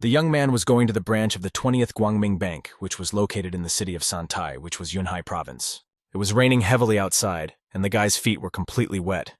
The young man was going to the branch of the 20th Guangming Bank, which was located in the city of Santai, which was Yunhai province. It was raining heavily outside, and the guy's feet were completely wet.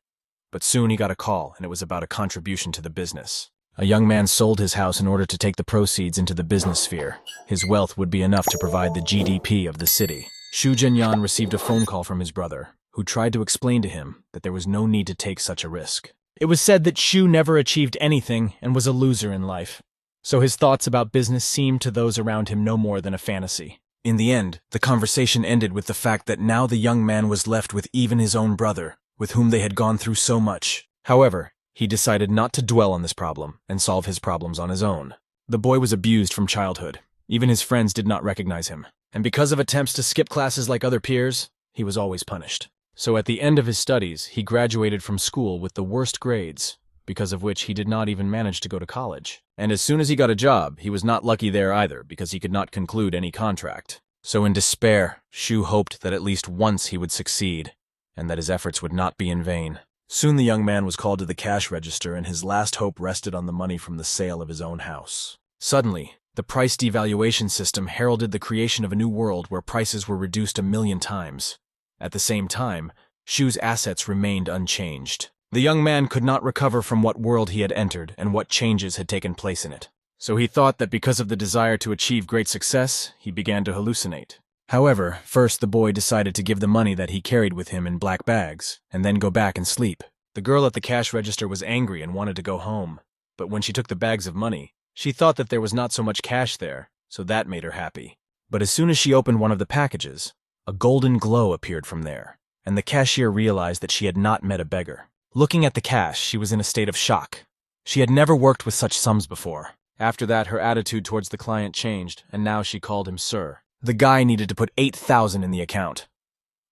But soon he got a call, and it was about a contribution to the business. A young man sold his house in order to take the proceeds into the business sphere. His wealth would be enough to provide the GDP of the city. Xu Zhenyan received a phone call from his brother, who tried to explain to him that there was no need to take such a risk. It was said that Xu never achieved anything and was a loser in life. So his thoughts about business seemed to those around him no more than a fantasy. In the end, the conversation ended with the fact that now the young man was left with even his own brother, with whom they had gone through so much. However, he decided not to dwell on this problem and solve his problems on his own. The boy was abused from childhood. Even his friends did not recognize him. And because of attempts to skip classes like other peers, he was always punished. So at the end of his studies, he graduated from school with the worst grades, because of which he did not even manage to go to college. And as soon as he got a job, he was not lucky there either, because he could not conclude any contract. So in despair, Xu hoped that at least once he would succeed, and that his efforts would not be in vain. Soon the young man was called to the cash register, and his last hope rested on the money from the sale of his own house. Suddenly, the price devaluation system heralded the creation of a new world where prices were reduced 1,000,000 times. At the same time, Xu's assets remained unchanged. The young man could not recover from what world he had entered and what changes had taken place in it. So he thought that because of the desire to achieve great success, he began to hallucinate. However, first the boy decided to give the money that he carried with him in black bags, and then go back and sleep. The girl at the cash register was angry and wanted to go home, but when she took the bags of money, she thought that there was not so much cash there, so that made her happy. But as soon as she opened one of the packages, a golden glow appeared from there, and the cashier realized that she had not met a beggar. Looking at the cash, she was in a state of shock. She had never worked with such sums before. After that, her attitude towards the client changed, and now she called him sir. The guy needed to put 8,000 in the account.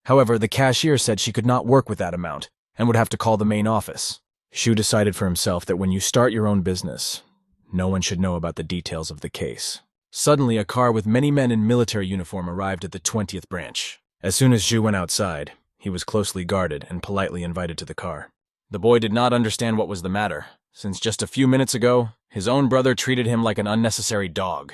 However, the cashier said she could not work with that amount, and would have to call the main office. Xu decided for himself that when you start your own business, no one should know about the details of the case. Suddenly, a car with many men in military uniform arrived at the 20th branch. As soon as Xu went outside, he was closely guarded and politely invited to the car. The boy did not understand what was the matter, since just a few minutes ago, his own brother treated him like an unnecessary dog.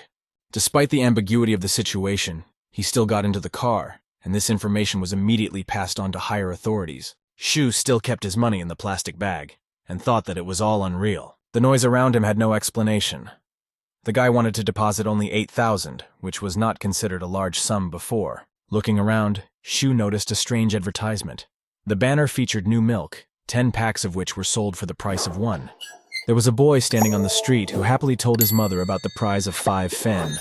Despite the ambiguity of the situation, he still got into the car, and this information was immediately passed on to higher authorities. Xu still kept his money in the plastic bag, and thought that it was all unreal. The noise around him had no explanation. The guy wanted to deposit only 8,000, which was not considered a large sum before. Looking around, Xu noticed a strange advertisement. The banner featured new milk, 10 packs of which were sold for the price of 1. There was a boy standing on the street who happily told his mother about the prize of 5 fen,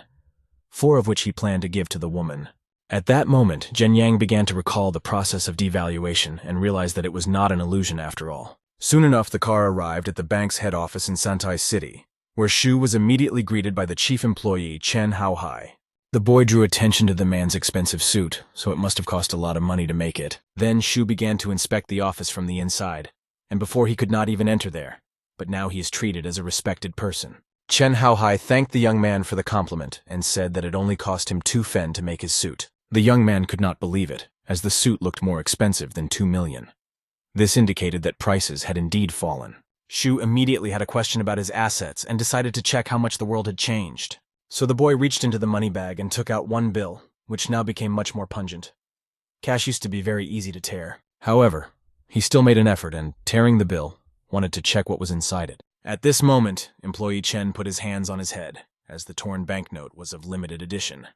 4 of which he planned to give to the woman. At that moment, Zhen Yang began to recall the process of devaluation and realized that it was not an illusion after all. Soon enough, the car arrived at the bank's head office in Santai City, where Xu was immediately greeted by the chief employee, Chen Haohai. The boy drew attention to the man's expensive suit, so it must have cost a lot of money to make it. Then Xu began to inspect the office from the inside, and before he could not even enter there, but now he is treated as a respected person. Chen Haohai thanked the young man for the compliment and said that it only cost him 2 fen to make his suit. The young man could not believe it, as the suit looked more expensive than 2 million. This indicated that prices had indeed fallen. Xu immediately had a question about his assets and decided to check how much the world had changed. So the boy reached into the money bag and took out 1 bill, which now became much more pungent. Cash used to be very easy to tear. However, he still made an effort and, tearing the bill, wanted to check what was inside it. At this moment, employee Chen put his hands on his head, as the torn banknote was of limited edition.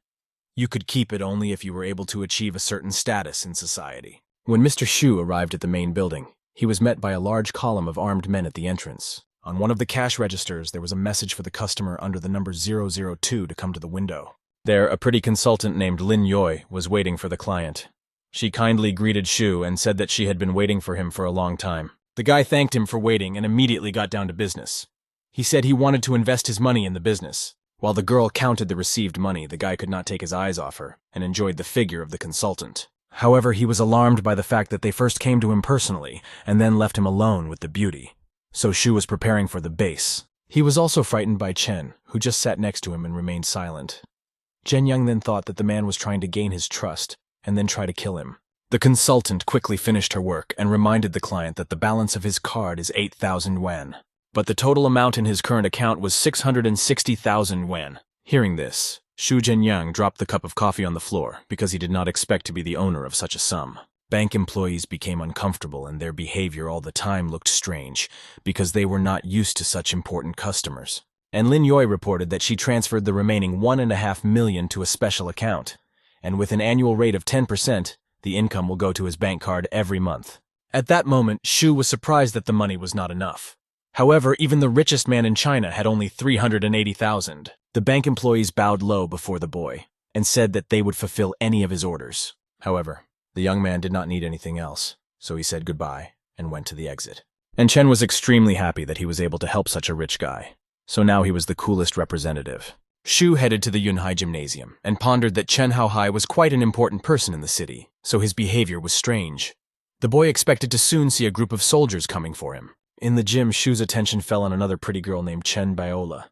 You could keep it only if you were able to achieve a certain status in society. When Mr. Xu arrived at the main building, he was met by a large column of armed men at the entrance. On one of the cash registers, there was a message for the customer under the number 002 to come to the window. There, a pretty consultant named Lin Yoi was waiting for the client. She kindly greeted Xu and said that she had been waiting for him for a long time. The guy thanked him for waiting and immediately got down to business. He said he wanted to invest his money in the business. While the girl counted the received money, the guy could not take his eyes off her and enjoyed the figure of the consultant. However, he was alarmed by the fact that they first came to him personally and then left him alone with the beauty. So Xu was preparing for the base. He was also frightened by Chen, who just sat next to him and remained silent. Zhen Yang then thought that the man was trying to gain his trust and then try to kill him. The consultant quickly finished her work and reminded the client that the balance of his card is 8,000 yuan. but the total amount in his current account was 660,000 yuan. Hearing this, Xu Zhenyang dropped the cup of coffee on the floor because he did not expect to be the owner of such a sum. Bank employees became uncomfortable and their behavior all the time looked strange because they were not used to such important customers. And Lin Yoi reported that she transferred the remaining 1.5 million to a special account, and with an annual rate of 10%, the income will go to his bank card every month. At that moment, Xu was surprised that the money was not enough. However, even the richest man in China had only 380,000. The bank employees bowed low before the boy and said that they would fulfill any of his orders. However, the young man did not need anything else, so he said goodbye and went to the exit. And Chen was extremely happy that he was able to help such a rich guy. So now he was the coolest representative. Xu headed to the Yunhai Gymnasium and pondered that Chen Haohai was quite an important person in the city, so his behavior was strange. The boy expected to soon see a group of soldiers coming for him. In the gym, Xu's attention fell on another pretty girl named Chen Biola.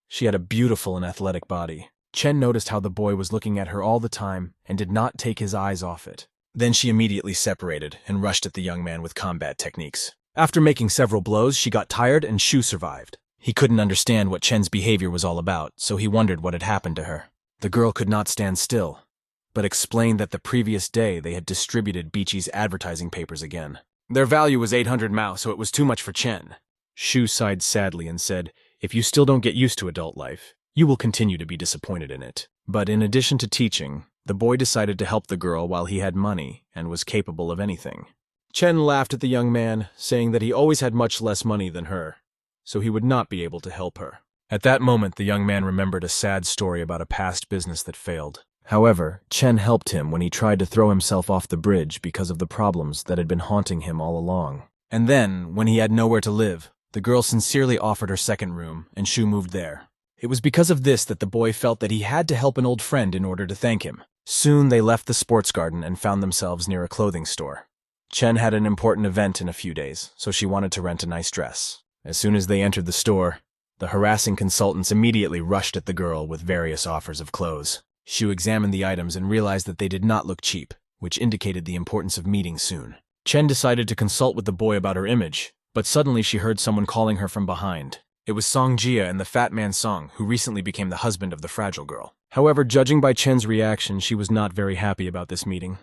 She had a beautiful and athletic body. Chen noticed how the boy was looking at her all the time and did not take his eyes off it. Then she immediately separated and rushed at the young man with combat techniques. After making several blows, she got tired and Xu survived. He couldn't understand what Chen's behavior was all about, so he wondered what had happened to her. The girl could not stand still, but explained that the previous day they had distributed Beachy's advertising papers again. Their value was 800 mao, so it was too much for Chen. Xu sighed sadly and said, "If you still don't get used to adult life, you will continue to be disappointed in it." But in addition to teaching, the boy decided to help the girl while he had money and was capable of anything. Chen laughed at the young man, saying that he always had much less money than her, so he would not be able to help her. At that moment, the young man remembered a sad story about a past business that failed. However, Chen helped him when he tried to throw himself off the bridge because of the problems that had been haunting him all along. And then, when he had nowhere to live, the girl sincerely offered her second room, and Xu moved there. It was because of this that the boy felt that he had to help an old friend in order to thank him. Soon they left the sports garden and found themselves near a clothing store. Chen had an important event in a few days, so she wanted to rent a nice dress. As soon as they entered the store, the harassing consultants immediately rushed at the girl with various offers of clothes. Xu examined the items and realized that they did not look cheap, which indicated the importance of meeting soon. Chen decided to consult with the boy about her image, but suddenly she heard someone calling her from behind. It was Song Jia and the fat man Song, who recently became the husband of the fragile girl. However, judging by Chen's reaction, she was not very happy about this meeting,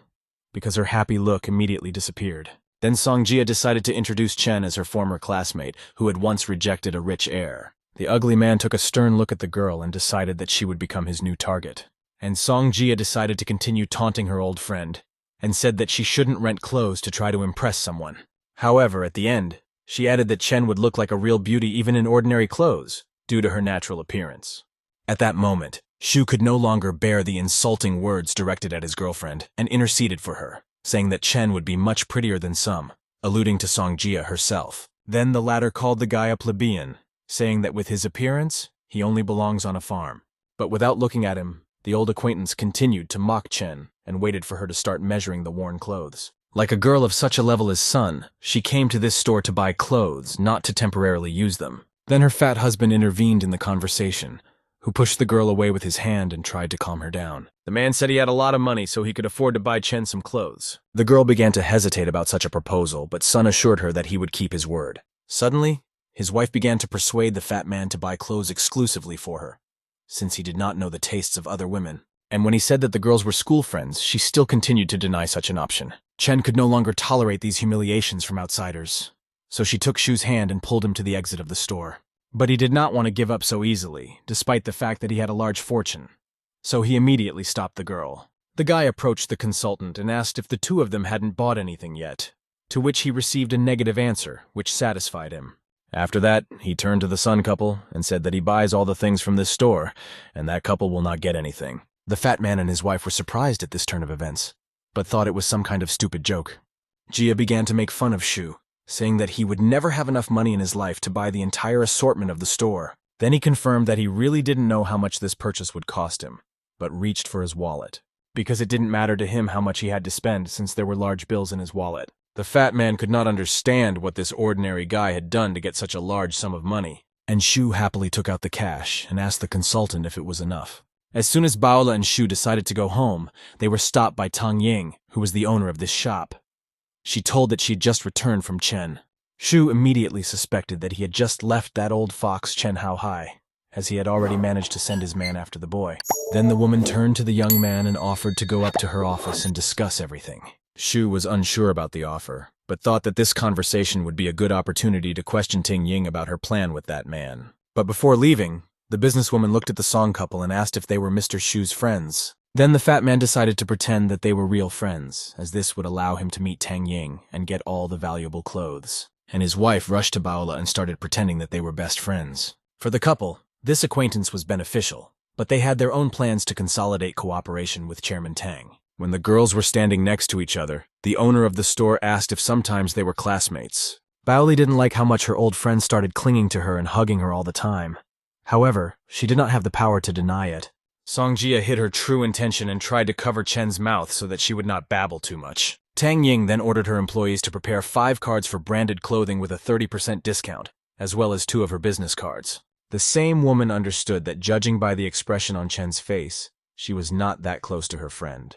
because her happy look immediately disappeared. Then Song Jia decided to introduce Chen as her former classmate, who had once rejected a rich heir. The ugly man took a stern look at the girl and decided that she would become his new target. And Song Jia decided to continue taunting her old friend, and said that she shouldn't rent clothes to try to impress someone. However, at the end, she added that Chen would look like a real beauty even in ordinary clothes, due to her natural appearance. At that moment, Xu could no longer bear the insulting words directed at his girlfriend, and interceded for her, saying that Chen would be much prettier than some, alluding to Song Jia herself. Then the latter called the guy a plebeian, saying that with his appearance, he only belongs on a farm. But without looking at him, the old acquaintance continued to mock Chen and waited for her to start measuring the worn clothes. Like a girl of such a level as Sun, she came to this store to buy clothes, not to temporarily use them. Then her fat husband intervened in the conversation, who pushed the girl away with his hand and tried to calm her down. The man said he had a lot of money so he could afford to buy Chen some clothes. The girl began to hesitate about such a proposal, but Sun assured her that he would keep his word. Suddenly, his wife began to persuade the fat man to buy clothes exclusively for her, since he did not know the tastes of other women. And when he said that the girls were school friends, she still continued to deny such an option. Chen could no longer tolerate these humiliations from outsiders, so she took Xu's hand and pulled him to the exit of the store. But he did not want to give up so easily, despite the fact that he had a large fortune, so he immediately stopped the girl. The guy approached the consultant and asked if the two of them hadn't bought anything yet, to which he received a negative answer, which satisfied him. After that, he turned to the Sun couple and said that he buys all the things from this store, and that couple will not get anything. The fat man and his wife were surprised at this turn of events, but thought it was some kind of stupid joke. Jia began to make fun of Xu, saying that he would never have enough money in his life to buy the entire assortment of the store. Then he confirmed that he really didn't know how much this purchase would cost him, but reached for his wallet, because it didn't matter to him how much he had to spend since there were large bills in his wallet. The fat man could not understand what this ordinary guy had done to get such a large sum of money, and Xu happily took out the cash and asked the consultant if it was enough. As soon as Baola and Xu decided to go home, they were stopped by Tang Ying, who was the owner of this shop. She told that she had just returned from Chen. Shu immediately suspected that he had just left that old fox Chen Hao Hai, as he had already managed to send his man after the boy. Then the woman turned to the young man and offered to go up to her office and discuss everything. Shu was unsure about the offer, but thought that this conversation would be a good opportunity to question Ting Ying about her plan with that man. But before leaving, the businesswoman looked at the Song couple and asked if they were Mr. Shu's friends. Then the fat man decided to pretend that they were real friends, as this would allow him to meet Tang Ying and get all the valuable clothes. And his wife rushed to Baola and started pretending that they were best friends. For the couple, this acquaintance was beneficial, but they had their own plans to consolidate cooperation with Chairman Tang. When the girls were standing next to each other, the owner of the store asked if sometimes they were classmates. Baoli didn't like how much her old friend started clinging to her and hugging her all the time. However, she did not have the power to deny it. Song Jia hid her true intention and tried to cover Chen's mouth so that she would not babble too much. Tang Ying then ordered her employees to prepare 5 cards for branded clothing with a 30% discount, as well as 2 of her business cards. The same woman understood that judging by the expression on Chen's face, she was not that close to her friend.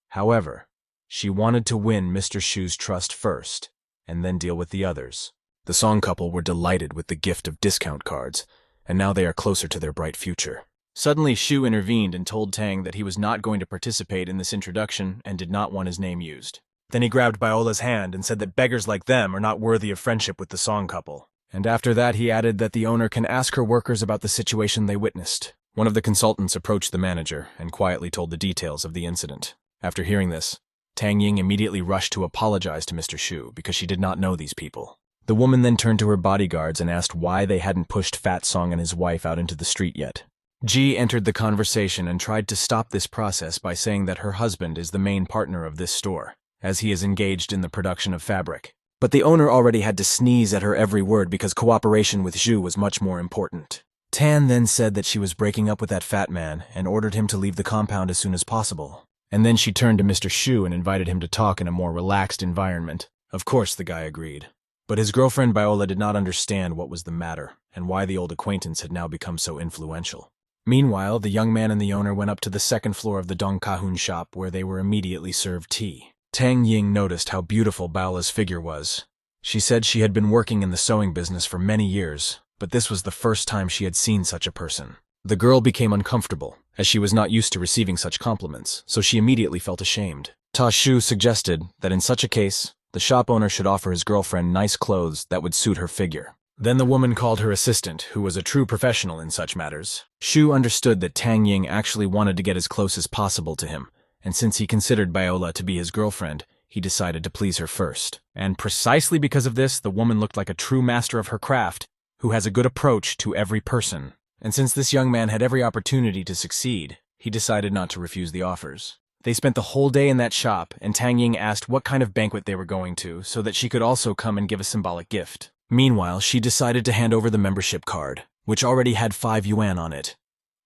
However, she wanted to win Mr. Shu's trust first, and then deal with the others. The Song couple were delighted with the gift of discount cards, and now they are closer to their bright future. Suddenly, Shu intervened and told Tang that he was not going to participate in this introduction and did not want his name used. Then he grabbed Baola's hand and said that beggars like them are not worthy of friendship with the Song couple. And after that, he added that the owner can ask her workers about the situation they witnessed. One of the consultants approached the manager and quietly told the details of the incident. After hearing this, Tang Ying immediately rushed to apologize to Mr. Shu because she did not know these people. The woman then turned to her bodyguards and asked why they hadn't pushed Fat Song and his wife out into the street yet. Ji entered the conversation and tried to stop this process by saying that her husband is the main partner of this store, as he is engaged in the production of fabric. But the owner already had to sneeze at her every word because cooperation with Zhu was much more important. Tan then said that she was breaking up with that fat man and ordered him to leave the compound as soon as possible. And then she turned to Mr. Shu and invited him to talk in a more relaxed environment. Of course, the guy agreed. But his girlfriend Baola did not understand what was the matter and why the old acquaintance had now become so influential. Meanwhile, the young man and the owner went up to the 2nd floor of the Dong Kahun shop where they were immediately served tea. Tang Ying noticed how beautiful Baola's figure was. She said she had been working in the sewing business for many years, but this was the first time she had seen such a person. The girl became uncomfortable, as she was not used to receiving such compliments, so she immediately felt ashamed. Ta Shu suggested that in such a case, the shop owner should offer his girlfriend nice clothes that would suit her figure. Then the woman called her assistant, who was a true professional in such matters. Shu understood that Tang Ying actually wanted to get as close as possible to him, and since he considered Baola to be his girlfriend, he decided to please her first. And precisely because of this, the woman looked like a true master of her craft, who has a good approach to every person. And since this young man had every opportunity to succeed, he decided not to refuse the offers. They spent the whole day in that shop, and Tang Ying asked what kind of banquet they were going to, so that she could also come and give a symbolic gift. Meanwhile, she decided to hand over the membership card, which already had 5 yuan on it.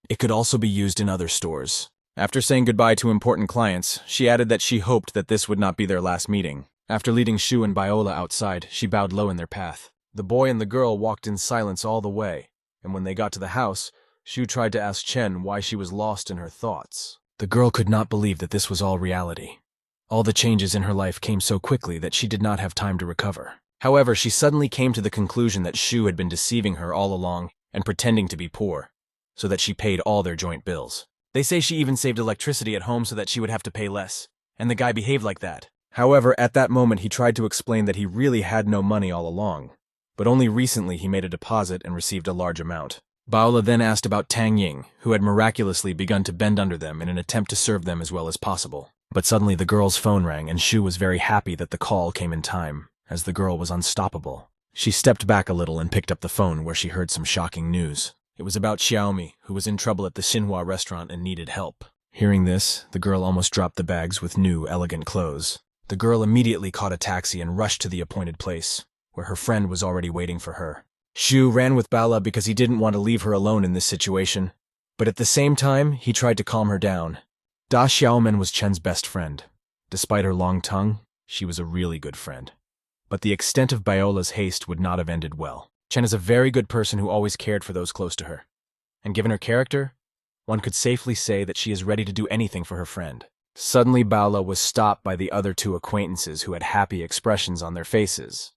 It could also be used in other stores. After saying goodbye to important clients, she added that she hoped that this would not be their last meeting. After leading Shu and Baola outside, she bowed low in their path. The boy and the girl walked in silence all the way, and when they got to the house, Shu tried to ask Chen why she was lost in her thoughts. The girl could not believe that this was all reality. All the changes in her life came so quickly that she did not have time to recover. However, she suddenly came to the conclusion that Shu had been deceiving her all along and pretending to be poor, so that she paid all their joint bills. They say she even saved electricity at home so that she would have to pay less, and the guy behaved like that. However, at that moment he tried to explain that he really had no money all along, but only recently he made a deposit and received a large amount. Baola then asked about Tang Ying, who had miraculously begun to bend under them in an attempt to serve them as well as possible. But suddenly the girl's phone rang and Shu was very happy that the call came in time, as the girl was unstoppable. She stepped back a little and picked up the phone where she heard some shocking news. It was about Xiaomi, who was in trouble at the Xinhua restaurant and needed help. Hearing this, the girl almost dropped the bags with new, elegant clothes. The girl immediately caught a taxi and rushed to the appointed place, where her friend was already waiting for her. Shu ran with Bala because he didn't want to leave her alone in this situation, but at the same time, he tried to calm her down. Da Xiaomen was Chen's best friend. Despite her long tongue, she was a really good friend. But the extent of Baola's haste would not have ended well. Chen is a very good person who always cared for those close to her. And given her character, one could safely say that she is ready to do anything for her friend. Suddenly Baola was stopped by the other 2 acquaintances who had happy expressions on their faces.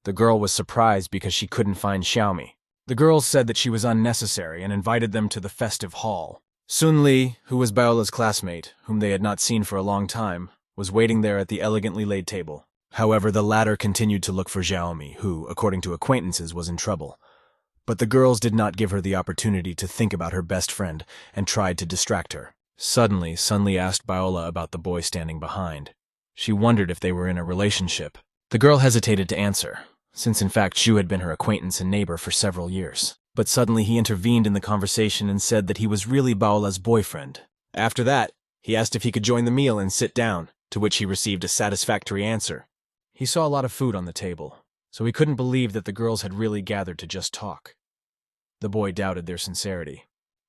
The girl was surprised because she couldn't find Xiaomi. The girls said that she was unnecessary and invited them to the festive hall. Sun Li, who was Baola's classmate, whom they had not seen for a long time, was waiting there at the elegantly laid table. However, the latter continued to look for Xiaomi, who, according to acquaintances, was in trouble. But the girls did not give her the opportunity to think about her best friend and tried to distract her. Suddenly, Sun Li asked Baola about the boy standing behind. She wondered if they were in a relationship. The girl hesitated to answer, since in fact Shu had been her acquaintance and neighbor for several years. But suddenly he intervened in the conversation and said that he was really Baola's boyfriend. After that, he asked if he could join the meal and sit down, to which he received a satisfactory answer. He saw a lot of food on the table, so he couldn't believe that the girls had really gathered to just talk. The boy doubted their sincerity.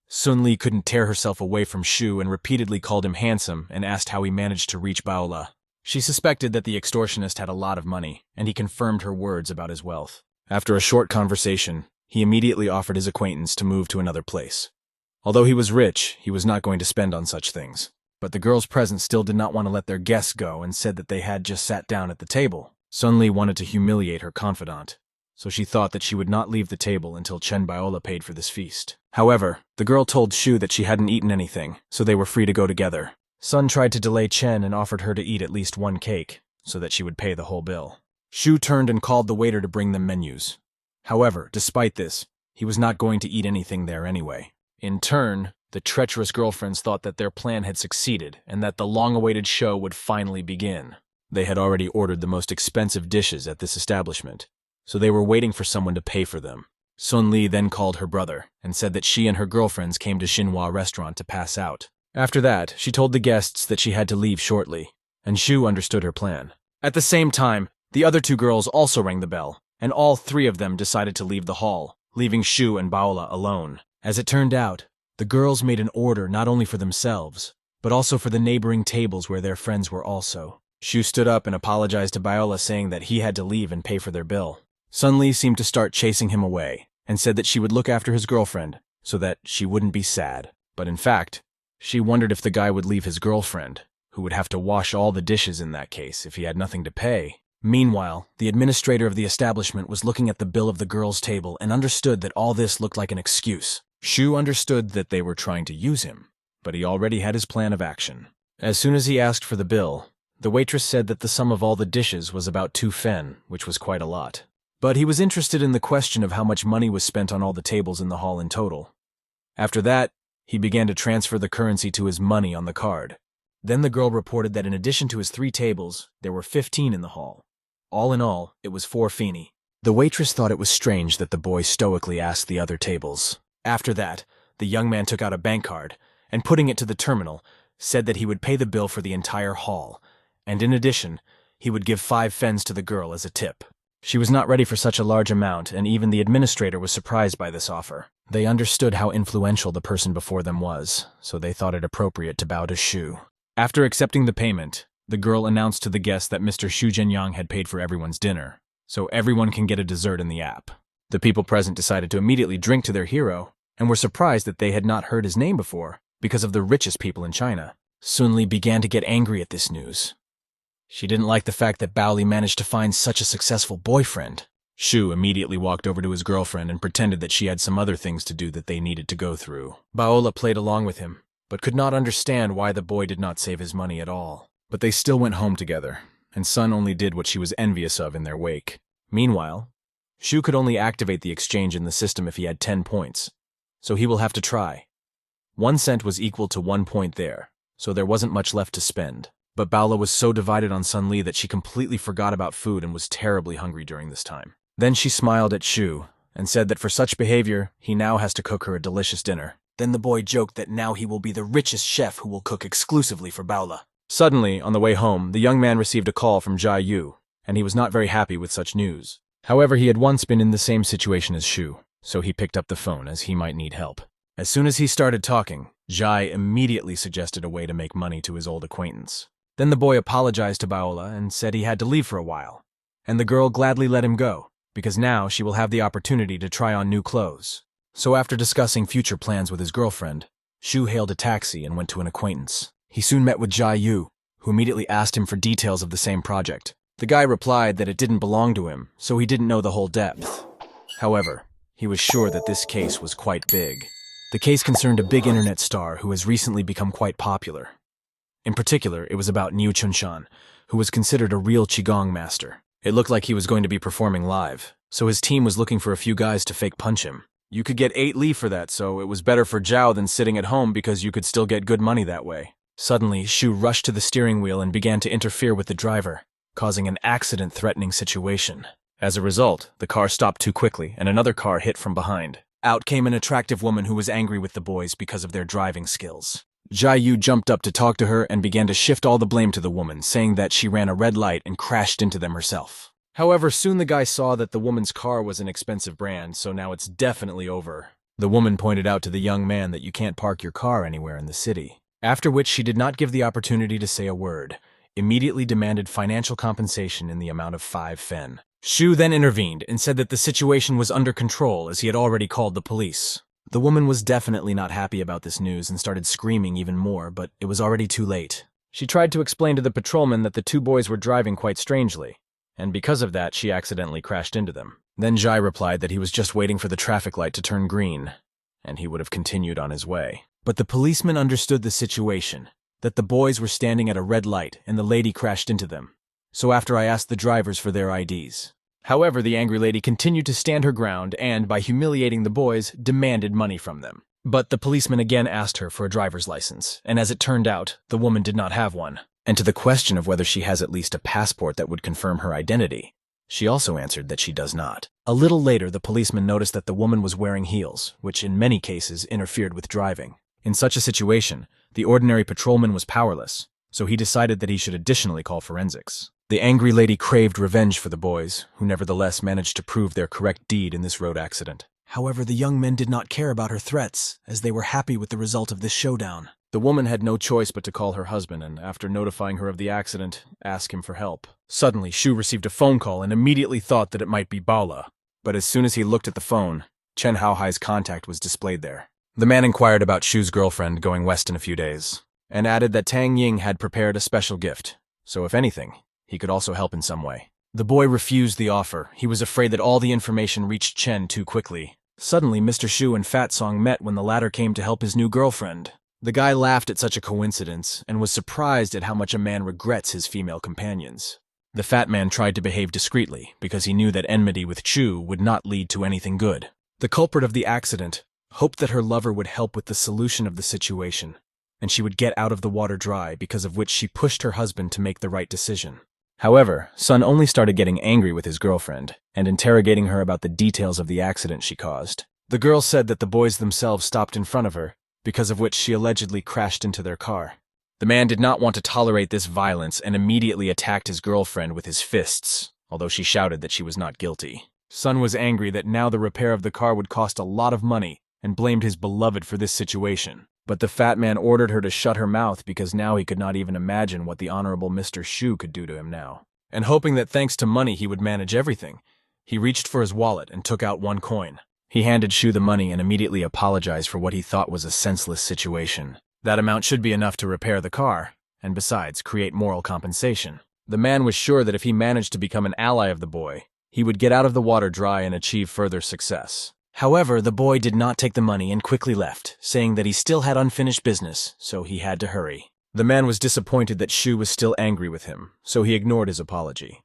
Sun Li couldn't tear herself away from Shu and repeatedly called him handsome and asked how he managed to reach Baola. She suspected that the extortionist had a lot of money, and he confirmed her words about his wealth. After a short conversation, he immediately offered his acquaintance to move to another place. Although he was rich, he was not going to spend on such things. But the girls present still did not want to let their guests go and said that they had just sat down at the table. Sun Li wanted to humiliate her confidant, so she thought that she would not leave the table until Chen Baola paid for this feast. However, the girl told Shu that she hadn't eaten anything, so they were free to go together. Sun tried to delay Chen and offered her to eat at least one cake, so that she would pay the whole bill. Shu turned and called the waiter to bring them menus. However, despite this, he was not going to eat anything there anyway. In turn, the treacherous girlfriends thought that their plan had succeeded and that the long-awaited show would finally begin. They had already ordered the most expensive dishes at this establishment, so they were waiting for someone to pay for them. Sun Li then called her brother and said that she and her girlfriends came to Xinhua restaurant to pass out. After that, she told the guests that she had to leave shortly, and Shu understood her plan. At the same time, the other two girls also rang the bell, and all three of them decided to leave the hall, leaving Shu and Baola alone. As it turned out, the girls made an order not only for themselves, but also for the neighboring tables where their friends were also. Shu stood up and apologized to Baola, saying that he had to leave and pay for their bill. Sun Li seemed to start chasing him away, and said that she would look after his girlfriend, so that she wouldn't be sad. But in fact, she wondered if the guy would leave his girlfriend, who would have to wash all the dishes in that case if he had nothing to pay. Meanwhile, the administrator of the establishment was looking at the bill of the girls' table and understood that all this looked like an excuse. Shu understood that they were trying to use him, but he already had his plan of action. As soon as he asked for the bill, the waitress said that the sum of all the dishes was about 2 fen, which was quite a lot. But he was interested in the question of how much money was spent on all the tables in the hall in total. After that, he began to transfer the currency to his money on the card. Then the girl reported that in addition to his 3 tables, there were 15 in the hall. All in all, it was 4 fini. The waitress thought it was strange that the boy stoically asked the other tables. After that, the young man took out a bank card, and putting it to the terminal, said that he would pay the bill for the entire hall, and in addition, he would give 5 fens to the girl as a tip. She was not ready for such a large amount, and even the administrator was surprised by this offer. They understood how influential the person before them was, so they thought it appropriate to bow to Shu. After accepting the payment, the girl announced to the guests that Mr. Xu Zhenyang had paid for everyone's dinner, so everyone can get a dessert in the app. The people present decided to immediately drink to their hero, and were surprised that they had not heard his name before, because of the richest people in China. Sun Li began to get angry at this news. She didn't like the fact that Bao Li managed to find such a successful boyfriend. Shu immediately walked over to his girlfriend and pretended that she had some other things to do that they needed to go through. Baola played along with him, but could not understand why the boy did not save his money at all. But they still went home together, and Sun only did what she was envious of in their wake. Meanwhile, Shu could only activate the exchange in the system if he had 10 points, so he will have to try. 1 cent was equal to 1 point there, so there wasn't much left to spend. But Baola was so divided on Sun Li that she completely forgot about food and was terribly hungry during this time. Then she smiled at Shu and said that for such behavior, he now has to cook her a delicious dinner. Then the boy joked that now he will be the richest chef who will cook exclusively for Baola. Suddenly, on the way home, the young man received a call from Jai Yu, and he was not very happy with such news. However, he had once been in the same situation as Shu, so he picked up the phone as he might need help. As soon as he started talking, Jai immediately suggested a way to make money to his old acquaintance. Then the boy apologized to Baola and said he had to leave for a while, and the girl gladly let him go, because now she will have the opportunity to try on new clothes. So after discussing future plans with his girlfriend, Shu hailed a taxi and went to an acquaintance. He soon met with Jai Yu, who immediately asked him for details of the same project. The guy replied that it didn't belong to him, so he didn't know the whole depth. However, he was sure that this case was quite big. The case concerned a big internet star who has recently become quite popular. In particular, it was about Niu Chunshan, who was considered a real Qigong master. It looked like he was going to be performing live, so his team was looking for a few guys to fake punch him. You could get 8 li for that, so it was better for Zhao than sitting at home because you could still get good money that way. Suddenly, Shu rushed to the steering wheel and began to interfere with the driver, causing an accident-threatening situation. As a result, the car stopped too quickly and another car hit from behind. Out came an attractive woman who was angry with the boys because of their driving skills. Jia Yu jumped up to talk to her and began to shift all the blame to the woman, saying that she ran a red light and crashed into them herself. However, soon the guy saw that the woman's car was an expensive brand, so now it's definitely over. The woman pointed out to the young man that you can't park your car anywhere in the city. After which she did not give the opportunity to say a word, immediately demanded financial compensation in the amount of 5 fen. Shu then intervened and said that the situation was under control as he had already called the police. The woman was definitely not happy about this news and started screaming even more, but it was already too late. She tried to explain to the patrolman that the 2 boys were driving quite strangely, and because of that, she accidentally crashed into them. Then Jai replied that he was just waiting for the traffic light to turn green, and he would have continued on his way. But the policeman understood the situation, that the boys were standing at a red light and the lady crashed into them. So after I asked the drivers for their IDs. However, the angry lady continued to stand her ground and, by humiliating the boys, demanded money from them. But the policeman again asked her for a driver's license, and as it turned out, the woman did not have one. And to the question of whether she has at least a passport that would confirm her identity, she also answered that she does not. A little later, the policeman noticed that the woman was wearing heels, which in many cases interfered with driving. In such a situation, the ordinary patrolman was powerless, so he decided that he should additionally call forensics. The angry lady craved revenge for the boys, who nevertheless managed to prove their correct deed in this road accident. However, the young men did not care about her threats, as they were happy with the result of this showdown. The woman had no choice but to call her husband and, after notifying her of the accident, ask him for help. Suddenly, Shu received a phone call and immediately thought that it might be Baola. But as soon as he looked at the phone, Chen Haohai's contact was displayed there. The man inquired about Shu's girlfriend going west in a few days, and added that Tang Ying had prepared a special gift, so if anything, he could also help in some way. The boy refused the offer. He was afraid that all the information reached Chen too quickly. Suddenly, Mr. Shu and Fat Song met when the latter came to help his new girlfriend. The guy laughed at such a coincidence and was surprised at how much a man regrets his female companions. The fat man tried to behave discreetly because he knew that enmity with Chu would not lead to anything good. The culprit of the accident hoped that her lover would help with the solution of the situation, and she would get out of the water dry, because of which she pushed her husband to make the right decision. However, Sun only started getting angry with his girlfriend and interrogating her about the details of the accident she caused. The girl said that the boys themselves stopped in front of her, because of which she allegedly crashed into their car. The man did not want to tolerate this violence and immediately attacked his girlfriend with his fists, although she shouted that she was not guilty. Sun was angry that now the repair of the car would cost a lot of money and blamed his beloved for this situation. But the fat man ordered her to shut her mouth because now he could not even imagine what the honorable Mr. Shu could do to him now. And hoping that thanks to money he would manage everything, he reached for his wallet and took out 1 coin. He handed Shu the money and immediately apologized for what he thought was a senseless situation. That amount should be enough to repair the car, and besides, create moral compensation. The man was sure that if he managed to become an ally of the boy, he would get out of the water dry and achieve further success. However, the boy did not take the money and quickly left, saying that he still had unfinished business, so he had to hurry. The man was disappointed that Shu was still angry with him, so he ignored his apology.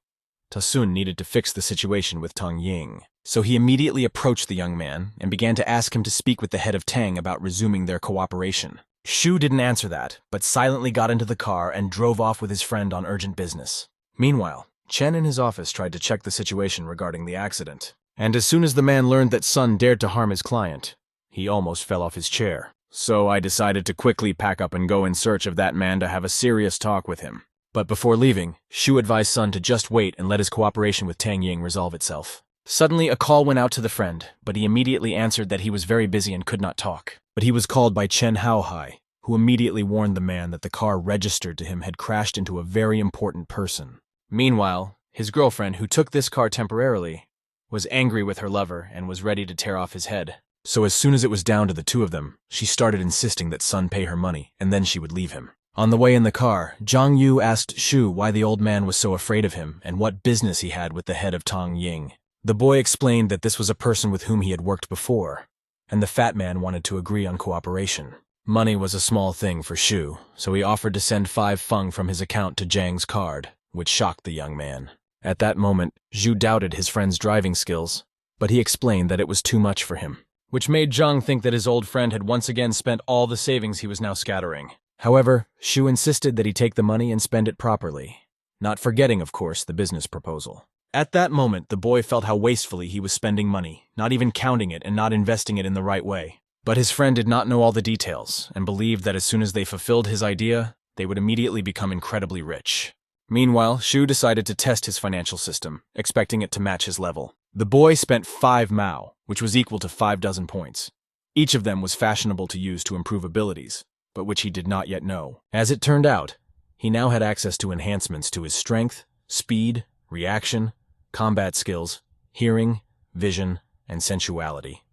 Tasun needed to fix the situation with Tang Ying, so he immediately approached the young man and began to ask him to speak with the head of Tang about resuming their cooperation. Shu didn't answer that, but silently got into the car and drove off with his friend on urgent business. Meanwhile, Chen in his office tried to check the situation regarding the accident. And as soon as the man learned that Sun dared to harm his client, he almost fell off his chair. So I decided to quickly pack up and go in search of that man to have a serious talk with him. But before leaving, Shu advised Sun to just wait and let his cooperation with Tang Ying resolve itself. Suddenly, a call went out to the friend, but he immediately answered that he was very busy and could not talk. But he was called by Chen Haohai, who immediately warned the man that the car registered to him had crashed into a very important person. Meanwhile, his girlfriend, who took this car temporarily, was angry with her lover and was ready to tear off his head. So as soon as it was down to the 2 of them, she started insisting that Sun pay her money, and then she would leave him. On the way in the car, Zhang Yu asked Shu why the old man was so afraid of him and what business he had with the head of Tong Ying. The boy explained that this was a person with whom he had worked before, and the fat man wanted to agree on cooperation. Money was a small thing for Shu, so he offered to send 5 feng from his account to Zhang's card, which shocked the young man. At that moment, Zhu doubted his friend's driving skills, but he explained that it was too much for him, which made Zhang think that his old friend had once again spent all the savings he was now scattering. However, Shu insisted that he take the money and spend it properly, not forgetting, of course, the business proposal. At that moment, the boy felt how wastefully he was spending money, not even counting it and not investing it in the right way. But his friend did not know all the details and believed that as soon as they fulfilled his idea, they would immediately become incredibly rich. Meanwhile, Shu decided to test his financial system, expecting it to match his level. The boy spent 5 Mao, which was equal to 5 dozen points. Each of them was fashionable to use to improve abilities, but which he did not yet know. As it turned out, he now had access to enhancements to his strength, speed, reaction, combat skills, hearing, vision, and sensuality.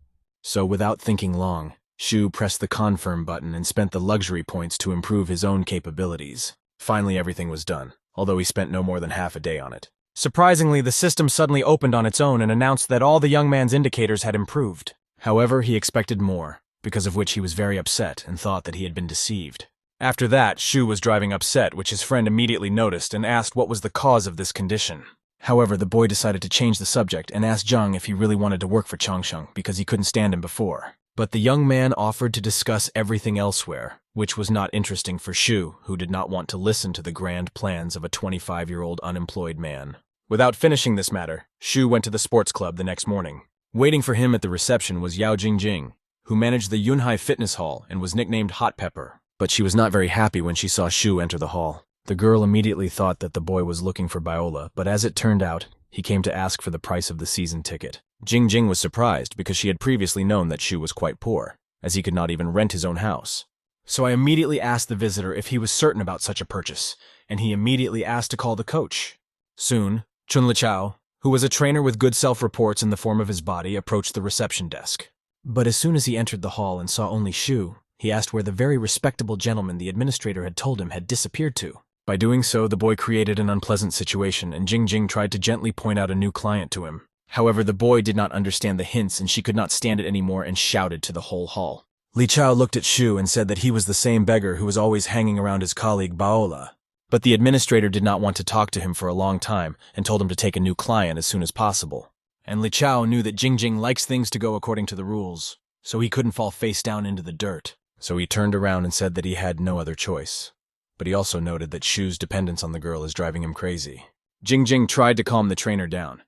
So without thinking long, Shu pressed the confirm button and spent the luxury points to improve his own capabilities. Finally, everything was done, although he spent no more than half a day on it. Surprisingly, the system suddenly opened on its own and announced that all the young man's indicators had improved. However, he expected more, because of which he was very upset and thought that he had been deceived. After that, Shu was driving upset, which his friend immediately noticed and asked what was the cause of this condition. However, the boy decided to change the subject and asked Zhang if he really wanted to work for Changsheng because he couldn't stand him before. But the young man offered to discuss everything elsewhere, which was not interesting for Shu, who did not want to listen to the grand plans of a 25-year-old unemployed man. Without finishing this matter, Shu went to the sports club the next morning. Waiting for him at the reception was Yao Jingjing, who managed the Yunhai Fitness Hall and was nicknamed Hot Pepper. But she was not very happy when she saw Shu enter the hall. The girl immediately thought that the boy was looking for Biola, but as it turned out, he came to ask for the price of the season ticket. Jingjing was surprised because she had previously known that Shu was quite poor, as he could not even rent his own house. So I immediately asked the visitor if he was certain about such a purchase, and he immediately asked to call the coach. Soon, Chun Lichao, who was a trainer with good self-reports in the form of his body, approached the reception desk. But as soon as he entered the hall and saw only Shu, he asked where the very respectable gentleman the administrator had told him had disappeared to. By doing so, the boy created an unpleasant situation, and Jingjing tried to gently point out a new client to him. However, the boy did not understand the hints, and she could not stand it anymore and shouted to the whole hall. Li Chao looked at Shu and said that he was the same beggar who was always hanging around his colleague Baola. But the administrator did not want to talk to him for a long time and told him to take a new client as soon as possible. And Li Chao knew that Jingjing likes things to go according to the rules, so he couldn't fall face down into the dirt. So he turned around and said that he had no other choice. But he also noted that Shu's dependence on the girl is driving him crazy. Jingjing tried to calm the trainer down,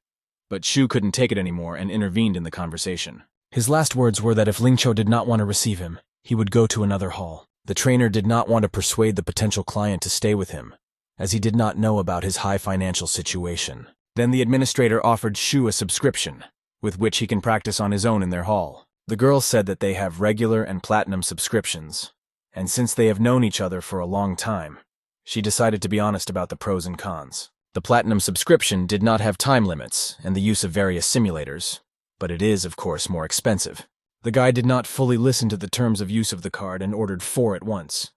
but Shu couldn't take it anymore and intervened in the conversation. His last words were that if Lingqiu did not want to receive him, he would go to another hall. The trainer did not want to persuade the potential client to stay with him, as he did not know about his high financial situation. Then the administrator offered Shu a subscription, with which he can practice on his own in their hall. The girl said that they have regular and platinum subscriptions, and since they have known each other for a long time, she decided to be honest about the pros and cons. The platinum subscription did not have time limits and the use of various simulators, but it is, of course, more expensive. The guy did not fully listen to the terms of use of the card and ordered 4 at once.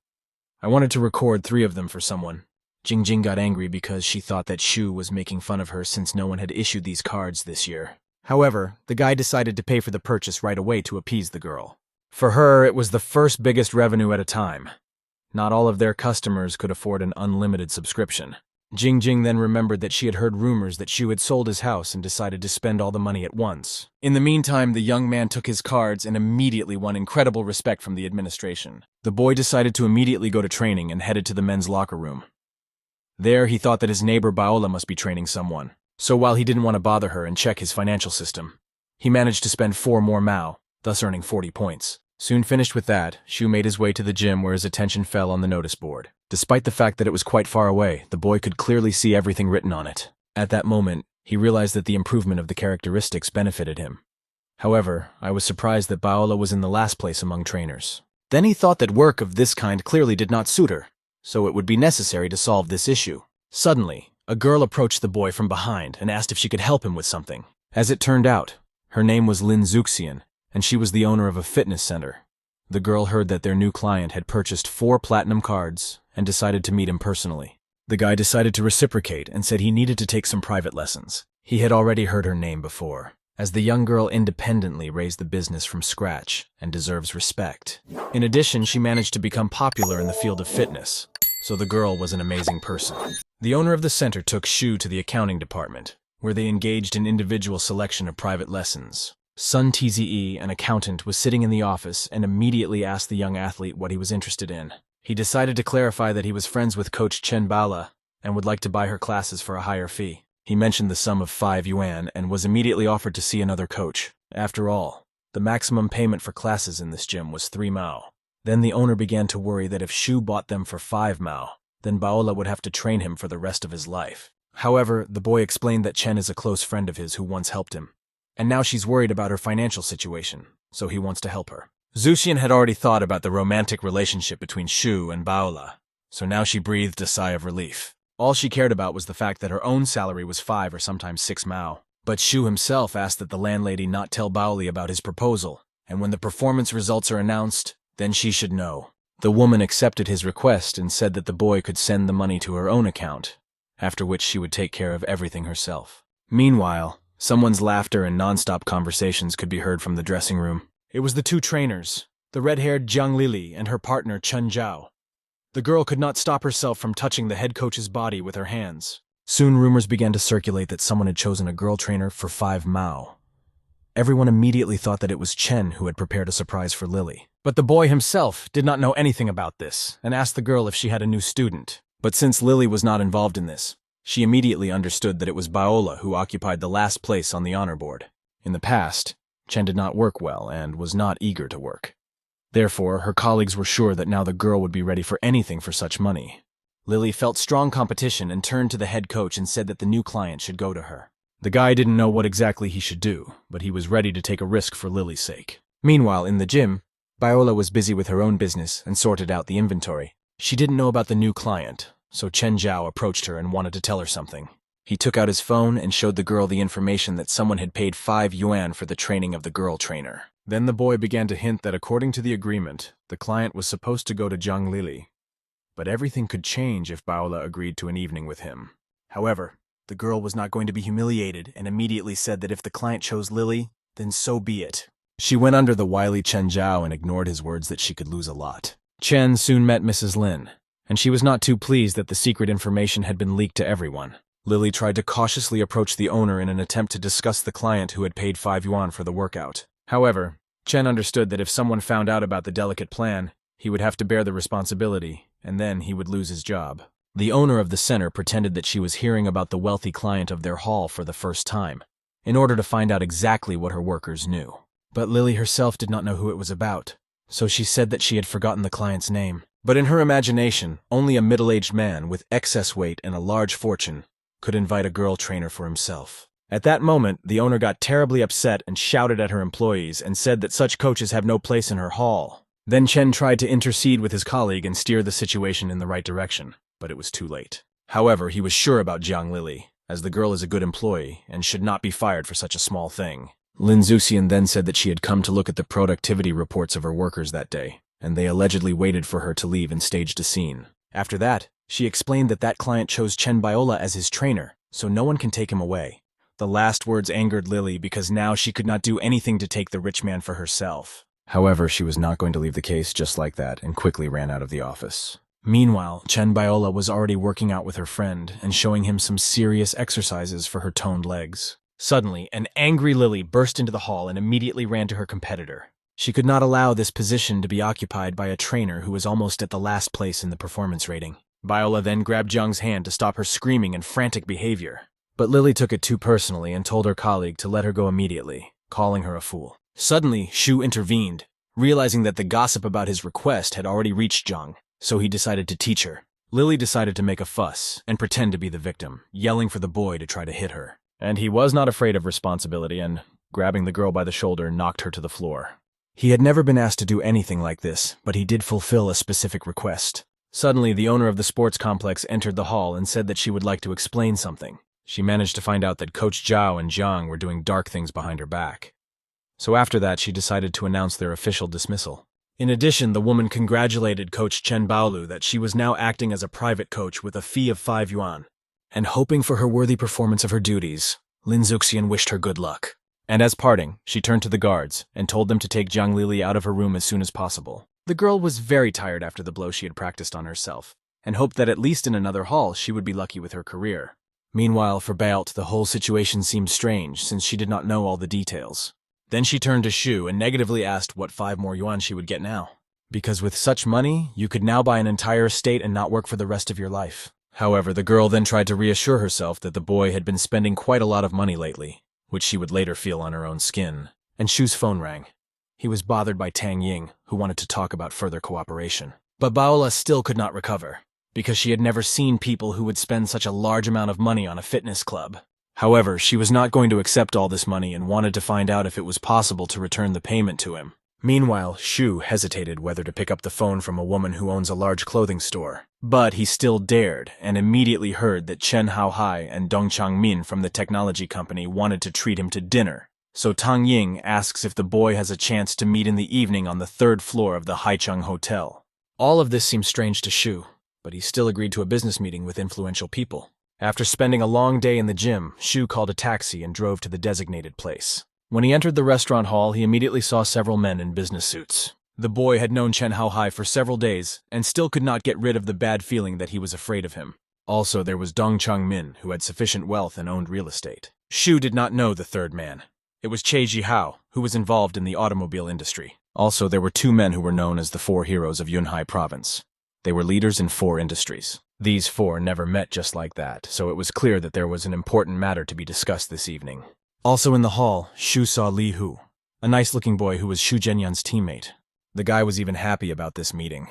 I wanted to record 3 of them for someone. Jingjing got angry because she thought that Shu was making fun of her since no one had issued these cards this year. However, the guy decided to pay for the purchase right away to appease the girl. For her, it was the first biggest revenue at a time. Not all of their customers could afford an unlimited subscription. Jingjing then remembered that she had heard rumors that Shu had sold his house and decided to spend all the money at once. In the meantime, the young man took his cards and immediately won incredible respect from the administration. The boy decided to immediately go to training and headed to the men's locker room. There, he thought that his neighbor Baola must be training someone. So while he didn't want to bother her and check his financial system, he managed to spend 4 more Mao, thus earning 40 points. Soon finished with that, Shu made his way to the gym where his attention fell on the notice board. Despite the fact that it was quite far away, the boy could clearly see everything written on it. At that moment, he realized that the improvement of the characteristics benefited him. However, I was surprised that Baola was in the last place among trainers. Then he thought that work of this kind clearly did not suit her, so it would be necessary to solve this issue. Suddenly, a girl approached the boy from behind and asked if she could help him with something. As it turned out, her name was Lin Zuxian, and she was the owner of a fitness center. The girl heard that their new client had purchased 4 platinum cards and decided to meet him personally. The guy decided to reciprocate and said he needed to take some private lessons. He had already heard her name before, as the young girl independently raised the business from scratch and deserves respect. In addition, she managed to become popular in the field of fitness, so the girl was an amazing person. The owner of the center took Shu to the accounting department, where they engaged in individual selection of private lessons. Sun Tze, an accountant, was sitting in the office and immediately asked the young athlete what he was interested in. He decided to clarify that he was friends with Coach Chen Baola and would like to buy her classes for a higher fee. He mentioned the sum of 5 yuan and was immediately offered to see another coach. After all, the maximum payment for classes in this gym was 3 mao. Then the owner began to worry that if Shu bought them for 5 mao, then Baola would have to train him for the rest of his life. However, the boy explained that Chen is a close friend of his who once helped him, and now she's worried about her financial situation, so he wants to help her. Zuxian had already thought about the romantic relationship between Shu and Baola, so now she breathed a sigh of relief. All she cared about was the fact that her own salary was 5 or sometimes 6 mao. But Shu himself asked that the landlady not tell Baoli about his proposal, and when the performance results are announced, then she should know. The woman accepted his request and said that the boy could send the money to her own account, after which she would take care of everything herself. Meanwhile, someone's laughter and non-stop conversations could be heard from the dressing room. It was the 2 trainers, the red-haired Jiang Lili and her partner Chen Zhao. The girl could not stop herself from touching the head coach's body with her hands. Soon rumors began to circulate that someone had chosen a girl trainer for 5 mao. Everyone immediately thought that it was Chen who had prepared a surprise for Lily. But the boy himself did not know anything about this and asked the girl if she had a new student. But since Lily was not involved in this, she immediately understood that it was Baola who occupied the last place on the honor board. In the past, Chen did not work well and was not eager to work. Therefore, her colleagues were sure that now the girl would be ready for anything for such money. Lily felt strong competition and turned to the head coach and said that the new client should go to her. The guy didn't know what exactly he should do, but he was ready to take a risk for Lily's sake. Meanwhile, in the gym, Baola was busy with her own business and sorted out the inventory. She didn't know about the new client, so Chen Zhao approached her and wanted to tell her something. He took out his phone and showed the girl the information that someone had paid 5 yuan for the training of the girl trainer. Then the boy began to hint that according to the agreement, the client was supposed to go to Jiang Lili. But everything could change if Baola agreed to an evening with him. However, the girl was not going to be humiliated and immediately said that if the client chose Lily, then so be it. She went under the wily Chen Zhao and ignored his words that she could lose a lot. Chen soon met Mrs. Lin, and she was not too pleased that the secret information had been leaked to everyone. Lily tried to cautiously approach the owner in an attempt to discuss the client who had paid 5 yuan for the workout. However, Chen understood that if someone found out about the delicate plan, he would have to bear the responsibility, and then he would lose his job. The owner of the center pretended that she was hearing about the wealthy client of their hall for the first time, in order to find out exactly what her workers knew. But Lily herself did not know who it was about, so she said that she had forgotten the client's name. But in her imagination, only a middle-aged man with excess weight and a large fortune could invite a girl trainer for himself. At that moment, the owner got terribly upset and shouted at her employees and said that such coaches have no place in her hall. Then Chen tried to intercede with his colleague and steer the situation in the right direction, but it was too late. However, he was sure about Jiang Lili, as the girl is a good employee and should not be fired for such a small thing. Lin Zuxian then said that she had come to look at the productivity reports of her workers that day, and they allegedly waited for her to leave and staged a scene. After that, she explained that that client chose Chen Baola as his trainer, so no one can take him away. The last words angered Lily because now she could not do anything to take the rich man for herself. However, she was not going to leave the case just like that and quickly ran out of the office. Meanwhile, Chen Baola was already working out with her friend and showing him some serious exercises for her toned legs. Suddenly, an angry Lily burst into the hall and immediately ran to her competitor. She could not allow this position to be occupied by a trainer who was almost at the last place in the performance rating. Baola then grabbed Jiang's hand to stop her screaming and frantic behavior. But Lily took it too personally and told her colleague to let her go immediately, calling her a fool. Suddenly, Shu intervened, realizing that the gossip about his request had already reached Jiang, so he decided to teach her. Lily decided to make a fuss and pretend to be the victim, yelling for the boy to try to hit her. And he was not afraid of responsibility and, grabbing the girl by the shoulder, knocked her to the floor. He had never been asked to do anything like this, but he did fulfill a specific request. Suddenly, the owner of the sports complex entered the hall and said that she would like to explain something. She managed to find out that Coach Zhao and Jiang were doing dark things behind her back. So after that, she decided to announce their official dismissal. In addition, the woman congratulated Coach Chen Baolu that she was now acting as a private coach with a fee of 5 yuan. And hoping for her worthy performance of her duties, Lin Zuxian wished her good luck. And as parting, she turned to the guards and told them to take Jiang Lili out of her room as soon as possible. The girl was very tired after the blow she had practiced on herself, and hoped that at least in another hall she would be lucky with her career. Meanwhile, for Baelt, the whole situation seemed strange since she did not know all the details. Then she turned to Shu and negatively asked what 5 more yuan she would get now. Because with such money, you could now buy an entire estate and not work for the rest of your life. However, the girl then tried to reassure herself that the boy had been spending quite a lot of money lately, which she would later feel on her own skin. And Shu's phone rang. He was bothered by Tang Ying, who wanted to talk about further cooperation. But Baola still could not recover, because she had never seen people who would spend such a large amount of money on a fitness club. However, she was not going to accept all this money and wanted to find out if it was possible to return the payment to him. Meanwhile, Shu hesitated whether to pick up the phone from a woman who owns a large clothing store. But he still dared, and immediately heard that Chen Haohai and Dong Changmin from the technology company wanted to treat him to dinner. So Tang Ying asks if the boy has a chance to meet in the evening on the 3rd floor of the Haicheng Hotel. All of this seemed strange to Shu, but he still agreed to a business meeting with influential people. After spending a long day in the gym, Shu called a taxi and drove to the designated place. When he entered the restaurant hall, he immediately saw several men in business suits. The boy had known Chen Haohai for several days and still could not get rid of the bad feeling that he was afraid of him. Also, there was Dong Changmin, who had sufficient wealth and owned real estate. Shu did not know the third man. It was Che Jihao, who was involved in the automobile industry. Also, there were 2 men who were known as the 4 heroes of Yunhai province. They were leaders in 4 industries. These 4 never met just like that, so it was clear that there was an important matter to be discussed this evening. Also in the hall, Shu saw Li Hu, a nice-looking boy who was Shu Zhenyan's teammate. The guy was even happy about this meeting.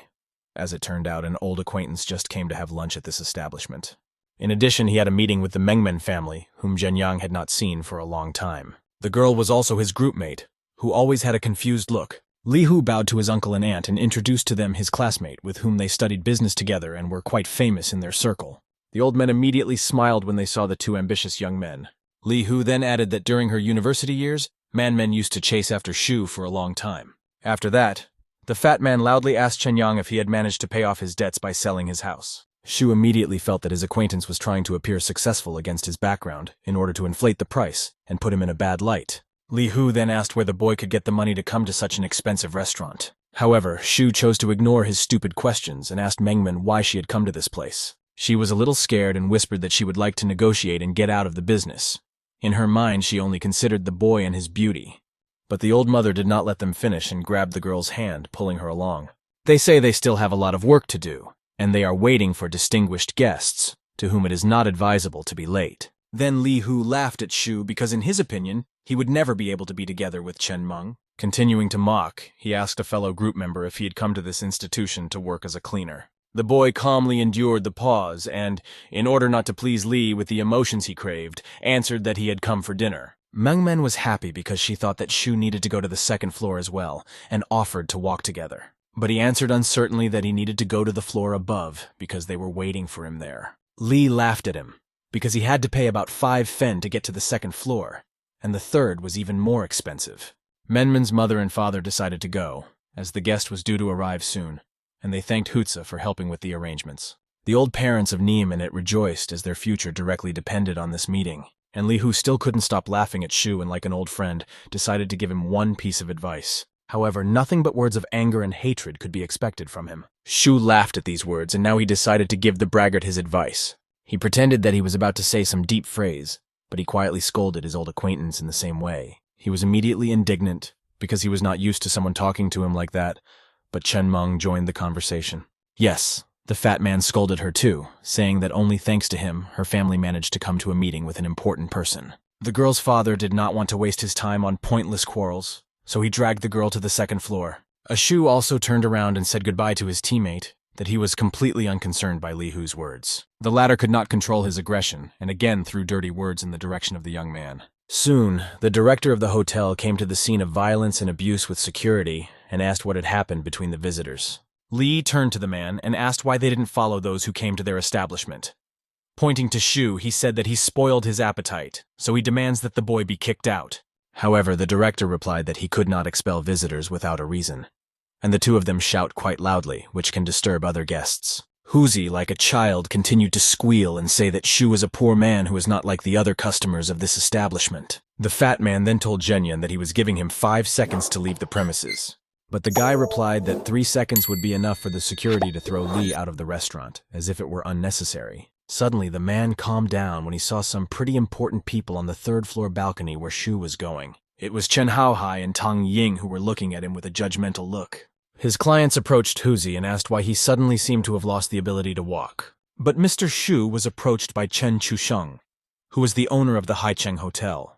As it turned out, an old acquaintance just came to have lunch at this establishment. In addition, he had a meeting with the Mengmen family, whom Zhenyang had not seen for a long time. The girl was also his groupmate, who always had a confused look. Li Hu bowed to his uncle and aunt and introduced to them his classmate, with whom they studied business together and were quite famous in their circle. The old men immediately smiled when they saw the 2 ambitious young men. Li Hu then added that during her university years, man-men used to chase after Shu for a long time. After that, the fat man loudly asked Chen Yang if he had managed to pay off his debts by selling his house. Shu immediately felt that his acquaintance was trying to appear successful against his background in order to inflate the price and put him in a bad light. Li Hu then asked where the boy could get the money to come to such an expensive restaurant. However, Shu chose to ignore his stupid questions and asked Mengmen why she had come to this place. She was a little scared and whispered that she would like to negotiate and get out of the business. In her mind, she only considered the boy and his beauty. But the old mother did not let them finish and grabbed the girl's hand, pulling her along. They say they still have a lot of work to do, and they are waiting for distinguished guests, to whom it is not advisable to be late. Then Li Hu laughed at Shu because in his opinion, he would never be able to be together with Chen Meng. Continuing to mock, he asked a fellow group member if he had come to this institution to work as a cleaner. The boy calmly endured the pause and, in order not to please Li with the emotions he craved, answered that he had come for dinner. Mengmen was happy because she thought that Shu needed to go to the 2nd floor as well, and offered to walk together. But he answered uncertainly that he needed to go to the floor above because they were waiting for him there. Li laughed at him, because he had to pay about 5 fen to get to the 2nd floor, and the 3rd was even more expensive. Menmen's mother and father decided to go, as the guest was due to arrive soon, and they thanked Hutsa for helping with the arrangements. The old parents of Neem and it rejoiced as their future directly depended on this meeting, and Li Hu still couldn't stop laughing at Shu and like an old friend, decided to give him one piece of advice. However, nothing but words of anger and hatred could be expected from him. Shu laughed at these words, and now he decided to give the braggart his advice. He pretended that he was about to say some deep phrase, but he quietly scolded his old acquaintance in the same way. He was immediately indignant, because he was not used to someone talking to him like that, but Chen Meng joined the conversation. Yes, the fat man scolded her too, saying that only thanks to him, her family managed to come to a meeting with an important person. The girl's father did not want to waste his time on pointless quarrels, so he dragged the girl to the 2nd floor. Shu also turned around and said goodbye to his teammate, that he was completely unconcerned by Li Hu's words. The latter could not control his aggression, and again threw dirty words in the direction of the young man. Soon, the director of the hotel came to the scene of violence and abuse with security and asked what had happened between the visitors. Li turned to the man and asked why they didn't follow those who came to their establishment. Pointing to Shu, he said that he spoiled his appetite, so he demands that the boy be kicked out. However, the director replied that he could not expel visitors without a reason. and the two of them shout quite loudly, which can disturb other guests. Huzi, like a child, continued to squeal and say that Shu is a poor man who is not like the other customers of this establishment. The fat man then told Zhenyan that he was giving him 5 seconds to leave the premises. But the guy replied that 3 seconds would be enough for the security to throw Li out of the restaurant, as if it were unnecessary. Suddenly, the man calmed down when he saw some pretty important people on the 3rd-floor balcony where Shu was going. It was Chen Haohai and Tang Ying who were looking at him with a judgmental look. His clients approached Huzi and asked why he suddenly seemed to have lost the ability to walk. But Mr. Shu was approached by Chen Chusheng, who was the owner of the Haicheng Hotel.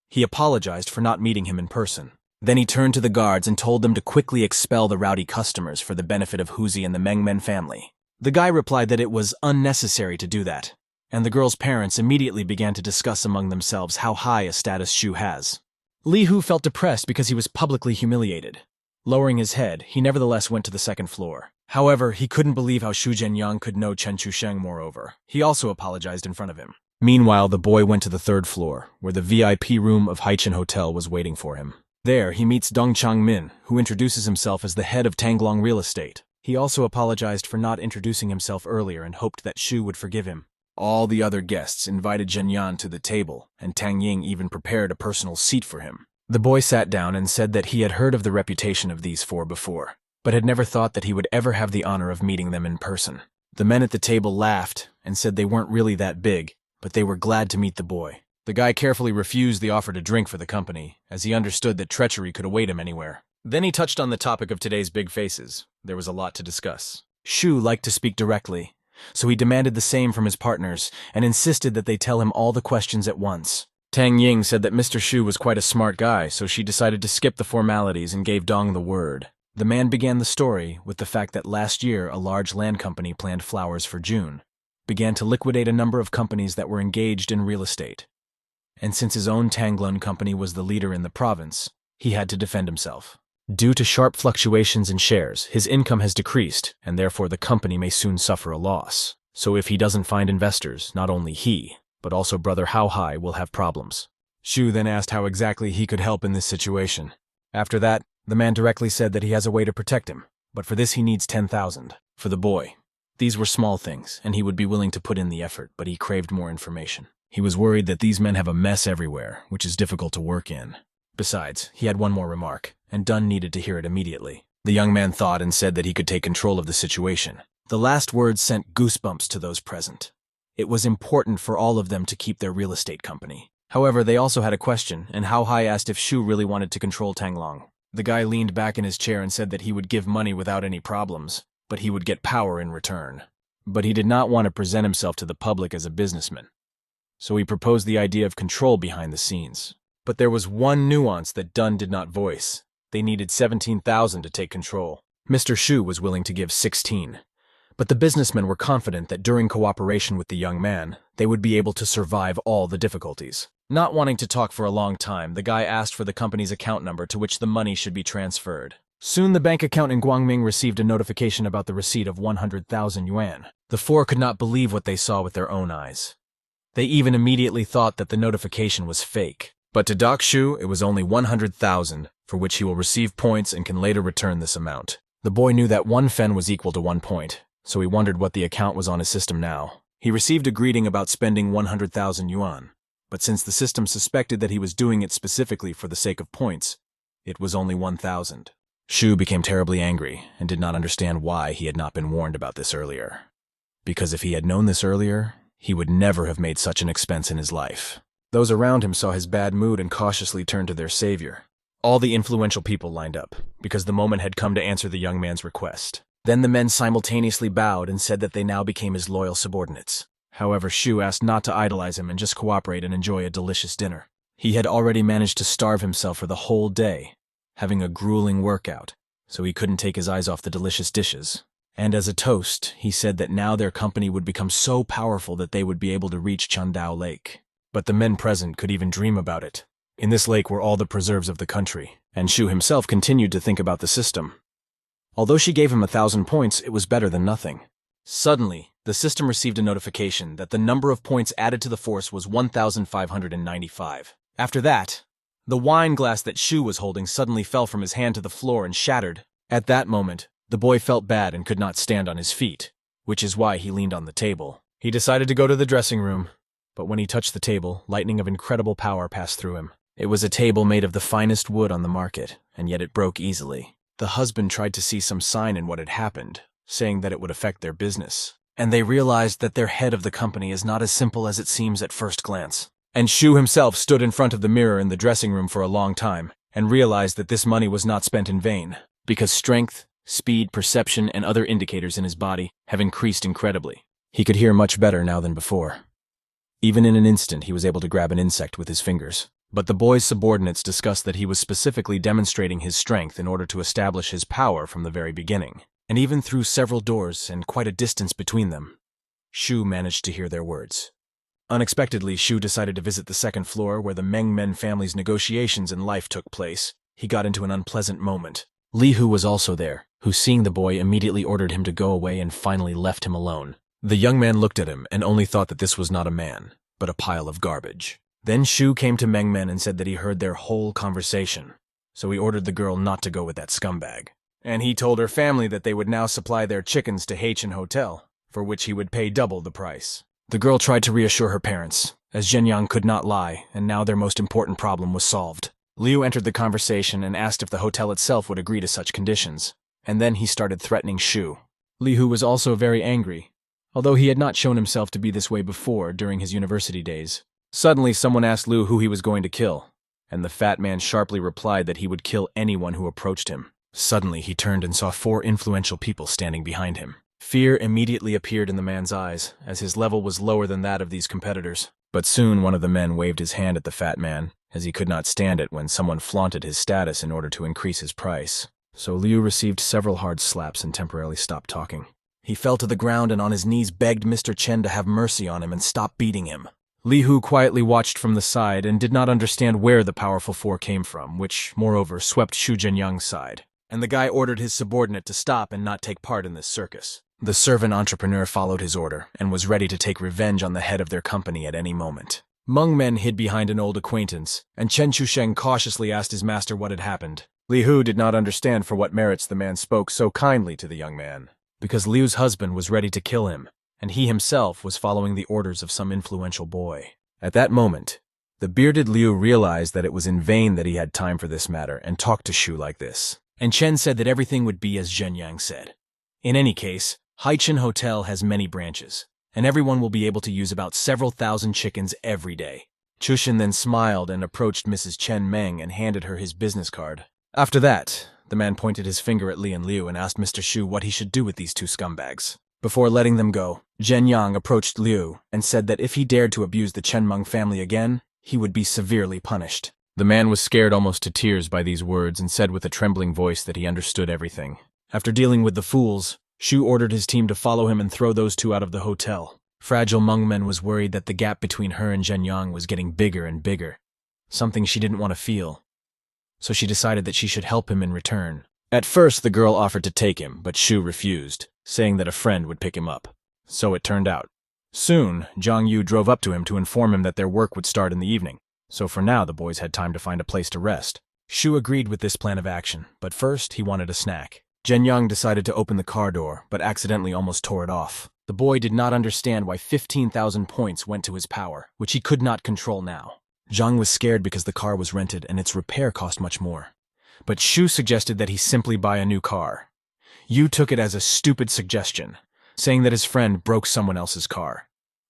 He apologized for not meeting him in person. Then he turned to the guards and told them to quickly expel the rowdy customers for the benefit of Huzi and the Mengmen family. The guy replied that it was unnecessary to do that, and the girl's parents immediately began to discuss among themselves how high a status Shu has. Li Hu felt depressed because he was publicly humiliated. Lowering his head, he nevertheless went to the 2nd floor. However, he couldn't believe how Shu Zhenyang could know Chen Chusheng moreover. He also apologized in front of him. Meanwhile, the boy went to the 3rd floor, where the VIP room of Haicheng Hotel was waiting for him. There, he meets Dong Changmin, who introduces himself as the head of Tanglong Real Estate. He also apologized for not introducing himself earlier and hoped that Shu would forgive him. All the other guests invited Zhenyan to the table, and Tang Ying even prepared a personal seat for him. The boy sat down and said that he had heard of the reputation of these 4 before, but had never thought that he would ever have the honor of meeting them in person. The men at the table laughed and said they weren't really that big, but they were glad to meet the boy. The guy carefully refused the offer to drink for the company, as he understood that treachery could await him anywhere. Then he touched on the topic of today's big faces. There was a lot to discuss. Shu liked to speak directly, so he demanded the same from his partners and insisted that they tell him all the questions at once. Tang Ying said that Mr. Shu was quite a smart guy, so she decided to skip the formalities and gave Dong the word. The man began the story with the fact that last year a large land company planned flowers for June, began to liquidate a number of companies that were engaged in real estate. And since his own Tanglon company was the leader in the province, he had to defend himself. Due to sharp fluctuations in shares, his income has decreased, and therefore the company may soon suffer a loss. So if he doesn't find investors, not only he, but also brother Haohai will have problems. Shu then asked how exactly he could help in this situation. After that, the man directly said that he has a way to protect him, but for this he needs 10,000 for the boy. These were small things, and he would be willing to put in the effort, but he craved more information. He was worried that these men have a mess everywhere, which is difficult to work in. Besides, he had one more remark, and Dunn needed to hear it immediately. The young man thought and said that he could take control of the situation. The last words sent goosebumps to those present. It was important for all of them to keep their real estate company. However, they also had a question, and Haohai asked if Shu really wanted to control Tanglong. The guy leaned back in his chair and said that he would give money without any problems, but he would get power in return. But he did not want to present himself to the public as a businessman. So he proposed the idea of control behind the scenes. But there was one nuance that Dunn did not voice. They needed 17,000 to take control. Mr. Shu was willing to give 16. But the businessmen were confident that during cooperation with the young man, they would be able to survive all the difficulties. Not wanting to talk for a long time, the guy asked for the company's account number to which the money should be transferred. Soon the bank account in Guangming received a notification about the receipt of 100,000 yuan. The 4 could not believe what they saw with their own eyes. They even immediately thought that the notification was fake. But to Doc Shu, it was only 100,000, for which he will receive points and can later return this amount. The boy knew that 1 fen was equal to 1 point, so he wondered what the account was on his system now. He received a greeting about spending 100,000 yuan, but since the system suspected that he was doing it specifically for the sake of points, it was only 1,000. Shu became terribly angry and did not understand why he had not been warned about this earlier. Because if he had known this earlier, he would never have made such an expense in his life. Those around him saw his bad mood and cautiously turned to their savior. All the influential people lined up, because the moment had come to answer the young man's request. Then the men simultaneously bowed and said that they now became his loyal subordinates. However, Shu asked not to idolize him and just cooperate and enjoy a delicious dinner. He had already managed to starve himself for the whole day, having a grueling workout, so he couldn't take his eyes off the delicious dishes. And as a toast, he said that now their company would become so powerful that they would be able to reach Chandao Lake. But the men present could even dream about it. In this lake were all the preserves of the country, and Shu himself continued to think about the system. Although she gave him 1,000 points, it was better than nothing. Suddenly, the system received a notification that the number of points added to the force was 1,595. After that, the wine glass that Shu was holding suddenly fell from his hand to the floor and shattered, At that moment, the boy felt bad and could not stand on his feet, which is why he leaned on the table. He decided to go to the dressing room, but when he touched the table, lightning of incredible power passed through him. It was a table made of the finest wood on the market, and yet it broke easily. The husband tried to see some sign in what had happened, saying that it would affect their business. And they realized that their head of the company is not as simple as it seems at first glance. And Shu himself stood in front of the mirror in the dressing room for a long time, and realized that this money was not spent in vain, because strength, speed, perception, and other indicators in his body have increased incredibly. He could hear much better now than before. Even in an instant, he was able to grab an insect with his fingers. But the boy's subordinates discussed that he was specifically demonstrating his strength in order to establish his power from the very beginning. And even through several doors and quite a distance between them, Shu managed to hear their words. Unexpectedly, Shu decided to visit the second floor where the Meng Men family's negotiations in life took place. He got into an unpleasant moment. Li Hu was also there, who, seeing the boy, immediately ordered him to go away and finally left him alone. The young man looked at him and only thought that this was not a man, but a pile of garbage. Then Shu came to Meng Men and said that he heard their whole conversation, so he ordered the girl not to go with that scumbag. And he told her family that they would now supply their chickens to Haichin Hotel, for which he would pay double the price. The girl tried to reassure her parents, as Zhenyang could not lie, and now their most important problem was solved. Liu entered the conversation and asked if the hotel itself would agree to such conditions, and then he started threatening Shu. Li Hu was also very angry, although he had not shown himself to be this way before during his university days. Suddenly, someone asked Liu who he was going to kill, and the fat man sharply replied that he would kill anyone who approached him. Suddenly, he turned and saw 4 influential people standing behind him. Fear immediately appeared in the man's eyes, as his level was lower than that of these competitors. But soon one of the men waved his hand at the fat man, as he could not stand it when someone flaunted his status in order to increase his price. So Liu received several hard slaps and temporarily stopped talking. He fell to the ground and on his knees begged Mr. Chen to have mercy on him and stop beating him. Li Hu quietly watched from the side and did not understand where the powerful 4 came from, which, moreover, swept Shu Zhenyang's side. And the guy ordered his subordinate to stop and not take part in this circus. The servant entrepreneur followed his order and was ready to take revenge on the head of their company at any moment. Meng Men hid behind an old acquaintance, and Chen Chusheng cautiously asked his master what had happened. Li Hu did not understand for what merits the man spoke so kindly to the young man, because Liu's husband was ready to kill him, and he himself was following the orders of some influential boy. At that moment, the bearded Liu realized that it was in vain that he had time for this matter and talked to Shu like this. And Chen said that everything would be as Zhenyang said. In any case, Haichin Hotel has many branches, and everyone will be able to use about several thousand chickens every day. Chushin then smiled and approached Mrs. Chen Meng and handed her his business card. After that, the man pointed his finger at Li and Liu and asked Mr. Shu what he should do with these 2 scumbags. Before letting them go, Zhenyang approached Liu and said that if he dared to abuse the Chen Meng family again, he would be severely punished. The man was scared almost to tears by these words and said with a trembling voice that he understood everything. After dealing with the fools, Shu ordered his team to follow him and throw those 2 out of the hotel. Fragile Meng Men was worried that the gap between her and Zhenyang was getting bigger and bigger, something she didn't want to feel. So she decided that she should help him in return. At first, the girl offered to take him, but Shu refused, saying that a friend would pick him up. So it turned out. Soon, Zhang Yu drove up to him to inform him that their work would start in the evening, so for now the boys had time to find a place to rest. Shu agreed with this plan of action, but first he wanted a snack. Zhenyang decided to open the car door, but accidentally almost tore it off. The boy did not understand why 15,000 points went to his power, which he could not control now. Zhang was scared because the car was rented and its repair cost much more. But Shu suggested that he simply buy a new car. Yu took it as a stupid suggestion, saying that his friend broke someone else's car.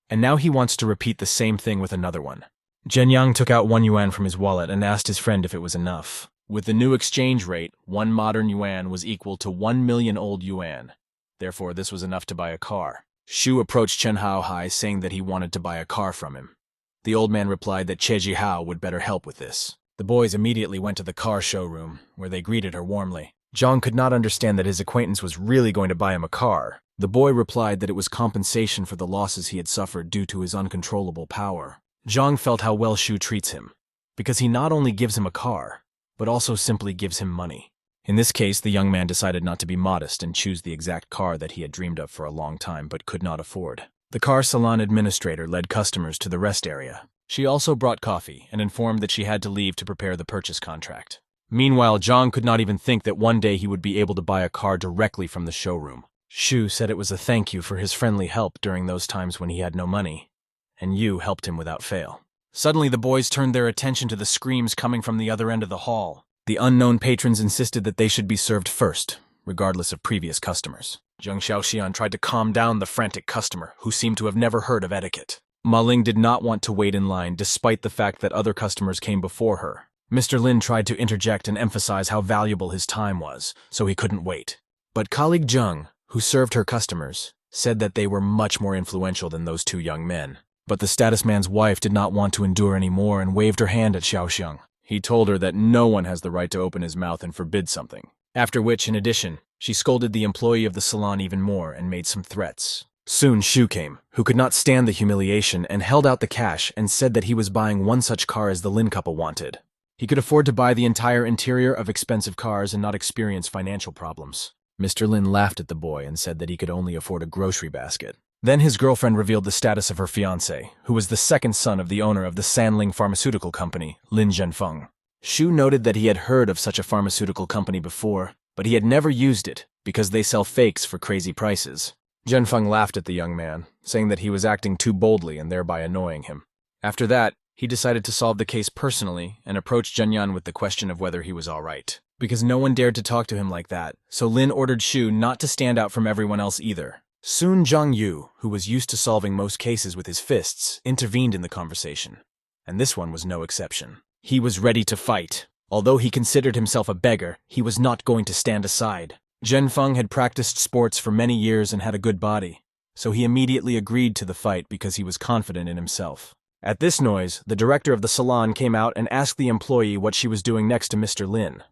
And now he wants to repeat the same thing with another one. Zhenyang took out 1 yuan from his wallet and asked his friend if it was enough. With the new exchange rate, 1 modern yuan was equal to 1 million old yuan. Therefore, this was enough to buy a car. Shu approached Chen Haohai, saying that he wanted to buy a car from him. The old man replied that Che Jihao would better help with this. The boys immediately went to the car showroom, where they greeted her warmly. Zhang could not understand that his acquaintance was really going to buy him a car. The boy replied that it was compensation for the losses he had suffered due to his uncontrollable power. Zhang felt how well Shu treats him, because he not only gives him a car, but also simply gives him money. In this case, the young man decided not to be modest and choose the exact car that he had dreamed of for a long time but could not afford. The car salon administrator led customers to the rest area. She also brought coffee and informed that she had to leave to prepare the purchase contract. Meanwhile, Zhang could not even think that one day he would be able to buy a car directly from the showroom. Shu said it was a thank you for his friendly help during those times when he had no money, and Yu helped him without fail. Suddenly, the boys turned their attention to the screams coming from the other end of the hall. The unknown patrons insisted that they should be served first, regardless of previous customers. Zhang Xiaoxian tried to calm down the frantic customer, who seemed to have never heard of etiquette. Ma Ling did not want to wait in line despite the fact that other customers came before her. Mr. Lin tried to interject and emphasize how valuable his time was, so he couldn't wait. But colleague Zheng, who served her customers, said that they were much more influential than those two young men. But the status man's wife did not want to endure any more and waved her hand at Xiaoxiang. He told her that no one has the right to open his mouth and forbid something. After which, in addition, she scolded the employee of the salon even more and made some threats. Soon Shu came, who could not stand the humiliation and held out the cash and said that he was buying one such car as the Lin couple wanted. He could afford to buy the entire interior of expensive cars and not experience financial problems. Mr. Lin laughed at the boy and said that he could only afford a grocery basket. Then his girlfriend revealed the status of her fiancé, who was the second son of the owner of the Sanling pharmaceutical company, Lin Zhenfeng. Shu noted that he had heard of such a pharmaceutical company before, but he had never used it because they sell fakes for crazy prices. Zhenfeng laughed at the young man, saying that he was acting too boldly and thereby annoying him. After that, he decided to solve the case personally and approached Zhenyan with the question of whether he was all right. Because no one dared to talk to him like that, so Lin ordered Shu not to stand out from everyone else either. Soon Zhang Yu, who was used to solving most cases with his fists, intervened in the conversation. And this one was no exception. He was ready to fight. Although he considered himself a beggar, he was not going to stand aside. Zhenfeng had practiced sports for many years and had a good body, so he immediately agreed to the fight because he was confident in himself. At this noise, the director of the salon came out and asked the employee what she was doing next to Mr. Lin.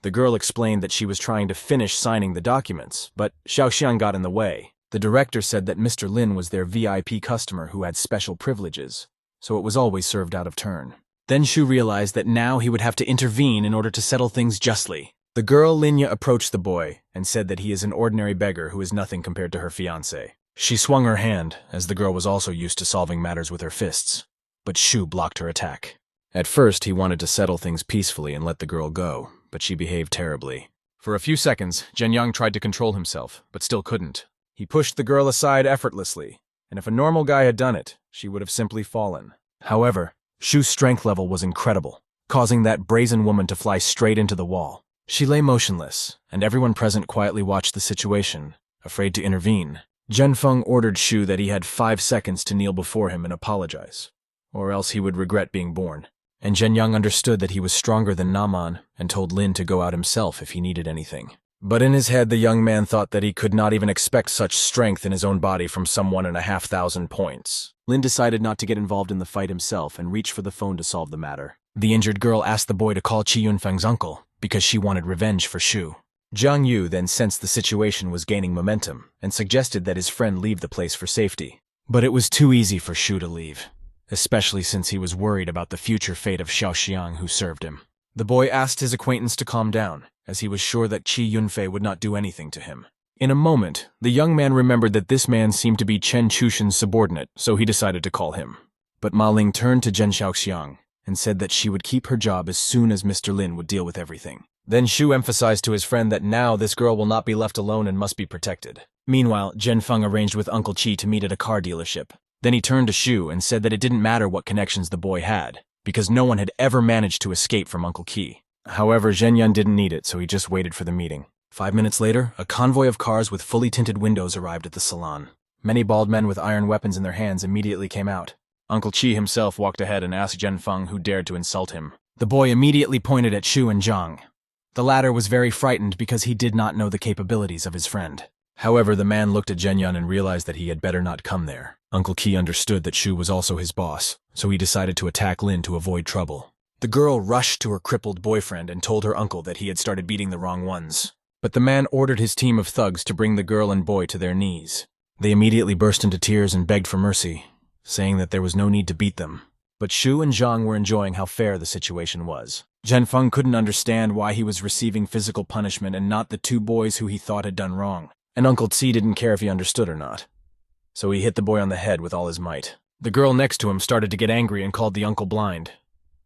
The girl explained that she was trying to finish signing the documents, but Xiaoxiang got in the way. The director said that Mr. Lin was their VIP customer who had special privileges, so it was always served out of turn. Then Shu realized that now he would have to intervene in order to settle things justly. The girl Linya approached the boy and said that he is an ordinary beggar who is nothing compared to her fiancé. She swung her hand, as the girl was also used to solving matters with her fists. But Shu blocked her attack. At first, he wanted to settle things peacefully and let the girl go, but she behaved terribly. For a few seconds, Zhenyang tried to control himself, but still couldn't. He pushed the girl aside effortlessly, and if a normal guy had done it, she would have simply fallen. However, Shu's strength level was incredible, causing that brazen woman to fly straight into the wall. She lay motionless, and everyone present quietly watched the situation, afraid to intervene. Zhenfeng ordered Shu that he had 5 seconds to kneel before him and apologize, or else he would regret being born. And Zhenyang understood that he was stronger than Naman and told Lin to go out himself if he needed anything. But in his head, the young man thought that he could not even expect such strength in his own body from some 1,500 points. Lin decided not to get involved in the fight himself and reached for the phone to solve the matter. The injured girl asked the boy to call Qi Yunfeng's uncle, because she wanted revenge for Shu. Zhang Yu then sensed the situation was gaining momentum and suggested that his friend leave the place for safety. But it was too easy for Shu to leave, especially since he was worried about the future fate of Xiaoxiang who served him. The boy asked his acquaintance to calm down, as he was sure that Qi Yunfei would not do anything to him. In a moment, the young man remembered that this man seemed to be Chen Chushin's subordinate, so he decided to call him. But Ma Ling turned to Zhen Xiaoxiang and said that she would keep her job as soon as Mr. Lin would deal with everything. Then Shu emphasized to his friend that now this girl will not be left alone and must be protected. Meanwhile, Zhenfeng arranged with Uncle Qi to meet at a car dealership. Then he turned to Shu and said that it didn't matter what connections the boy had, because no one had ever managed to escape from Uncle Qi. However, Zhenyan didn't need it, so he just waited for the meeting. 5 minutes later, a convoy of cars with fully tinted windows arrived at the salon. Many bald men with iron weapons in their hands immediately came out. Uncle Qi himself walked ahead and asked Zhenfeng who dared to insult him. The boy immediately pointed at Shu and Zhang. The latter was very frightened because he did not know the capabilities of his friend. However, the man looked at Zhenyan and realized that he had better not come there. Uncle Qi understood that Shu was also his boss, so he decided to attack Lin to avoid trouble. The girl rushed to her crippled boyfriend and told her uncle that he had started beating the wrong ones. But the man ordered his team of thugs to bring the girl and boy to their knees. They immediately burst into tears and begged for mercy, saying that there was no need to beat them. But Shu and Zhang were enjoying how fair the situation was. Zhenfeng couldn't understand why he was receiving physical punishment and not the 2 boys who he thought had done wrong. And Uncle Qi didn't care if he understood or not, so he hit the boy on the head with all his might. The girl next to him started to get angry and called the uncle blind.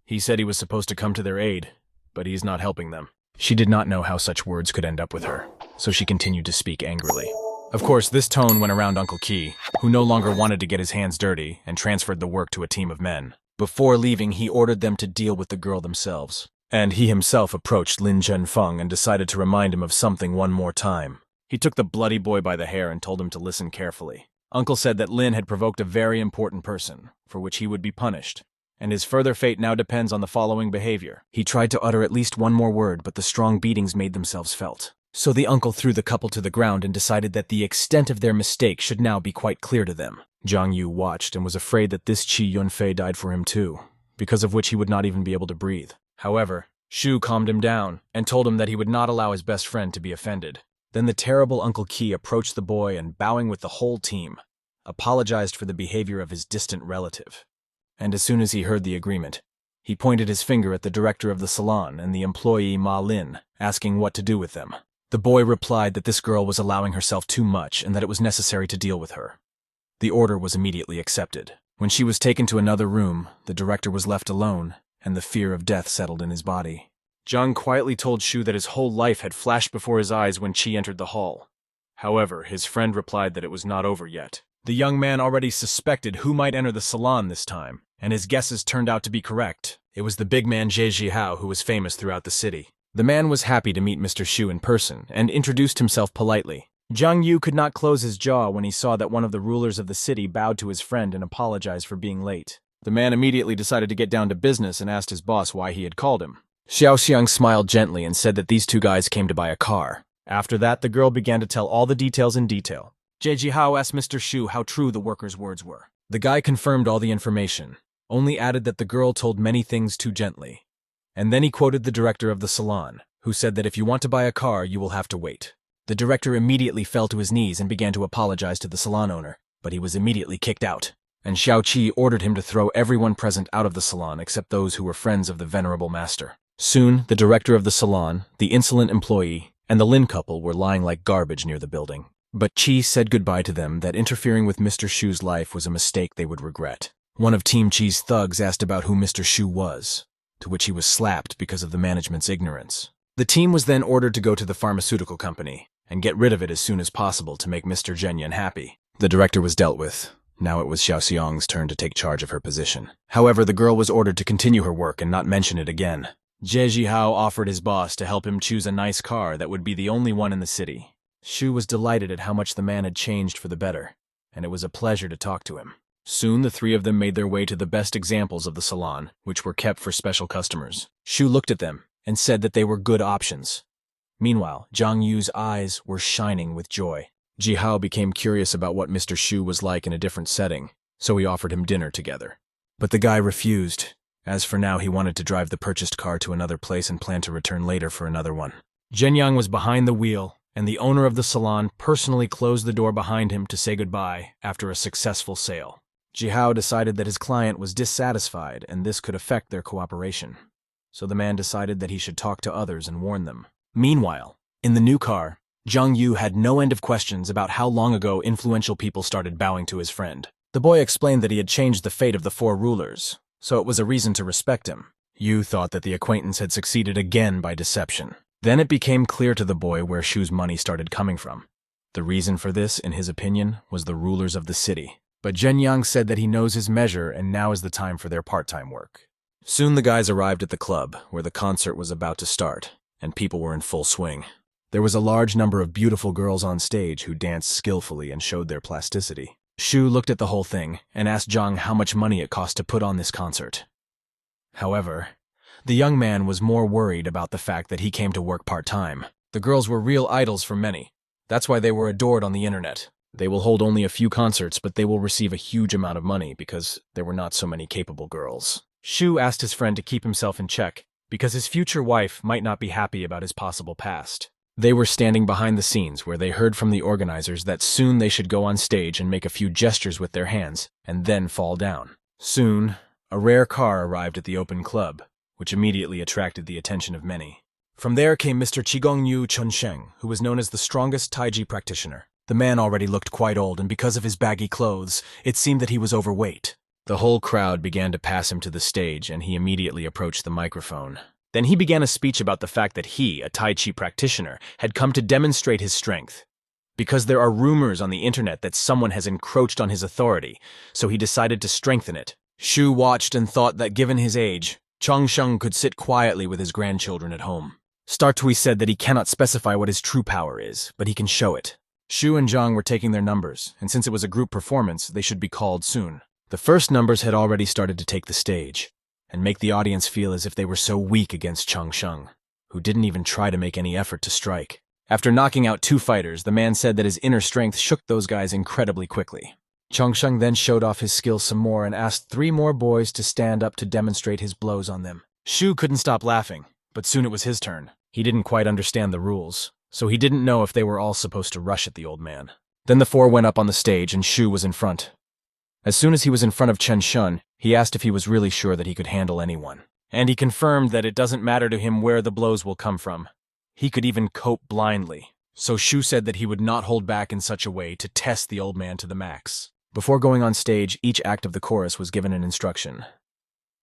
He said he was supposed to come to their aid, but he's not helping them. She did not know how such words could end up with her, so she continued to speak angrily. Of course, this tone went around Uncle Ki, who no longer wanted to get his hands dirty and transferred the work to a team of men. Before leaving, he ordered them to deal with the girl themselves. And he himself approached Lin Zhenfeng and decided to remind him of something one more time. He took the bloody boy by the hair and told him to listen carefully. Uncle said that Lin had provoked a very important person, for which he would be punished, and his further fate now depends on the following behavior. He tried to utter at least one more word, but the strong beatings made themselves felt. So the uncle threw the couple to the ground and decided that the extent of their mistake should now be quite clear to them. Zhang Yu watched and was afraid that this Qi Yunfei died for him too, because of which he would not even be able to breathe. However, Shu calmed him down and told him that he would not allow his best friend to be offended. Then the terrible Uncle Qi approached the boy and, bowing with the whole team, apologized for the behavior of his distant relative. And as soon as he heard the agreement, he pointed his finger at the director of the salon and the employee Ma Lin, asking what to do with them. The boy replied that this girl was allowing herself too much and that it was necessary to deal with her. The order was immediately accepted. When she was taken to another room, the director was left alone, and the fear of death settled in his body. Zhang quietly told Shu that his whole life had flashed before his eyes when Qi entered the hall. However, his friend replied that it was not over yet. The young man already suspected who might enter the salon this time, and his guesses turned out to be correct. It was the big man Jie Jihao, who was famous throughout the city. The man was happy to meet Mr. Shu in person and introduced himself politely. Zhang Yu could not close his jaw when he saw that one of the rulers of the city bowed to his friend and apologized for being late. The man immediately decided to get down to business and asked his boss why he had called him. Xiao Xiang smiled gently and said that these two guys came to buy a car. After that, the girl began to tell all the details in detail. Jie Jihao asked Mr. Shu how true the worker's words were. The guy confirmed all the information, only added that the girl told many things too gently. And then he quoted the director of the salon, who said that if you want to buy a car, you will have to wait. The director immediately fell to his knees and began to apologize to the salon owner, but he was immediately kicked out. And Xiao Qi ordered him to throw everyone present out of the salon except those who were friends of the venerable master. Soon, the director of the salon, the insolent employee, and the Lin couple were lying like garbage near the building. But Qi said goodbye to them, that interfering with Mr. Shu's life was a mistake they would regret. One of Team Qi's thugs asked about who Mr. Shu was, to which he was slapped because of the management's ignorance. The team was then ordered to go to the pharmaceutical company and get rid of it as soon as possible to make Mr. Zhenyan happy. The director was dealt with. Now it was Xiao Xiang's turn to take charge of her position. However, the girl was ordered to continue her work and not mention it again. Jie Jihao offered his boss to help him choose a nice car that would be the only one in the city. Shu was delighted at how much the man had changed for the better, and it was a pleasure to talk to him. Soon the three of them made their way to the best examples of the salon, which were kept for special customers. Shu looked at them and said that they were good options. Meanwhile, Zhang Yu's eyes were shining with joy. Jihao became curious about what Mr. Shu was like in a different setting, so he offered him dinner together. But the guy refused, as for now he wanted to drive the purchased car to another place and planned to return later for another one. Zhenyang was behind the wheel, and the owner of the salon personally closed the door behind him to say goodbye after a successful sale. Jihao decided that his client was dissatisfied and this could affect their cooperation. So the man decided that he should talk to others and warn them. Meanwhile, in the new car, Zhang Yu had no end of questions about how long ago influential people started bowing to his friend. The boy explained that he had changed the fate of the four rulers, so it was a reason to respect him. Yu thought that the acquaintance had succeeded again by deception. Then it became clear to the boy where Shu's money started coming from. The reason for this, in his opinion, was the rulers of the city. But Zhenyang said that he knows his measure and now is the time for their part-time work. Soon the guys arrived at the club, where the concert was about to start, and people were in full swing. There was a large number of beautiful girls on stage who danced skillfully and showed their plasticity. Shu looked at the whole thing and asked Zhang how much money it cost to put on this concert. However, the young man was more worried about the fact that he came to work part-time. The girls were real idols for many. That's why they were adored on the internet. They will hold only a few concerts, but they will receive a huge amount of money because there were not so many capable girls. Shu asked his friend to keep himself in check because his future wife might not be happy about his possible past. They were standing behind the scenes where they heard from the organizers that soon they should go on stage and make a few gestures with their hands and then fall down. Soon, a rare car arrived at the open club, which immediately attracted the attention of many. From there came Mr. Qigong Yu Chunsheng, who was known as the strongest Taiji practitioner. The man already looked quite old, and because of his baggy clothes, it seemed that he was overweight. The whole crowd began to pass him to the stage, and he immediately approached the microphone. Then he began a speech about the fact that he, a Tai Chi practitioner, had come to demonstrate his strength. Because there are rumors on the internet that someone has encroached on his authority, so he decided to strengthen it. Shu watched and thought that given his age, Changsheng could sit quietly with his grandchildren at home. Startui said that he cannot specify what his true power is, but he can show it. Shu and Zhang were taking their numbers, and since it was a group performance, they should be called soon. The first numbers had already started to take the stage, and make the audience feel as if they were so weak against Changsheng, who didn't even try to make any effort to strike. After knocking out 2 fighters, the man said that his inner strength shook those guys incredibly quickly. Changsheng then showed off his skill some more and asked 3 more boys to stand up to demonstrate his blows on them. Shu couldn't stop laughing, but soon it was his turn. He didn't quite understand the rules, so he didn't know if they were all supposed to rush at the old man. Then the 4 went up on the stage and Shu was in front. As soon as he was in front of Chen Shun, he asked if he was really sure that he could handle anyone. And he confirmed that it doesn't matter to him where the blows will come from. He could even cope blindly. So Shu said that he would not hold back in such a way to test the old man to the max. Before going on stage, each act of the chorus was given an instruction.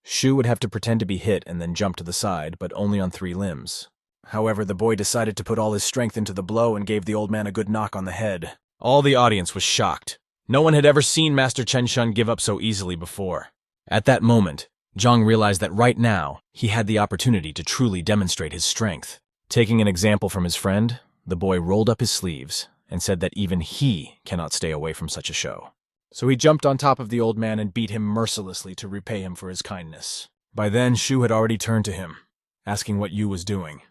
Shu would have to pretend to be hit and then jump to the side, but only on 3 limbs. However, the boy decided to put all his strength into the blow and gave the old man a good knock on the head. All the audience was shocked. No one had ever seen Master Chen Shun give up so easily before. At that moment, Zhang realized that right now, he had the opportunity to truly demonstrate his strength. Taking an example from his friend, the boy rolled up his sleeves and said that even he cannot stay away from such a show. So he jumped on top of the old man and beat him mercilessly to repay him for his kindness. By then, Shu had already turned to him, asking what Yu was doing.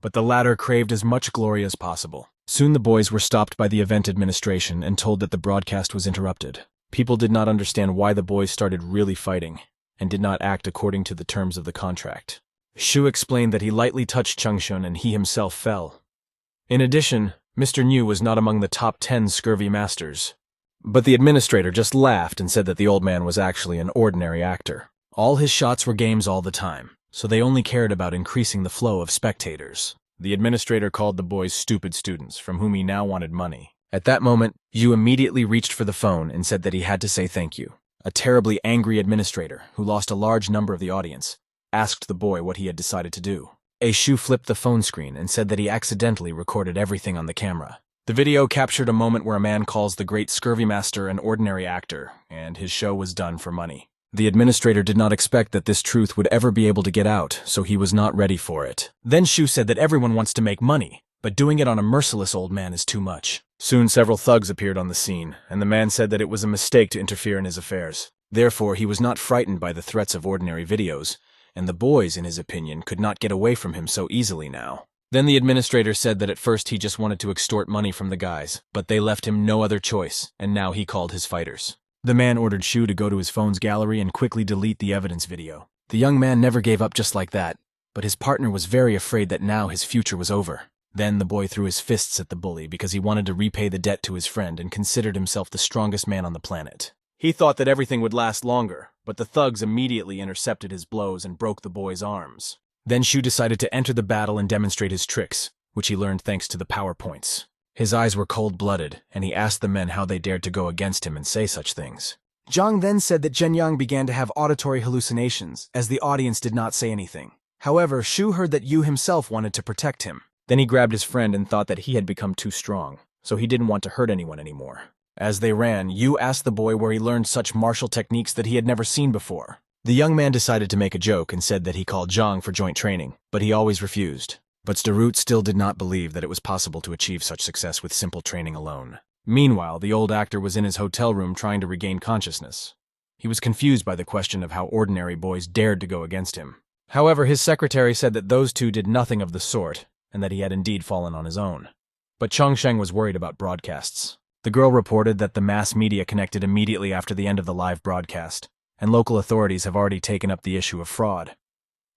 But the latter craved as much glory as possible. Soon the boys were stopped by the event administration and told that the broadcast was interrupted. People did not understand why the boys started really fighting, and did not act according to the terms of the contract. Shu explained that he lightly touched Changshun and he himself fell. In addition, Mr. Niu was not among the top 10 scurvy masters. But the administrator just laughed and said that the old man was actually an ordinary actor. All his shots were games all the time, so they only cared about increasing the flow of spectators. The administrator called the boys stupid students, from whom he now wanted money. At that moment, Yu immediately reached for the phone and said that he had to say thank you. A terribly angry administrator, who lost a large number of the audience, asked the boy what he had decided to do. Shu flipped the phone screen and said that he accidentally recorded everything on the camera. The video captured a moment where a man calls the great scurvy master an ordinary actor, and his show was done for money. The administrator did not expect that this truth would ever be able to get out, so he was not ready for it. Then Shu said that everyone wants to make money, but doing it on a merciless old man is too much. Soon several thugs appeared on the scene, and the man said that it was a mistake to interfere in his affairs. Therefore, he was not frightened by the threats of ordinary videos, and the boys, in his opinion, could not get away from him so easily now. Then the administrator said that at first he just wanted to extort money from the guys, but they left him no other choice, and now he called his fighters. The man ordered Shu to go to his phone's gallery and quickly delete the evidence video. The young man never gave up just like that, but his partner was very afraid that now his future was over. Then the boy threw his fists at the bully because he wanted to repay the debt to his friend and considered himself the strongest man on the planet. He thought that everything would last longer, but the thugs immediately intercepted his blows and broke the boy's arms. Then Shu decided to enter the battle and demonstrate his tricks, which he learned thanks to the PowerPoints. His eyes were cold-blooded, and he asked the men how they dared to go against him and say such things. Zhang then said that Zhenyang began to have auditory hallucinations, as the audience did not say anything. However, Shu heard that Yu himself wanted to protect him. Then he grabbed his friend and thought that he had become too strong, so he didn't want to hurt anyone anymore. As they ran, Yu asked the boy where he learned such martial techniques that he had never seen before. The young man decided to make a joke and said that he called Zhang for joint training, but he always refused. But Starut still did not believe that it was possible to achieve such success with simple training alone. Meanwhile, the old actor was in his hotel room trying to regain consciousness. He was confused by the question of how ordinary boys dared to go against him. However, his secretary said that those two did nothing of the sort, and that he had indeed fallen on his own. But Changsheng was worried about broadcasts. The girl reported that the mass media connected immediately after the end of the live broadcast, and local authorities have already taken up the issue of fraud.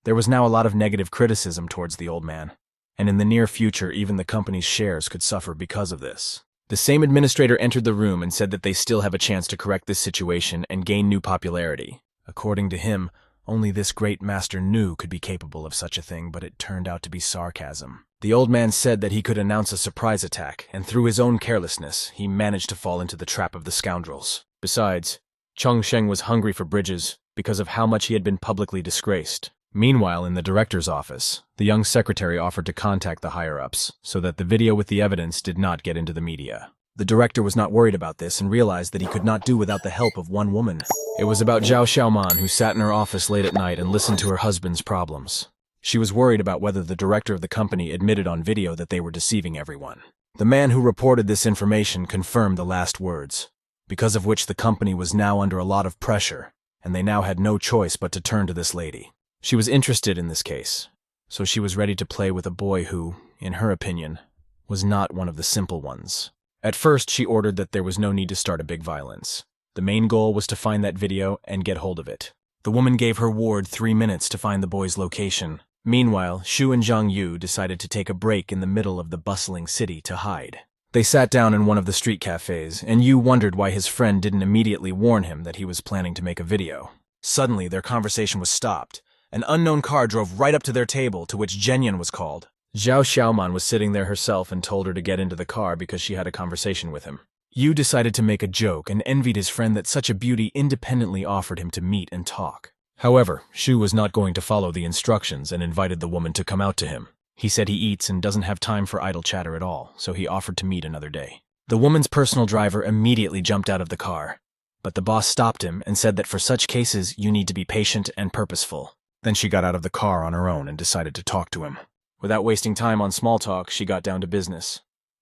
There was now a lot of negative criticism towards the old man, and in the near future even the company's shares could suffer because of this. The same administrator entered the room and said that they still have a chance to correct this situation and gain new popularity. According to him, only this great master Nu could be capable of such a thing, but it turned out to be sarcasm. The old man said that he could announce a surprise attack, and through his own carelessness, he managed to fall into the trap of the scoundrels. Besides, Changsheng was hungry for bridges because of how much he had been publicly disgraced. Meanwhile, in the director's office, the young secretary offered to contact the higher-ups so that the video with the evidence did not get into the media. The director was not worried about this and realized that he could not do without the help of one woman. It was about Zhao Xiaoman, who sat in her office late at night and listened to her husband's problems. She was worried about whether the director of the company admitted on video that they were deceiving everyone. The man who reported this information confirmed the last words, because of which the company was now under a lot of pressure, and they now had no choice but to turn to this lady. She was interested in this case, so she was ready to play with a boy who, in her opinion, was not one of the simple ones. At first, she ordered that there was no need to start a big violence. The main goal was to find that video and get hold of it. The woman gave her ward 3 minutes to find the boy's location. Meanwhile, Shu and Zhang Yu decided to take a break in the middle of the bustling city to hide. They sat down in one of the street cafes, and Yu wondered why his friend didn't immediately warn him that he was planning to make a video. Suddenly, their conversation was stopped. An unknown car drove right up to their table, to which Zhenyan was called. Zhao Xiaoman was sitting there herself and told her to get into the car because she had a conversation with him. Yu decided to make a joke and envied his friend that such a beauty independently offered him to meet and talk. However, Shu was not going to follow the instructions and invited the woman to come out to him. He said he eats and doesn't have time for idle chatter at all, so he offered to meet another day. The woman's personal driver immediately jumped out of the car, but the boss stopped him and said that for such cases you need to be patient and purposeful. Then she got out of the car on her own and decided to talk to him. Without wasting time on small talk, she got down to business.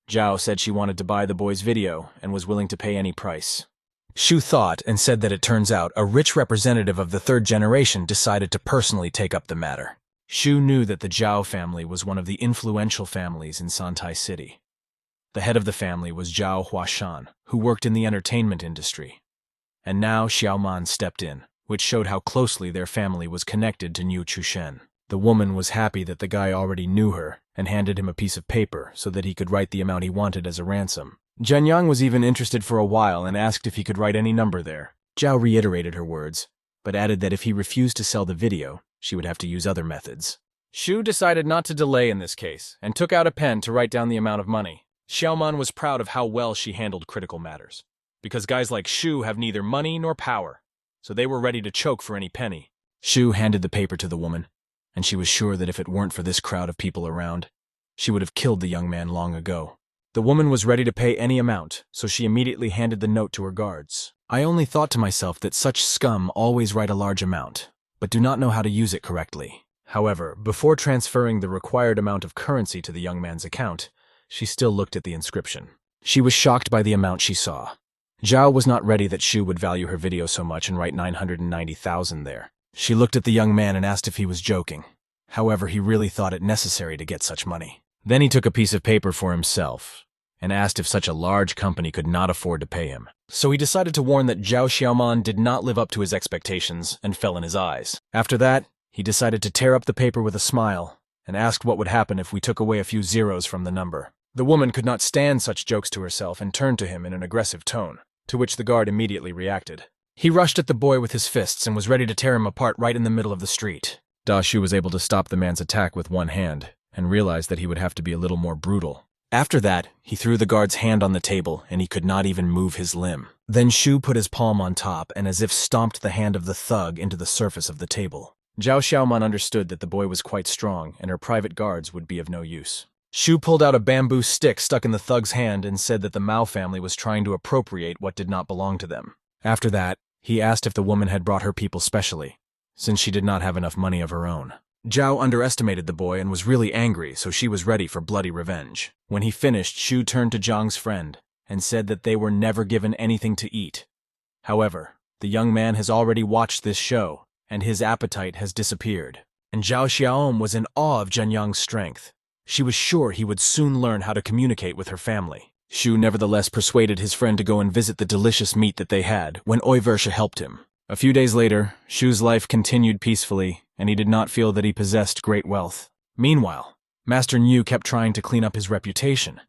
Zhao said she wanted to buy the boy's video and was willing to pay any price. Shu thought and said that it turns out a rich representative of the third generation decided to personally take up the matter. Shu knew that the Zhao family was one of the influential families in Santai City. The head of the family was Zhao Huashan, who worked in the entertainment industry. And now Xiaoman stepped in, which showed how closely their family was connected to Niu Chushen. The woman was happy that the guy already knew her and handed him a piece of paper so that he could write the amount he wanted as a ransom. Zhenyang was even interested for a while and asked if he could write any number there. Zhao reiterated her words, but added that if he refused to sell the video, she would have to use other methods. Shu decided not to delay in this case and took out a pen to write down the amount of money. Xiaoman was proud of how well she handled critical matters, because guys like Shu have neither money nor power, so they were ready to choke for any penny. Shu handed the paper to the woman, and she was sure that if it weren't for this crowd of people around, she would have killed the young man long ago. The woman was ready to pay any amount, so she immediately handed the note to her guards. I only thought to myself that such scum always write a large amount, but do not know how to use it correctly. However, before transferring the required amount of currency to the young man's account, she still looked at the inscription. She was shocked by the amount she saw. Zhao was not ready that Shu would value her video so much and write 990,000 there. She looked at the young man and asked if he was joking. However, he really thought it necessary to get such money. Then he took a piece of paper for himself and asked if such a large company could not afford to pay him. So he decided to warn that Zhao Xiaoman did not live up to his expectations and fell in his eyes. After that, he decided to tear up the paper with a smile and asked what would happen if we took away a few zeros from the number. The woman could not stand such jokes to herself and turned to him in an aggressive tone, to which the guard immediately reacted. He rushed at the boy with his fists and was ready to tear him apart right in the middle of the street. Da Shu was able to stop the man's attack with one hand and realized that he would have to be a little more brutal. After that, he threw the guard's hand on the table and he could not even move his limb. Then Shu put his palm on top and as if stomped the hand of the thug into the surface of the table. Zhao Xiaoman understood that the boy was quite strong and her private guards would be of no use. Shu pulled out a bamboo stick stuck in the thug's hand and said that the Mao family was trying to appropriate what did not belong to them. After that, he asked if the woman had brought her people specially, since she did not have enough money of her own. Zhao underestimated the boy and was really angry, so she was ready for bloody revenge. When he finished, Shu turned to Zhang's friend and said that they were never given anything to eat. However, the young man has already watched this show, and his appetite has disappeared. And Zhao Xiaom was in awe of Zhenyang's strength. She was sure he would soon learn how to communicate with her family. Shu nevertheless persuaded his friend to go and visit the delicious meat that they had when Oiversha helped him. A few days later, Shu's life continued peacefully, and he did not feel that he possessed great wealth. Meanwhile, Master Niu kept trying to clean up his reputation.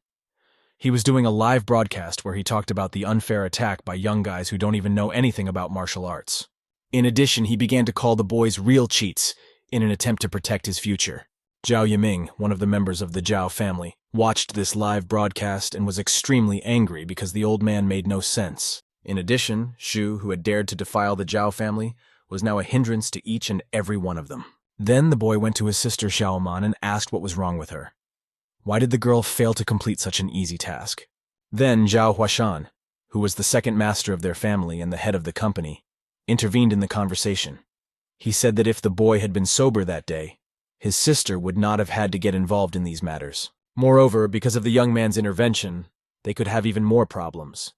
He was doing a live broadcast where he talked about the unfair attack by young guys who don't even know anything about martial arts. In addition, he began to call the boys real cheats in an attempt to protect his future. Zhao Yiming, one of the members of the Zhao family, watched this live broadcast and was extremely angry because the old man made no sense. In addition, Shu, who had dared to defile the Zhao family, was now a hindrance to each and every one of them. Then the boy went to his sister Xiaoman and asked what was wrong with her. Why did the girl fail to complete such an easy task? Then Zhao Huashan, who was the second master of their family and the head of the company, intervened in the conversation. He said that if the boy had been sober that day, his sister would not have had to get involved in these matters. Moreover, because of the young man's intervention, they could have even more problems,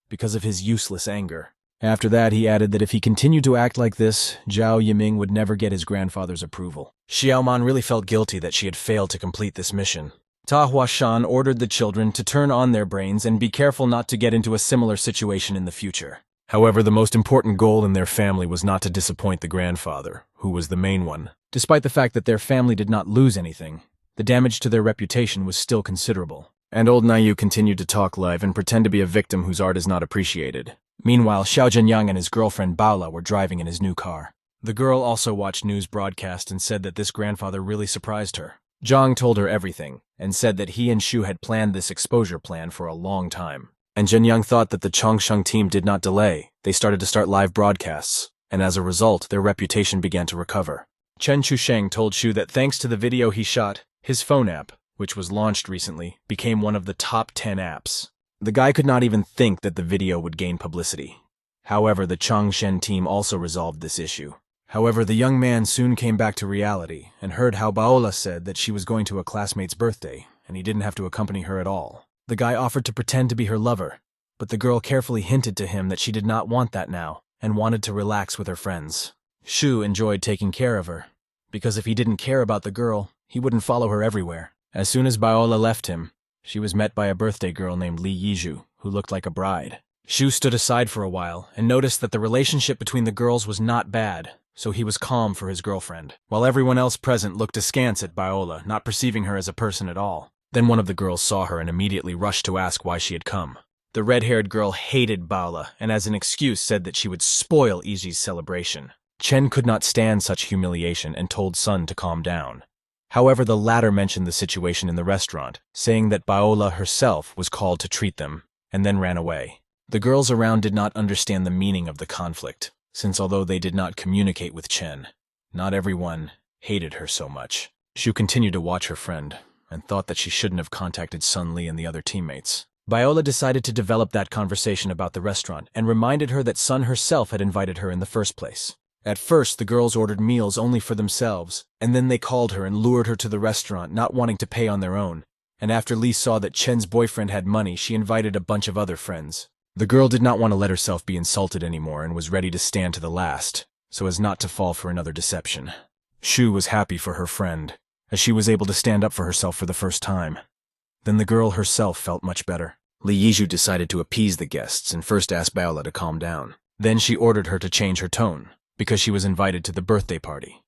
because of his useless anger. After that, he added that if he continued to act like this, Zhao Yiming would never get his grandfather's approval. Xiaoman really felt guilty that she had failed to complete this mission. Ta Huashan ordered the children to turn on their brains and be careful not to get into a similar situation in the future. However, the most important goal in their family was not to disappoint the grandfather, who was the main one. Despite the fact that their family did not lose anything, the damage to their reputation was still considerable. And old Nayu continued to talk live and pretend to be a victim whose art is not appreciated. Meanwhile, Xiao Zhenyang and his girlfriend Baola were driving in his new car. The girl also watched news broadcast and said that this grandfather really surprised her. Zhang told her everything, and said that he and Shu had planned this exposure plan for a long time. And Zhenyang thought that the Chongsheng team did not delay. They started to start live broadcasts, and as a result, their reputation began to recover. Chen Chusheng told Shu that thanks to the video he shot, his phone app, which was launched recently, became one of the top 10 apps. The guy could not even think that the video would gain publicity. However, the Changshen team also resolved this issue. However, the young man soon came back to reality and heard how Baola said that she was going to a classmate's birthday, and he didn't have to accompany her at all. The guy offered to pretend to be her lover, but the girl carefully hinted to him that she did not want that now, and wanted to relax with her friends. Shu enjoyed taking care of her, because if he didn't care about the girl, he wouldn't follow her everywhere. As soon as Baola left him, she was met by a birthday girl named Li Yizhu, who looked like a bride. Shu stood aside for a while and noticed that the relationship between the girls was not bad, so he was calm for his girlfriend, while everyone else present looked askance at Baola, not perceiving her as a person at all. Then one of the girls saw her and immediately rushed to ask why she had come. The red-haired girl hated Baola and as an excuse said that she would spoil Iji's celebration. Chen could not stand such humiliation and told Sun to calm down. However, the latter mentioned the situation in the restaurant, saying that Baola herself was called to treat them, and then ran away. The girls around did not understand the meaning of the conflict, since although they did not communicate with Chen, not everyone hated her so much. Shu continued to watch her friend, and thought that she shouldn't have contacted Sun Li and the other teammates. Baola decided to develop that conversation about the restaurant, and reminded her that Sun herself had invited her in the first place. At first, the girls ordered meals only for themselves, and then they called her and lured her to the restaurant, not wanting to pay on their own. And after Li saw that Chen's boyfriend had money, she invited a bunch of other friends. The girl did not want to let herself be insulted anymore and was ready to stand to the last, so as not to fall for another deception. Shu was happy for her friend, as she was able to stand up for herself for the first time. Then the girl herself felt much better. Li Yizhu decided to appease the guests and first asked Baola to calm down. Then she ordered her to change her tone, because she was invited to the birthday party.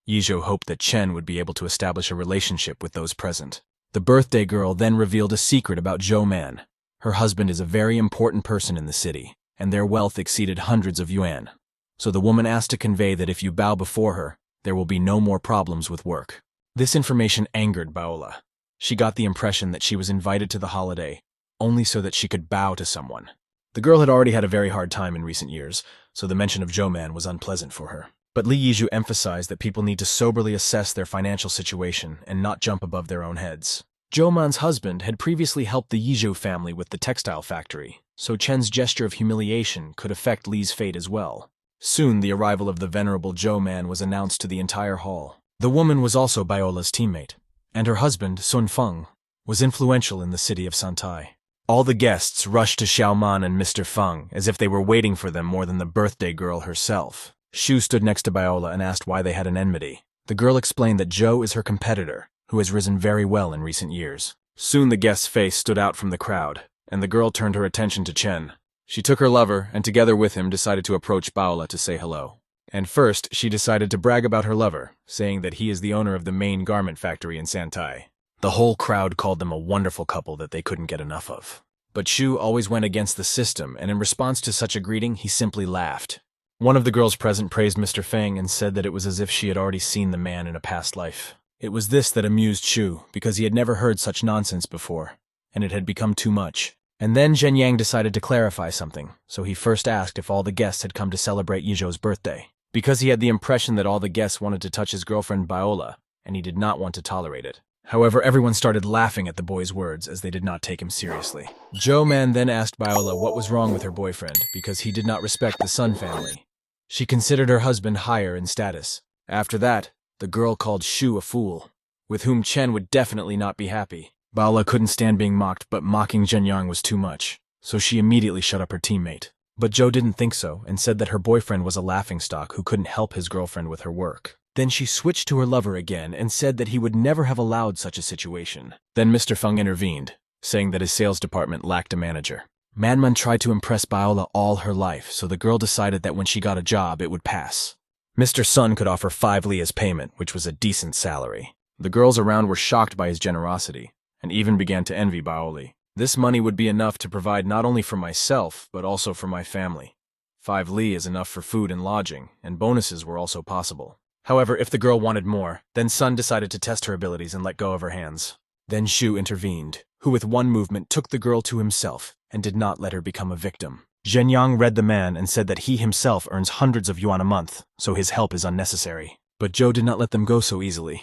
Yizhou hoped that Chen would be able to establish a relationship with those present. The birthday girl then revealed a secret about Zhou Man. Her husband is a very important person in the city, and their wealth exceeded hundreds of yuan. So the woman asked to convey that if you bow before her, there will be no more problems with work. This information angered Baola. She got the impression that she was invited to the holiday only so that she could bow to someone. The girl had already had a very hard time in recent years, so the mention of Zhou Man was unpleasant for her. But Li Yizhu emphasized that people need to soberly assess their financial situation and not jump above their own heads. Zhou Man's husband had previously helped the Yizhou family with the textile factory, so Chen's gesture of humiliation could affect Li's fate as well. Soon, the arrival of the venerable Zhou Man was announced to the entire hall. The woman was also Baola's teammate, and her husband, Sun Feng, was influential in the city of Santai. All the guests rushed to Xiaoman and Mr. Feng as if they were waiting for them more than the birthday girl herself. Shu stood next to Baola and asked why they had an enmity. The girl explained that Zhou is her competitor, who has risen very well in recent years. Soon the guest's face stood out from the crowd, and the girl turned her attention to Chen. She took her lover, and together with him decided to approach Baola to say hello. And first, she decided to brag about her lover, saying that he is the owner of the main garment factory in Santai. The whole crowd called them a wonderful couple that they couldn't get enough of. But Shu always went against the system, and in response to such a greeting, he simply laughed. One of the girls present praised Mr. Feng and said that it was as if she had already seen the man in a past life. It was this that amused Shu, because he had never heard such nonsense before, and it had become too much. And then Zhenyang decided to clarify something, so he first asked if all the guests had come to celebrate Yizhou's birthday. because he had the impression that all the guests wanted to touch his girlfriend Viola, and he did not want to tolerate it. However, everyone started laughing at the boy's words as they did not take him seriously. Jo-man then asked Viola what was wrong with her boyfriend because he did not respect the Sun family. She considered her husband higher in status. After that, the girl called Shu a fool, with whom Chen would definitely not be happy. Viola couldn't stand being mocked, but mocking Zhenyang was too much, so she immediately shut up her teammate. But Jo didn't think so and said that her boyfriend was a laughingstock who couldn't help his girlfriend with her work. Then she switched to her lover again and said that he would never have allowed such a situation. Then Mr. Feng intervened, saying that his sales department lacked a manager. Manman tried to impress Viola all her life, so the girl decided that when she got a job, it would pass. Mr. Sun could offer 5 li as payment, which was a decent salary. The girls around were shocked by his generosity, and even began to envy Viola. This money would be enough to provide not only for myself, but also for my family. 5 li is enough for food and lodging, and bonuses were also possible. However, if the girl wanted more, then Sun decided to test her abilities and let go of her hands. Then Shu intervened, who with one movement took the girl to himself and did not let her become a victim. Zhenyang read the man and said that he himself earns hundreds of yuan a month, so his help is unnecessary. But Jo did not let them go so easily.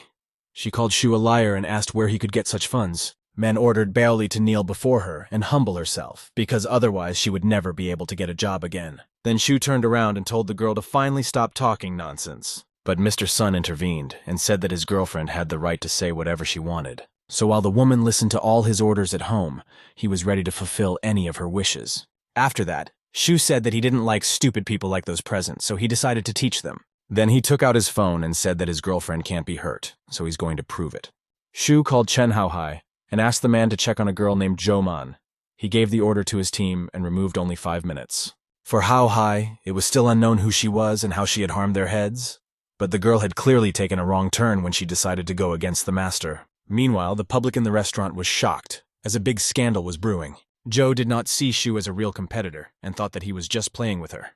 She called Shu a liar and asked where he could get such funds. Man ordered Baoli to kneel before her and humble herself, because otherwise she would never be able to get a job again. Then Shu turned around and told the girl to finally stop talking nonsense. But Mr. Sun intervened and said that his girlfriend had the right to say whatever she wanted. So while the woman listened to all his orders at home, he was ready to fulfill any of her wishes. After that, Shu said that he didn't like stupid people like those present, so he decided to teach them. Then he took out his phone and said that his girlfriend can't be hurt, so he's going to prove it. Shu called Chen Haohai and asked the man to check on a girl named Jo-man. He gave the order to his team and removed only 5 minutes. For Haohai, it was still unknown who she was and how she had harmed their heads. But the girl had clearly taken a wrong turn when she decided to go against the master. Meanwhile, the public in the restaurant was shocked, as a big scandal was brewing. Jo did not see Shu as a real competitor and thought that he was just playing with her.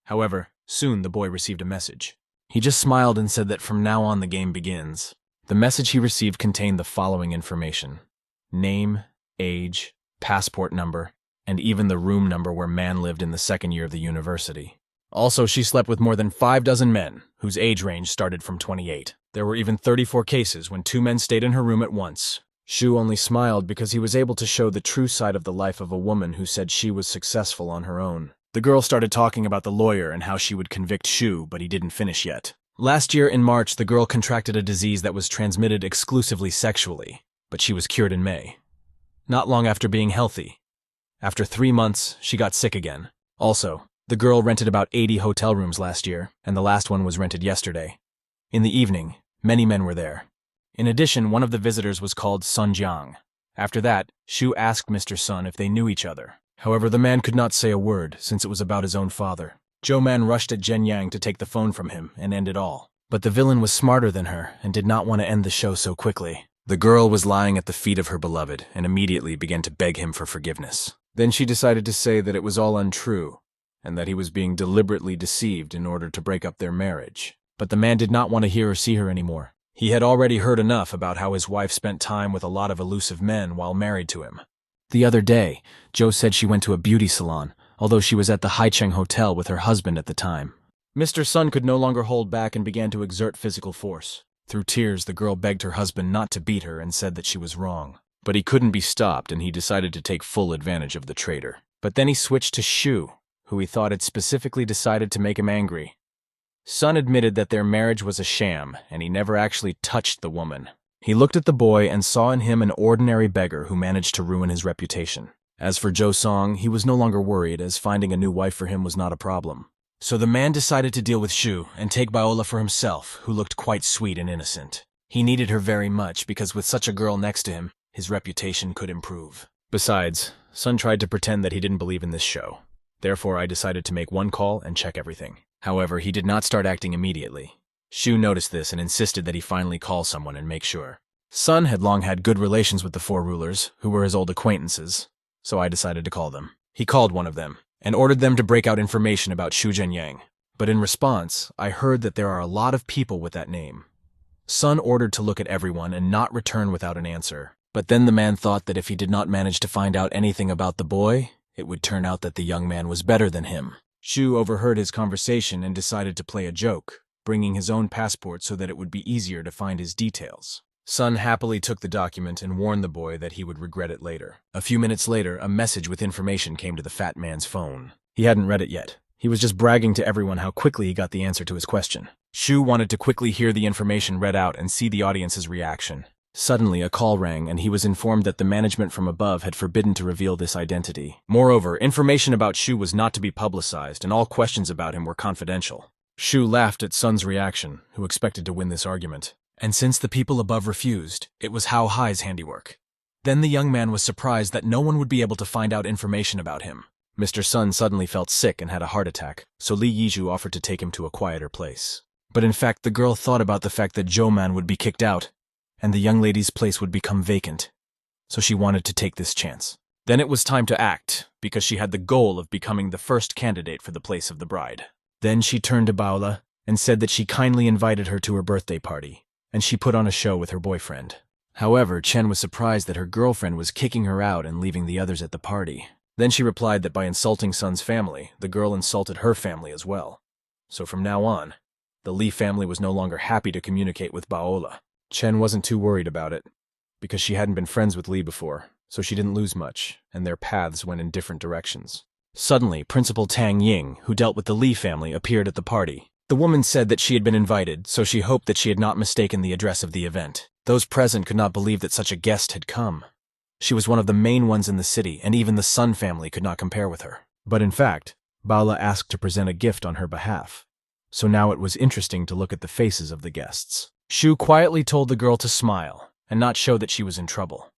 However, soon the boy received a message. He just smiled and said that from now on the game begins. The message he received contained the following information: name, age, passport number, and even the room number where Man lived in the 2nd year of the university. Also, she slept with more than 5 dozen men, whose age range started from 28. There were even 34 cases when 2 men stayed in her room at once. Shu only smiled because he was able to show the true side of the life of a woman who said she was successful on her own. The girl started talking about the lawyer and how she would convict Shu, but he didn't finish yet. Last year in March, the girl contracted a disease that was transmitted exclusively sexually, but she was cured in May. Not long after being healthy. After 3 months, she got sick again. Also, the girl rented about 80 hotel rooms last year, and the last one was rented yesterday. In the evening, many men were there. In addition, one of the visitors was called Sun Jiang. After that, Shu asked Mr. Sun if they knew each other. However, the man could not say a word, since it was about his own father. Jo-man rushed at Zhenyang to take the phone from him and end it all. But the villain was smarter than her and did not want to end the show so quickly. The girl was lying at the feet of her beloved and immediately began to beg him for forgiveness. Then she decided to say that it was all untrue, and that he was being deliberately deceived in order to break up their marriage. But the man did not want to hear or see her anymore. He had already heard enough about how his wife spent time with a lot of elusive men while married to him. The other day, Jo said she went to a beauty salon, although she was at the Haicheng Hotel with her husband at the time. Mr. Sun could no longer hold back and began to exert physical force. Through tears, the girl begged her husband not to beat her and said that she was wrong. But he couldn't be stopped, and he decided to take full advantage of the traitor. But then he switched to Shu, who he thought had specifically decided to make him angry. Sun admitted that their marriage was a sham, and he never actually touched the woman. He looked at the boy and saw in him an ordinary beggar who managed to ruin his reputation. As for Jo Song, he was no longer worried, as finding a new wife for him was not a problem. So the man decided to deal with Shu and take Viola for himself, who looked quite sweet and innocent. He needed her very much because with such a girl next to him, his reputation could improve. Besides, Sun tried to pretend that he didn't believe in this show. Therefore, I decided to make one call and check everything. However, he did not start acting immediately. Shu noticed this and insisted that he finally call someone and make sure. Sun had long had good relations with the 4 rulers, who were his old acquaintances, so I decided to call them. He called one of them and ordered them to break out information about Shu Zhenyang. But in response, I heard that there are a lot of people with that name. Sun ordered to look at everyone and not return without an answer. But then the man thought that if he did not manage to find out anything about the boy, it would turn out that the young man was better than him. Shu overheard his conversation and decided to play a joke, bringing his own passport so that it would be easier to find his details. Sun happily took the document and warned the boy that he would regret it later. A few minutes later, a message with information came to the fat man's phone. He hadn't read it yet. He was just bragging to everyone how quickly he got the answer to his question. Shu wanted to quickly hear the information read out and see the audience's reaction. Suddenly, a call rang, and he was informed that the management from above had forbidden to reveal this identity. Moreover, information about Shu was not to be publicized, and all questions about him were confidential. Shu laughed at Sun's reaction, who expected to win this argument. And since the people above refused, it was How Hai's handiwork. Then the young man was surprised that no one would be able to find out information about him. Mr. Sun suddenly felt sick and had a heart attack, so Li Yiju offered to take him to a quieter place. But in fact, the girl thought about the fact that Joe-man would be kicked out, and the young lady's place would become vacant. So she wanted to take this chance. Then it was time to act, because she had the goal of becoming the first candidate for the place of the bride. Then she turned to Baola and said that she kindly invited her to her birthday party, and she put on a show with her boyfriend. However, Chen was surprised that her girlfriend was kicking her out and leaving the others at the party. Then she replied that by insulting Sun's family, the girl insulted her family as well. So from now on, the Li family was no longer happy to communicate with Baola. Chen wasn't too worried about it, because she hadn't been friends with Li before, so she didn't lose much, and their paths went in different directions. Suddenly, Principal Tang Ying, who dealt with the Li family, appeared at the party. The woman said that she had been invited, so she hoped that she had not mistaken the address of the event. Those present could not believe that such a guest had come. She was one of the main ones in the city, and even the Sun family could not compare with her. But in fact, Baola asked to present a gift on her behalf. So now it was interesting to look at the faces of the guests. Shu quietly told the girl to smile, and not show that she was in trouble.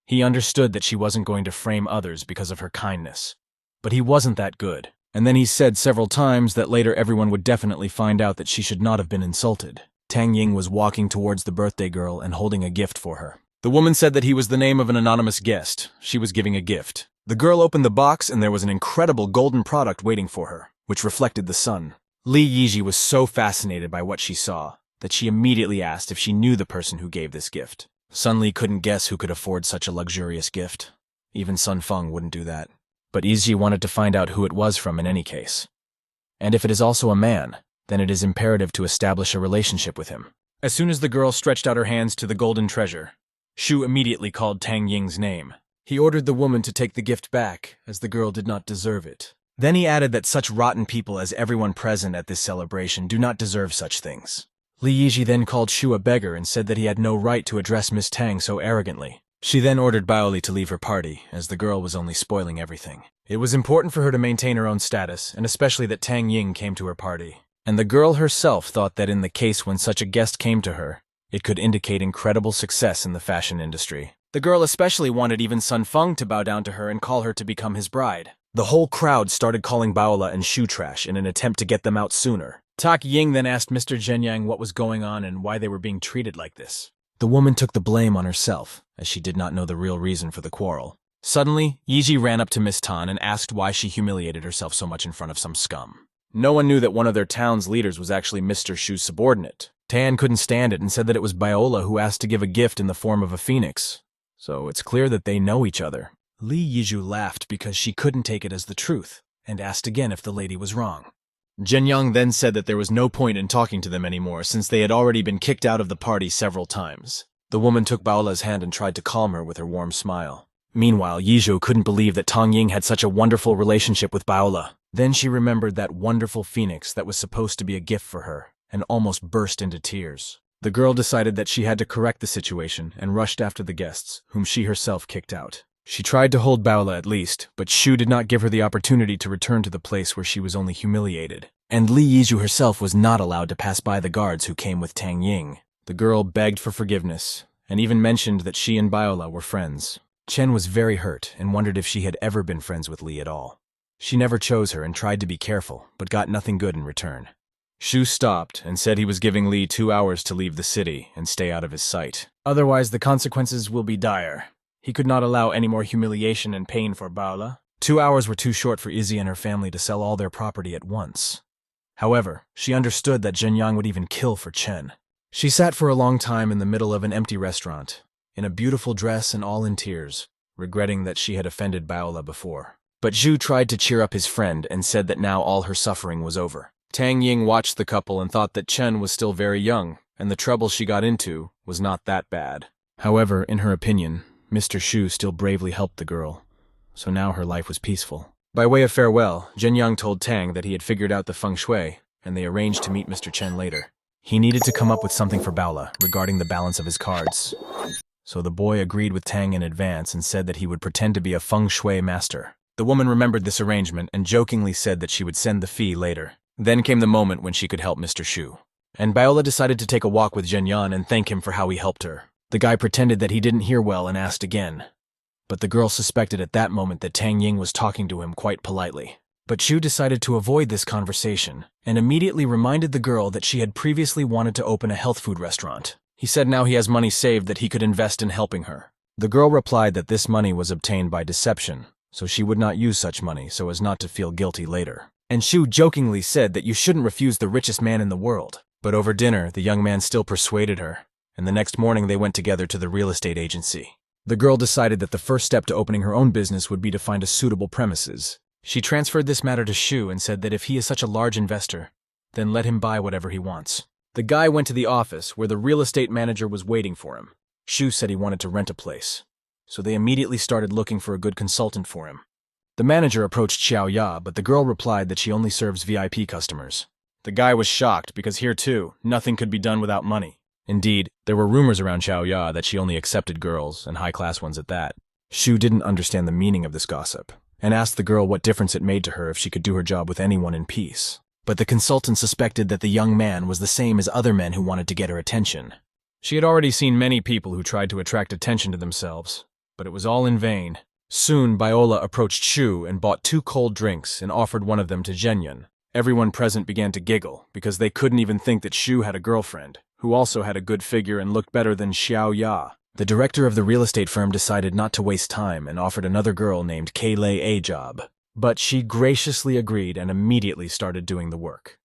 He understood that she wasn't going to frame others because of her kindness. But he wasn't that good. And then he said several times that later everyone would definitely find out that she should not have been insulted. Tang Ying was walking towards the birthday girl and holding a gift for her. The woman said that he was the name of an anonymous guest. She was giving a gift. The girl opened the box and there was an incredible golden product waiting for her, which reflected the sun. Li Yiji was so fascinated by what she saw that she immediately asked if she knew the person who gave this gift. Sun Li couldn't guess who could afford such a luxurious gift. Even Sun Feng wouldn't do that. But Yiji wanted to find out who it was from in any case. And if it is also a man, then it is imperative to establish a relationship with him. As soon as the girl stretched out her hands to the golden treasure, Shu immediately called Tang Ying's name. He ordered the woman to take the gift back, as the girl did not deserve it. Then he added that such rotten people as everyone present at this celebration do not deserve such things. Li Yiji then called Shu a beggar and said that he had no right to address Miss Tang so arrogantly. She then ordered Baoli to leave her party, as the girl was only spoiling everything. It was important for her to maintain her own status, and especially that Tang Ying came to her party. And the girl herself thought that in the case when such a guest came to her, it could indicate incredible success in the fashion industry. The girl especially wanted even Sun Feng to bow down to her and call her to become his bride. The whole crowd started calling Baola and Shu trash in an attempt to get them out sooner. Tak Ying then asked Mr. Zhenyang what was going on and why they were being treated like this. The woman took the blame on herself, as she did not know the real reason for the quarrel. Suddenly, Yiji ran up to Miss Tan and asked why she humiliated herself so much in front of some scum. No one knew that one of their town's leaders was actually Mr. Shu's subordinate. Tan couldn't stand it and said that it was Baola who asked to give a gift in the form of a phoenix. So it's clear that they know each other. Li Yiju laughed because she couldn't take it as the truth, and asked again if the lady was wrong. Zhenyang then said that there was no point in talking to them anymore since they had already been kicked out of the party several times. The woman took Baola's hand and tried to calm her with her warm smile. Meanwhile, Yizhou couldn't believe that Tang Ying had such a wonderful relationship with Baola. Then she remembered that wonderful phoenix that was supposed to be a gift for her, and almost burst into tears. The girl decided that she had to correct the situation and rushed after the guests, whom she herself kicked out. She tried to hold Baola at least, but Shu did not give her the opportunity to return to the place where she was only humiliated. And Li Yizhu herself was not allowed to pass by the guards who came with Tang Ying. The girl begged for forgiveness, and even mentioned that she and Baola were friends. Chen was very hurt and wondered if she had ever been friends with Li at all. She never chose her and tried to be careful, but got nothing good in return. Shu stopped and said he was giving Li 2 hours to leave the city and stay out of his sight. Otherwise, the consequences will be dire. He could not allow any more humiliation and pain for Baola. 2 hours were too short for Izzy and her family to sell all their property at once. However, she understood that Zhenyang would even kill for Chen. She sat for a long time in the middle of an empty restaurant, in a beautiful dress and all in tears, regretting that she had offended Baola before. But Zhu tried to cheer up his friend and said that now all her suffering was over. Tang Ying watched the couple and thought that Chen was still very young, and the trouble she got into was not that bad. However, in her opinion, Mr. Shu still bravely helped the girl, so now her life was peaceful. By way of farewell, Zhenyang told Tang that he had figured out the feng shui, and they arranged to meet Mr. Chen later. He needed to come up with something for Baola regarding the balance of his cards. So the boy agreed with Tang in advance and said that he would pretend to be a feng shui master. The woman remembered this arrangement and jokingly said that she would send the fee later. Then came the moment when she could help Mr. Shu. And Baola decided to take a walk with Zhenyan and thank him for how he helped her. The guy pretended that he didn't hear well and asked again. But the girl suspected at that moment that Tang Ying was talking to him quite politely. But Shu decided to avoid this conversation and immediately reminded the girl that she had previously wanted to open a health food restaurant. He said now he has money saved that he could invest in helping her. The girl replied that this money was obtained by deception, so she would not use such money so as not to feel guilty later. And Shu jokingly said that you shouldn't refuse the richest man in the world. But over dinner, the young man still persuaded her, and the next morning they went together to the real estate agency. The girl decided that the first step to opening her own business would be to find a suitable premises. She transferred this matter to Shu and said that if he is such a large investor, then let him buy whatever he wants. The guy went to the office where the real estate manager was waiting for him. Shu said he wanted to rent a place, so they immediately started looking for a good consultant for him. The manager approached Xiao Ya, but the girl replied that she only serves VIP customers. The guy was shocked because here too, nothing could be done without money. Indeed, there were rumors around Xiao Ya that she only accepted girls, and high-class ones at that. Shu didn't understand the meaning of this gossip, and asked the girl what difference it made to her if she could do her job with anyone in peace. But the consultant suspected that the young man was the same as other men who wanted to get her attention. She had already seen many people who tried to attract attention to themselves, but it was all in vain. Soon, Baola approached Shu and bought 2 cold drinks and offered one of them to Zhenyan. Everyone present began to giggle because they couldn't even think that Shu had a girlfriend, who also had a good figure and looked better than Xiao Ya. The director of the real estate firm decided not to waste time and offered another girl named Kaylei a job. But she graciously agreed and immediately started doing the work.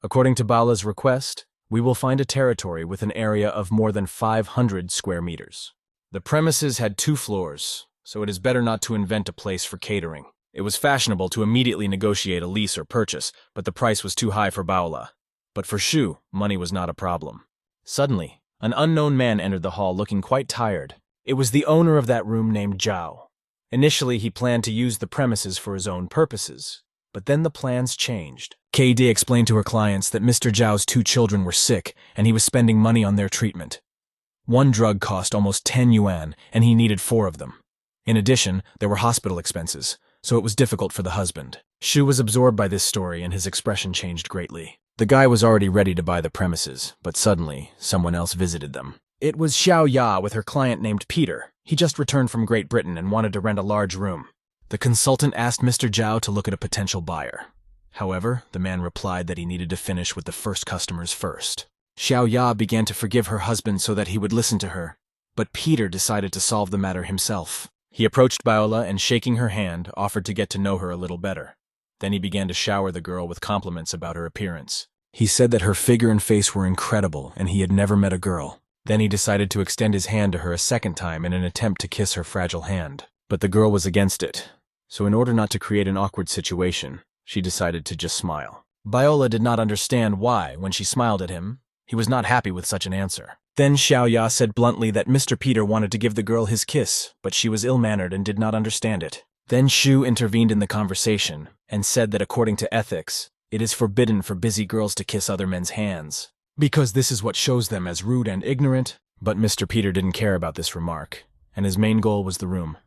According to Baola's request, we will find a territory with an area of more than 500 square meters. The premises had 2 floors, so it is better not to invent a place for catering. It was fashionable to immediately negotiate a lease or purchase, but the price was too high for Baola. But for Shu, money was not a problem. Suddenly, an unknown man entered the hall looking quite tired. It was the owner of that room named Zhao. Initially, he planned to use the premises for his own purposes, but then the plans changed. KD explained to her clients that Mr. Zhao's 2 children were sick and he was spending money on their treatment. One drug cost almost 10 yuan and he needed 4 of them. In addition, there were hospital expenses, so it was difficult for the husband. Shu was absorbed by this story and his expression changed greatly. The guy was already ready to buy the premises, but suddenly, someone else visited them. It was Xiao Ya with her client named Peter. He just returned from Great Britain and wanted to rent a large room. The consultant asked Mr. Zhao to look at a potential buyer. However, the man replied that he needed to finish with the first customers first. Xiao Ya began to forgive her husband so that he would listen to her, but Peter decided to solve the matter himself. He approached Baola and, shaking her hand, offered to get to know her a little better. Then he began to shower the girl with compliments about her appearance. He said that her figure and face were incredible and he had never met a girl. Then he decided to extend his hand to her a second time in an attempt to kiss her fragile hand. But the girl was against it, so in order not to create an awkward situation, she decided to just smile. Baola did not understand why, when she smiled at him, he was not happy with such an answer. Then Xiao Ya said bluntly that Mr. Peter wanted to give the girl his kiss, but she was ill-mannered and did not understand it. Then Shu intervened in the conversation and said that according to ethics, it is forbidden for busy girls to kiss other men's hands, because this is what shows them as rude and ignorant. But Mr. Peter didn't care about this remark, and his main goal was the room.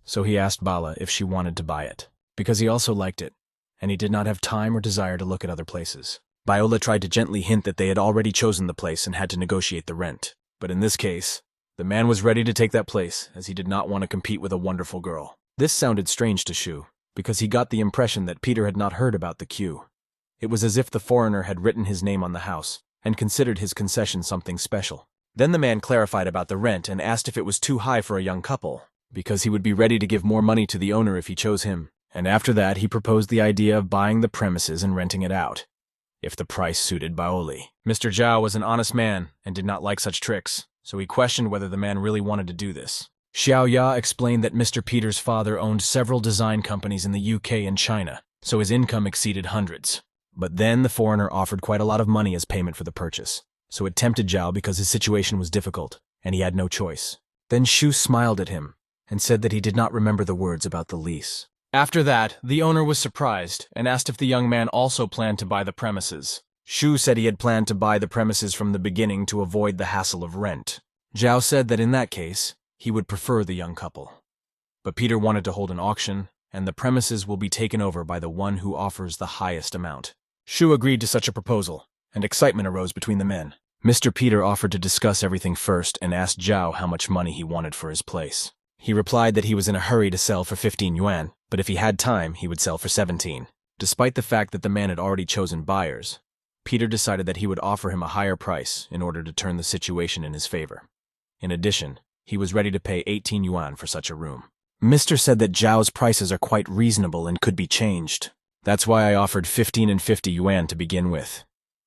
So he asked Baola if she wanted to buy it, because he also liked it, and he did not have time or desire to look at other places. Baola tried to gently hint that they had already chosen the place and had to negotiate the rent. But in this case, the man was ready to take that place, as he did not want to compete with a wonderful girl. This sounded strange to Shu, because he got the impression that Peter had not heard about the queue. It was as if the foreigner had written his name on the house, and considered his concession something special. Then the man clarified about the rent and asked if it was too high for a young couple, because he would be ready to give more money to the owner if he chose him. And after that, he proposed the idea of buying the premises and renting it out, if the price suited Baoli. Mr. Zhao was an honest man and did not like such tricks, so he questioned whether the man really wanted to do this. Xiaoya explained that Mr. Peter's father owned several design companies in the UK and China, so his income exceeded hundreds. But then the foreigner offered quite a lot of money as payment for the purchase, so it tempted Zhao because his situation was difficult, and he had no choice. Then Shu smiled at him and said that he did not remember the words about the lease. After that, the owner was surprised and asked if the young man also planned to buy the premises. Shu said he had planned to buy the premises from the beginning to avoid the hassle of rent. Zhao said that in that case, he would prefer the young couple. But Peter wanted to hold an auction, and the premises will be taken over by the one who offers the highest amount. Shu agreed to such a proposal, and excitement arose between the men. Mr. Peter offered to discuss everything first and asked Zhao how much money he wanted for his place. He replied that he was in a hurry to sell for 15 yuan, but if he had time, he would sell for 17. Despite the fact that the man had already chosen buyers, Peter decided that he would offer him a higher price in order to turn the situation in his favor. In addition, he was ready to pay 18 yuan for such a room. Mr. said that Zhao's prices are quite reasonable and could be changed. That's why I offered 15 and 50 yuan to begin with.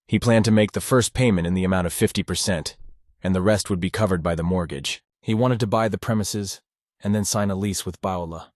He planned to make the first payment in the amount of 50%, and the rest would be covered by the mortgage. He wanted to buy the premises and then sign a lease with Baola.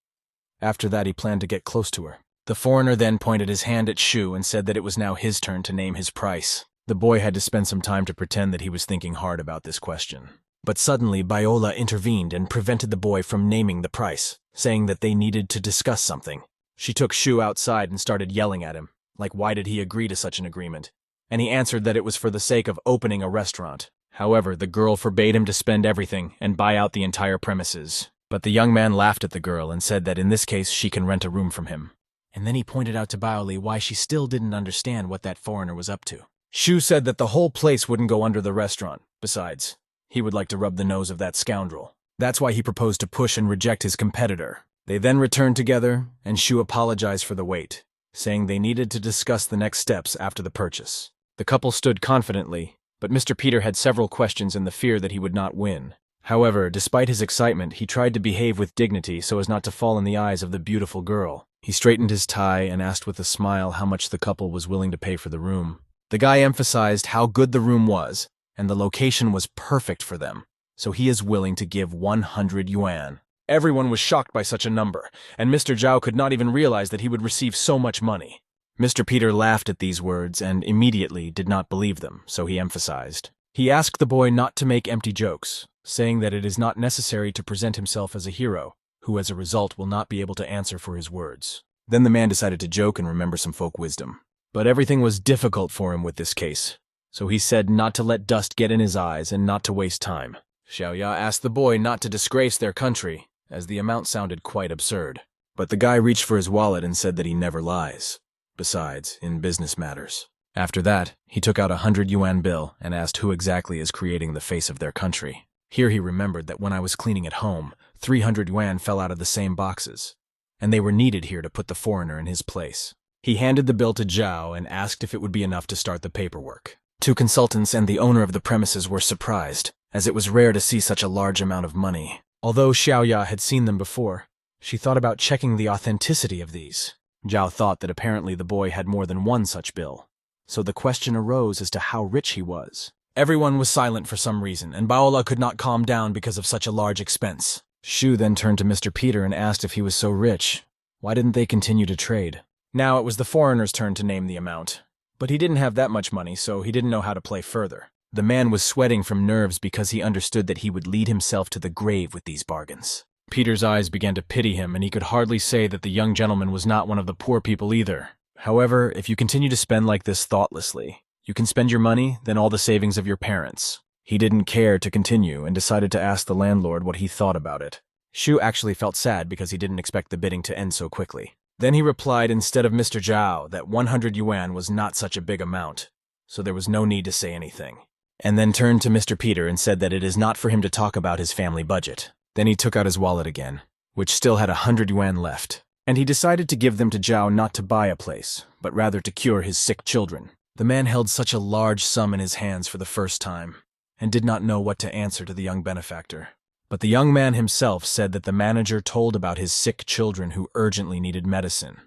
After that, he planned to get close to her. The foreigner then pointed his hand at Shu and said that it was now his turn to name his price. The boy had to spend some time to pretend that he was thinking hard about this question. But suddenly, Baola intervened and prevented the boy from naming the price, saying that they needed to discuss something. She took Shu outside and started yelling at him, like why did he agree to such an agreement? And he answered that it was for the sake of opening a restaurant. However, the girl forbade him to spend everything and buy out the entire premises. But the young man laughed at the girl and said that in this case she can rent a room from him. And then he pointed out to Baoli why she still didn't understand what that foreigner was up to. Shu said that the whole place wouldn't go under the restaurant. Besides, he would like to rub the nose of that scoundrel. That's why he proposed to push and reject his competitor. They then returned together, and Shu apologized for the wait, saying they needed to discuss the next steps after the purchase. The couple stood confidently, but Mr. Peter had several questions in the fear that he would not win. However, despite his excitement, he tried to behave with dignity so as not to fall in the eyes of the beautiful girl. He straightened his tie and asked with a smile how much the couple was willing to pay for the room. The guy emphasized how good the room was, and the location was perfect for them, so he is willing to give 100 yuan. Everyone was shocked by such a number, and Mr. Zhao could not even realize that he would receive so much money. Mr. Peter laughed at these words and immediately did not believe them, so he emphasized. He asked the boy not to make empty jokes, saying that it is not necessary to present himself as a hero, who as a result will not be able to answer for his words. Then the man decided to joke and remember some folk wisdom. But everything was difficult for him with this case, so he said not to let dust get in his eyes and not to waste time. Xiaoya asked the boy not to disgrace their country, as the amount sounded quite absurd. But the guy reached for his wallet and said that he never lies. Besides, in business matters. After that, he took out a 100 yuan bill and asked who exactly is creating the face of their country. Here he remembered that when I was cleaning at home, 300 yuan fell out of the same boxes, and they were needed here to put the foreigner in his place. He handed the bill to Zhao and asked if it would be enough to start the paperwork. Two consultants and the owner of the premises were surprised, as it was rare to see such a large amount of money. Although Xiaoya had seen them before, she thought about checking the authenticity of these. Zhao thought that apparently the boy had more than one such bill, so the question arose as to how rich he was. Everyone was silent for some reason, and Baola could not calm down because of such a large expense. Shu then turned to Mr. Peter and asked if he was so rich. Why didn't they continue to trade? Now it was the foreigner's turn to name the amount, but he didn't have that much money, so he didn't know how to play further. The man was sweating from nerves because he understood that he would lead himself to the grave with these bargains. Peter's eyes began to pity him, and he could hardly say that the young gentleman was not one of the poor people either. However, if you continue to spend like this thoughtlessly, you can spend your money, then all the savings of your parents. He didn't care to continue and decided to ask the landlord what he thought about it. Shu actually felt sad because he didn't expect the bidding to end so quickly. Then he replied instead of Mr. Zhao that 100 yuan was not such a big amount, so there was no need to say anything. And then turned to Mr. Peter and said that it is not for him to talk about his family budget. Then he took out his wallet again, which still had 100 yuan left, and he decided to give them to Zhao not to buy a place, but rather to cure his sick children. The man held such a large sum in his hands for the first time, and did not know what to answer to the young benefactor. But the young man himself said that the manager told about his sick children who urgently needed medicine.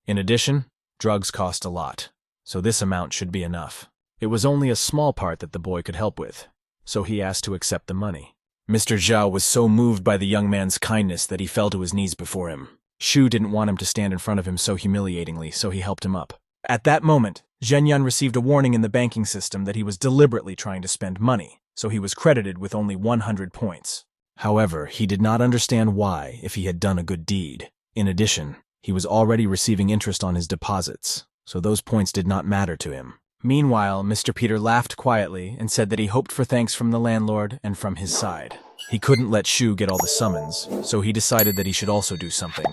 In addition, drugs cost a lot, so this amount should be enough. It was only a small part that the boy could help with, so he asked to accept the money. Mr. Zhao was so moved by the young man's kindness that he fell to his knees before him. Shu didn't want him to stand in front of him so humiliatingly, so he helped him up. At that moment, Zhenyan received a warning in the banking system that he was deliberately trying to spend money, so he was credited with only 100 points. However, he did not understand why if he had done a good deed. In addition, he was already receiving interest on his deposits, so those points did not matter to him. Meanwhile, Mr. Peter laughed quietly and said that he hoped for thanks from the landlord and from his side. He couldn't let Shu get all the summons, so he decided that he should also do something.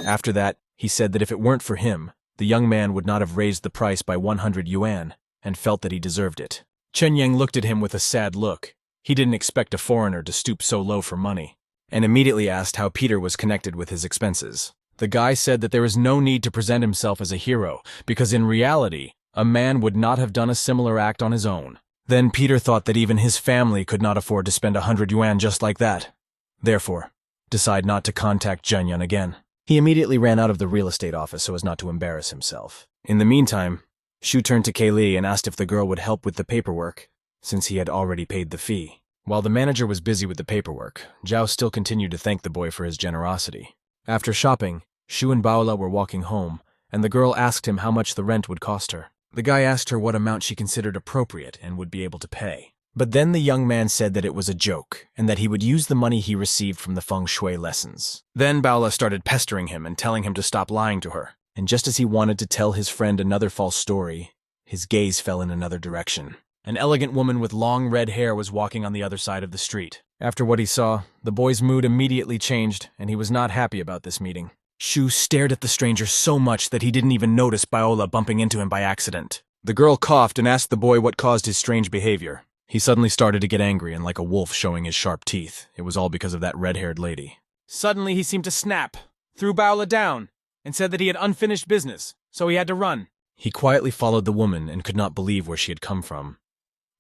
After that, he said that if it weren't for him, the young man would not have raised the price by 100 yuan, and felt that he deserved it. Chen Yang looked at him with a sad look. He didn't expect a foreigner to stoop so low for money, and immediately asked how Peter was connected with his expenses. The guy said that there is no need to present himself as a hero, because in reality, a man would not have done a similar act on his own. Then Peter thought that even his family could not afford to spend 100 yuan just like that. Therefore, decide not to contact Zhenyan again. He immediately ran out of the real estate office so as not to embarrass himself. In the meantime, Shu turned to Kaylee and asked if the girl would help with the paperwork, since he had already paid the fee. While the manager was busy with the paperwork, Zhao still continued to thank the boy for his generosity. After shopping, Shu and Baola were walking home, and the girl asked him how much the rent would cost her. The guy asked her what amount she considered appropriate and would be able to pay. But then the young man said that it was a joke, and that he would use the money he received from the feng shui lessons. Then Baola started pestering him and telling him to stop lying to her, and just as he wanted to tell his friend another false story, his gaze fell in another direction. An elegant woman with long red hair was walking on the other side of the street. After what he saw, the boy's mood immediately changed, and he was not happy about this meeting. Shu stared at the stranger so much that he didn't even notice Baola bumping into him by accident. The girl coughed and asked the boy what caused his strange behavior. He suddenly started to get angry and like a wolf showing his sharp teeth. It was all because of that red-haired lady. Suddenly he seemed to snap, threw Baola down, and said that he had unfinished business, so he had to run. He quietly followed the woman and could not believe where she had come from,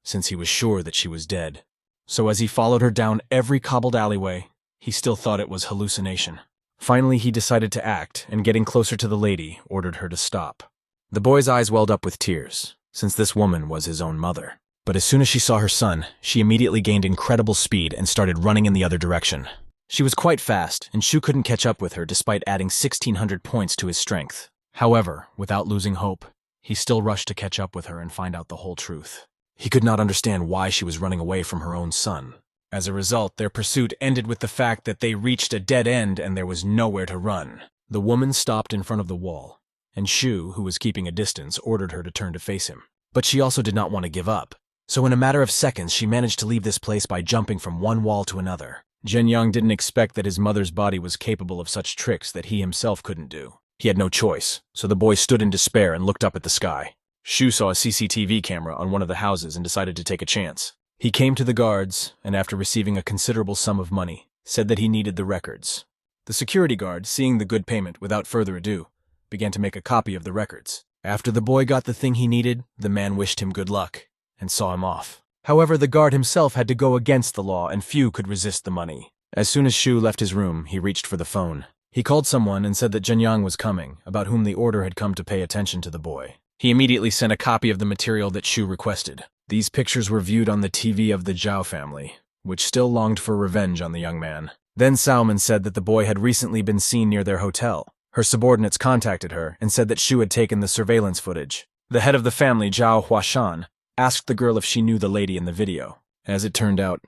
since he was sure that she was dead. So as he followed her down every cobbled alleyway, he still thought it was hallucination. Finally, he decided to act, and getting closer to the lady, ordered her to stop. The boy's eyes welled up with tears, since this woman was his own mother. But as soon as she saw her son, she immediately gained incredible speed and started running in the other direction. She was quite fast, and Shu couldn't catch up with her despite adding 1,600 points to his strength. However, without losing hope, he still rushed to catch up with her and find out the whole truth. He could not understand why she was running away from her own son. As a result, their pursuit ended with the fact that they reached a dead end and there was nowhere to run. The woman stopped in front of the wall, and Shu, who was keeping a distance, ordered her to turn to face him. But she also did not want to give up. So in a matter of seconds, she managed to leave this place by jumping from one wall to another. Zhenyang didn't expect that his mother's body was capable of such tricks that he himself couldn't do. He had no choice, so the boy stood in despair and looked up at the sky. Shu saw a CCTV camera on one of the houses and decided to take a chance. He came to the guards, and after receiving a considerable sum of money, said that he needed the records. The security guard, seeing the good payment without further ado, began to make a copy of the records. After the boy got the thing he needed, the man wished him good luck and saw him off. However, the guard himself had to go against the law, and few could resist the money. As soon as Shu left his room, he reached for the phone. He called someone and said that Zhenyang was coming, about whom the order had come to pay attention to the boy. He immediately sent a copy of the material that Shu requested. These pictures were viewed on the TV of the Zhao family, which still longed for revenge on the young man. Then Salman said that the boy had recently been seen near their hotel. Her subordinates contacted her and said that Shu had taken the surveillance footage. The head of the family, Zhao Huashan, asked the girl if she knew the lady in the video. As it turned out,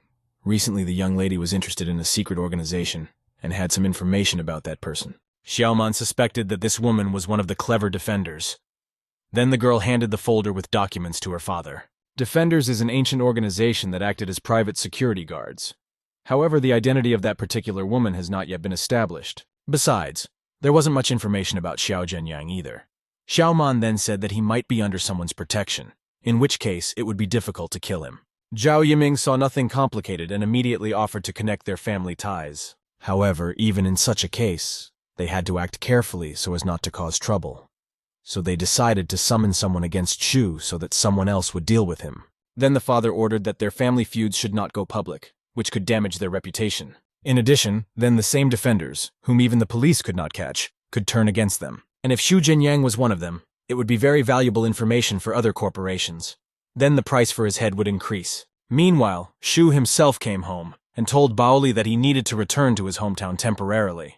recently the young lady was interested in a secret organization and had some information about that person. Xiaoman suspected that this woman was one of the clever defenders. Then the girl handed the folder with documents to her father. Defenders is an ancient organization that acted as private security guards. However, the identity of that particular woman has not yet been established. Besides, there wasn't much information about Xiao Zhenyang either. Xiaoman then said that he might be under someone's protection, in which case it would be difficult to kill him. Zhao Yiming saw nothing complicated and immediately offered to connect their family ties. However, even in such a case, they had to act carefully so as not to cause trouble. So they decided to summon someone against Shu so that someone else would deal with him. Then the father ordered that their family feuds should not go public, which could damage their reputation. In addition, then the same defenders, whom even the police could not catch, could turn against them. And if Shu Zhenyang was one of them, it would be very valuable information for other corporations. Then the price for his head would increase. Meanwhile, Shu himself came home, and told Baoli that he needed to return to his hometown temporarily.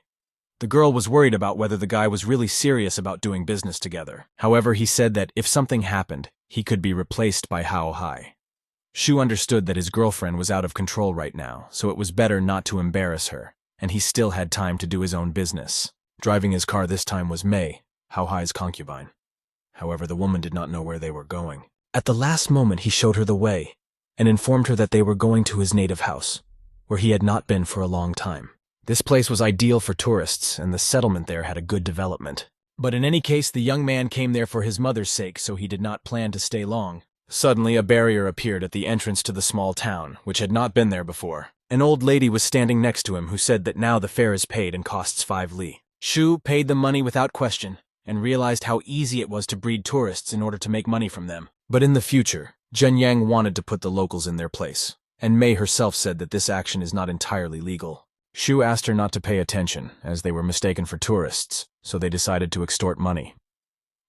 The girl was worried about whether the guy was really serious about doing business together. However, he said that if something happened, he could be replaced by Hao Hai. Shu understood that his girlfriend was out of control right now, so it was better not to embarrass her, and he still had time to do his own business. Driving his car this time was Mei, Hao Hai's concubine. However, the woman did not know where they were going. At the last moment, he showed her the way and informed her that they were going to his native house, where he had not been for a long time. This place was ideal for tourists, and the settlement there had a good development. But in any case, the young man came there for his mother's sake, so he did not plan to stay long. Suddenly, a barrier appeared at the entrance to the small town, which had not been there before. An old lady was standing next to him who said that now the fare is paid and costs 5 li. Shu paid the money without question, and realized how easy it was to breed tourists in order to make money from them. But in the future, Zhen Yang wanted to put the locals in their place, and Mei herself said that this action is not entirely legal. Shu asked her not to pay attention, as they were mistaken for tourists, so they decided to extort money.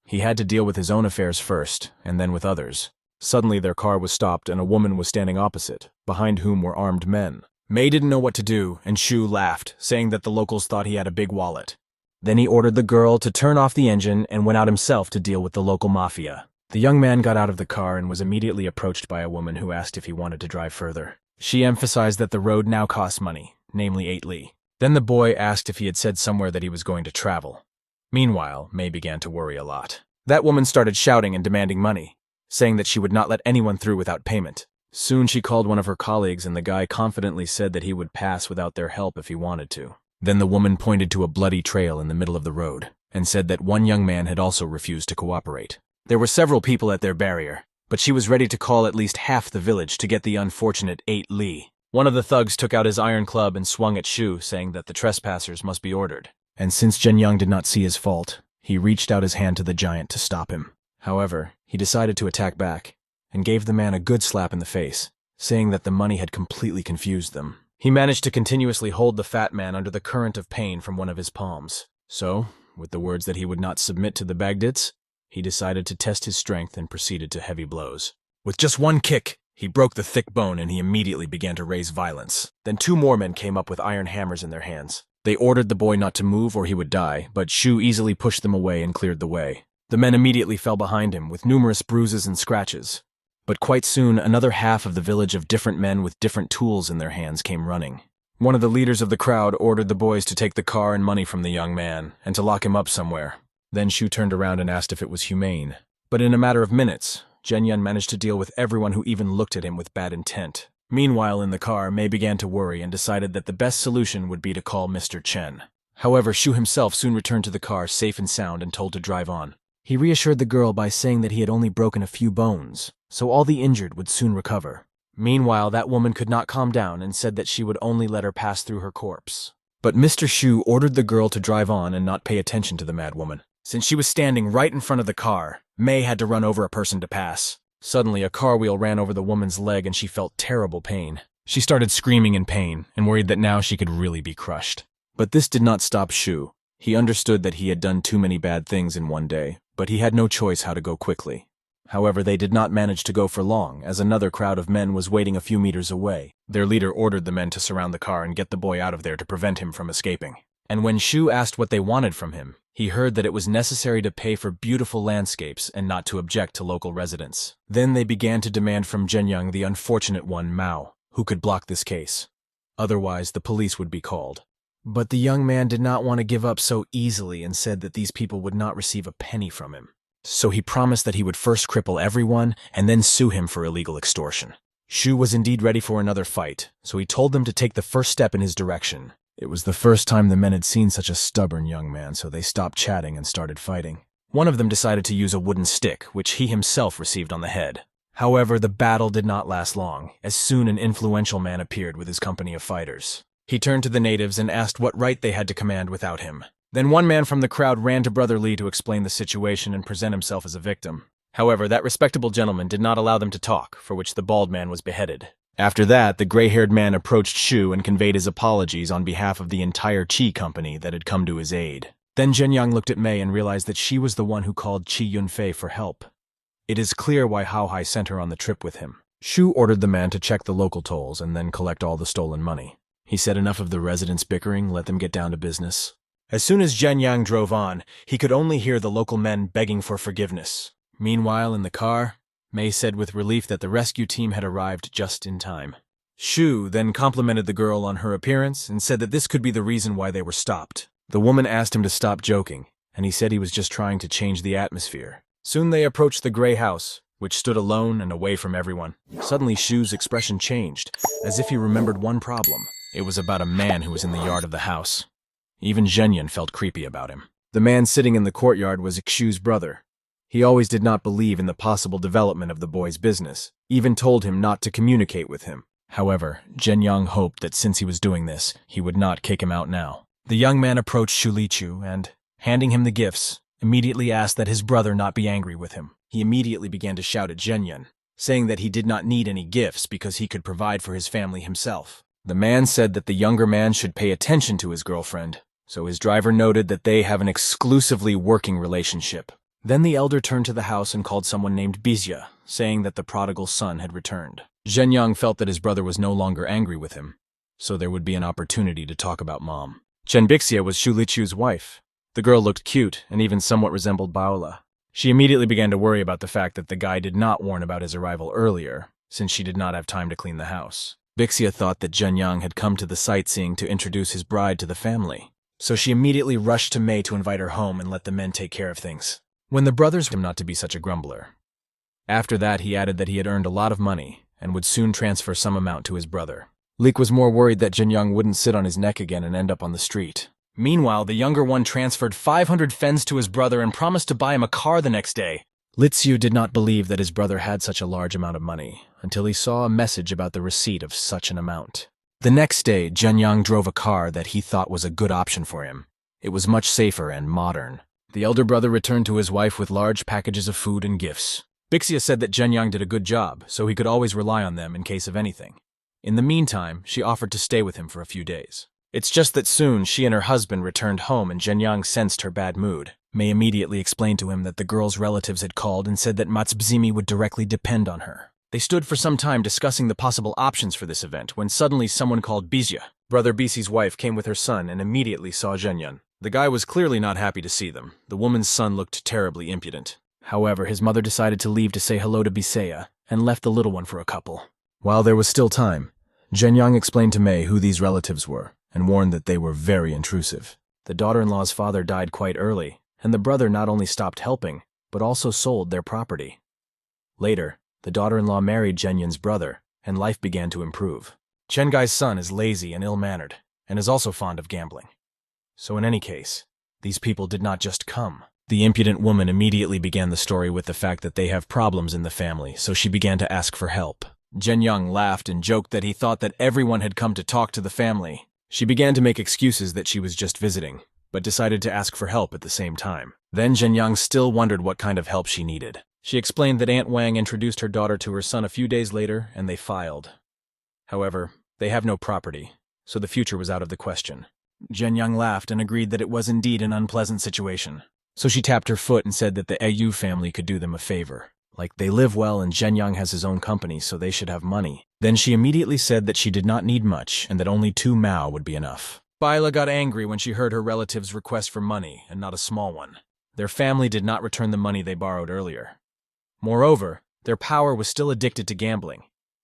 He had to deal with his own affairs first, and then with others. Suddenly their car was stopped and a woman was standing opposite, behind whom were armed men. Mei didn't know what to do, and Shu laughed, saying that the locals thought he had a big wallet. Then he ordered the girl to turn off the engine and went out himself to deal with the local mafia. The young man got out of the car and was immediately approached by a woman who asked if he wanted to drive further. She emphasized that the road now cost money, namely 8 li. Then the boy asked if he had said somewhere that he was going to travel. Meanwhile, Mei began to worry a lot. That woman started shouting and demanding money, saying that she would not let anyone through without payment. Soon she called one of her colleagues and the guy confidently said that he would pass without their help if he wanted to. Then the woman pointed to a bloody trail in the middle of the road and said that one young man had also refused to cooperate. There were several people at their barrier, but she was ready to call at least half the village to get the unfortunate 8 li. One of the thugs took out his iron club and swung at Shu, saying that the trespassers must be ordered. And since Zhen Yang did not see his fault, he reached out his hand to the giant to stop him. However, he decided to attack back and gave the man a good slap in the face, saying that the money had completely confused them. He managed to continuously hold the fat man under the current of pain from one of his palms. So, with the words that he would not submit to the Bagdits, he decided to test his strength and proceeded to heavy blows. With just one kick, he broke the thick bone and he immediately began to raise violence. Then 2 more men came up with iron hammers in their hands. They ordered the boy not to move or he would die, but Shu easily pushed them away and cleared the way. The men immediately fell behind him with numerous bruises and scratches. But quite soon, another half of the village of different men with different tools in their hands came running. One of the leaders of the crowd ordered the boys to take the car and money from the young man and to lock him up somewhere. Then Shu turned around and asked if it was humane. But in a matter of minutes, Zhen Yan managed to deal with everyone who even looked at him with bad intent. Meanwhile, in the car, Mei began to worry and decided that the best solution would be to call Mr. Chen. However, Shu himself soon returned to the car safe and sound and told to drive on. He reassured the girl by saying that he had only broken a few bones, so all the injured would soon recover. Meanwhile, that woman could not calm down and said that she would only let her pass through her corpse. But Mr. Shu ordered the girl to drive on and not pay attention to the mad woman. Since she was standing right in front of the car, Mei had to run over a person to pass. Suddenly, a car wheel ran over the woman's leg and she felt terrible pain. She started screaming in pain and worried that now she could really be crushed. But this did not stop Shu. He understood that he had done too many bad things in one day, but he had no choice how to go quickly. However, they did not manage to go for long, as another crowd of men was waiting a few meters away. Their leader ordered the men to surround the car and get the boy out of there to prevent him from escaping. And when Shu asked what they wanted from him, he heard that it was necessary to pay for beautiful landscapes and not to object to local residents. Then they began to demand from Zhen Yang the unfortunate one, Mao, who could block this case. Otherwise, the police would be called. But the young man did not want to give up so easily and said that these people would not receive a penny from him. So he promised that he would first cripple everyone and then sue him for illegal extortion. Shu was indeed ready for another fight, so he told them to take the first step in his direction. It was the first time the men had seen such a stubborn young man, so they stopped chatting and started fighting. One of them decided to use a wooden stick, which he himself received on the head. However, the battle did not last long, as soon an influential man appeared with his company of fighters. He turned to the natives and asked what right they had to command without him. Then one man from the crowd ran to Brother Lee to explain the situation and present himself as a victim. However, that respectable gentleman did not allow them to talk, for which the bald man was beheaded. After that, the gray-haired man approached Shu and conveyed his apologies on behalf of the entire Qi company that had come to his aid. Then Zhen Yang looked at Mei and realized that she was the one who called Qi Yunfei for help. It is clear why Hao Hai sent her on the trip with him. Shu ordered the man to check the local tolls and then collect all the stolen money. He said enough of the residents bickering, let them get down to business. As soon as Zhen Yang drove on, he could only hear the local men begging for forgiveness. Meanwhile, in the car, Mei said with relief that the rescue team had arrived just in time. Shu then complimented the girl on her appearance and said that this could be the reason why they were stopped. The woman asked him to stop joking, and he said he was just trying to change the atmosphere. Soon they approached the gray house, which stood alone and away from everyone. Suddenly Shu's expression changed, as if he remembered one problem. It was about a man who was in the yard of the house. Even Zhenyan felt creepy about him. The man sitting in the courtyard was Shu's brother. He always did not believe in the possible development of the boy's business, even told him not to communicate with him. However, Zhen Yang hoped that since he was doing this, he would not kick him out now. The young man approached Shu Lichu and, handing him the gifts, immediately asked that his brother not be angry with him. He immediately began to shout at Zhenyan, saying that he did not need any gifts because he could provide for his family himself. The man said that the younger man should pay attention to his girlfriend, so his driver noted that they have an exclusively working relationship. Then the elder turned to the house and called someone named Bizya, saying that the prodigal son had returned. Zhen Yang felt that his brother was no longer angry with him, so there would be an opportunity to talk about mom. Chen Bixia was Shu Lichu's wife. The girl looked cute and even somewhat resembled Baola. She immediately began to worry about the fact that the guy did not warn about his arrival earlier, since she did not have time to clean the house. Bixia thought that Zhen Yang had come to the sightseeing to introduce his bride to the family, so she immediately rushed to Mei to invite her home and let the men take care of things. When the brothers told him not to be such a grumbler. After that, he added that he had earned a lot of money and would soon transfer some amount to his brother. Leek was more worried that Zhen Yang wouldn't sit on his neck again and end up on the street. Meanwhile, the younger one transferred 500 fens to his brother and promised to buy him a car the next day. Litsu did not believe that his brother had such a large amount of money until he saw a message about the receipt of such an amount. The next day, Zhen Yang drove a car that he thought was a good option for him. It was much safer and modern. The elder brother returned to his wife with large packages of food and gifts. Bixia said that Zhen Yang did a good job, so he could always rely on them in case of anything. In the meantime, she offered to stay with him for a few days. It's just that soon she and her husband returned home and Zhen Yang sensed her bad mood. Mei immediately explained to him that the girl's relatives had called and said that Matsubzimi would directly depend on her. They stood for some time discussing the possible options for this event when suddenly someone called Bizya. Brother Bisi's wife came with her son and immediately saw Zhenyan. The guy was clearly not happy to see them. The woman's son looked terribly impudent. However, his mother decided to leave to say hello to Bisea and left the little one for a couple. While there was still time, Zhen Yang explained to Mei who these relatives were and warned that they were very intrusive. The daughter-in-law's father died quite early, and the brother not only stopped helping, but also sold their property. Later, the daughter-in-law married Zhenyan's brother, and life began to improve. Chen Gai's son is lazy and ill-mannered, and is also fond of gambling. So in any case, these people did not just come. The impudent woman immediately began the story with the fact that they have problems in the family, so she began to ask for help. Zhen Yang laughed and joked that he thought that everyone had come to talk to the family. She began to make excuses that she was just visiting, but decided to ask for help at the same time. Then Zhen Yang still wondered what kind of help she needed. She explained that Aunt Wang introduced her daughter to her son a few days later, and they filed. However, they have no property, so the future was out of the question. Zhen Yang laughed and agreed that it was indeed an unpleasant situation. So she tapped her foot and said that the Ayu family could do them a favor. Like, they live well and Zhen Yang has his own company, so they should have money. Then she immediately said that she did not need much and that only 2 mao would be enough. Baila got angry when she heard her relatives' request for money, and not a small one. Their family did not return the money they borrowed earlier. Moreover, their power was still addicted to gambling.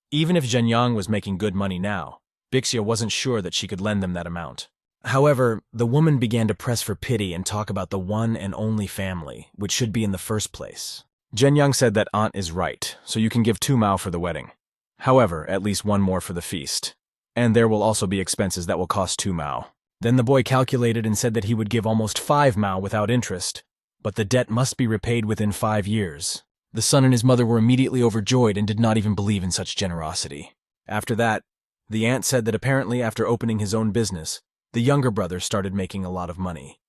Even if Zhen Yang was making good money now, Bixia wasn't sure that she could lend them that amount. However, the woman began to press for pity and talk about the one and only family, which should be in the first place. Zhen Yang said that aunt is right, so you can give 2 mao for the wedding. However, at least 1 more for the feast. And there will also be expenses that will cost 2 mao. Then the boy calculated and said that he would give almost 5 mao without interest, but the debt must be repaid within 5 years. The son and his mother were immediately overjoyed and did not even believe in such generosity. After that, the aunt said that apparently after opening his own business, the younger brother started making a lot of money.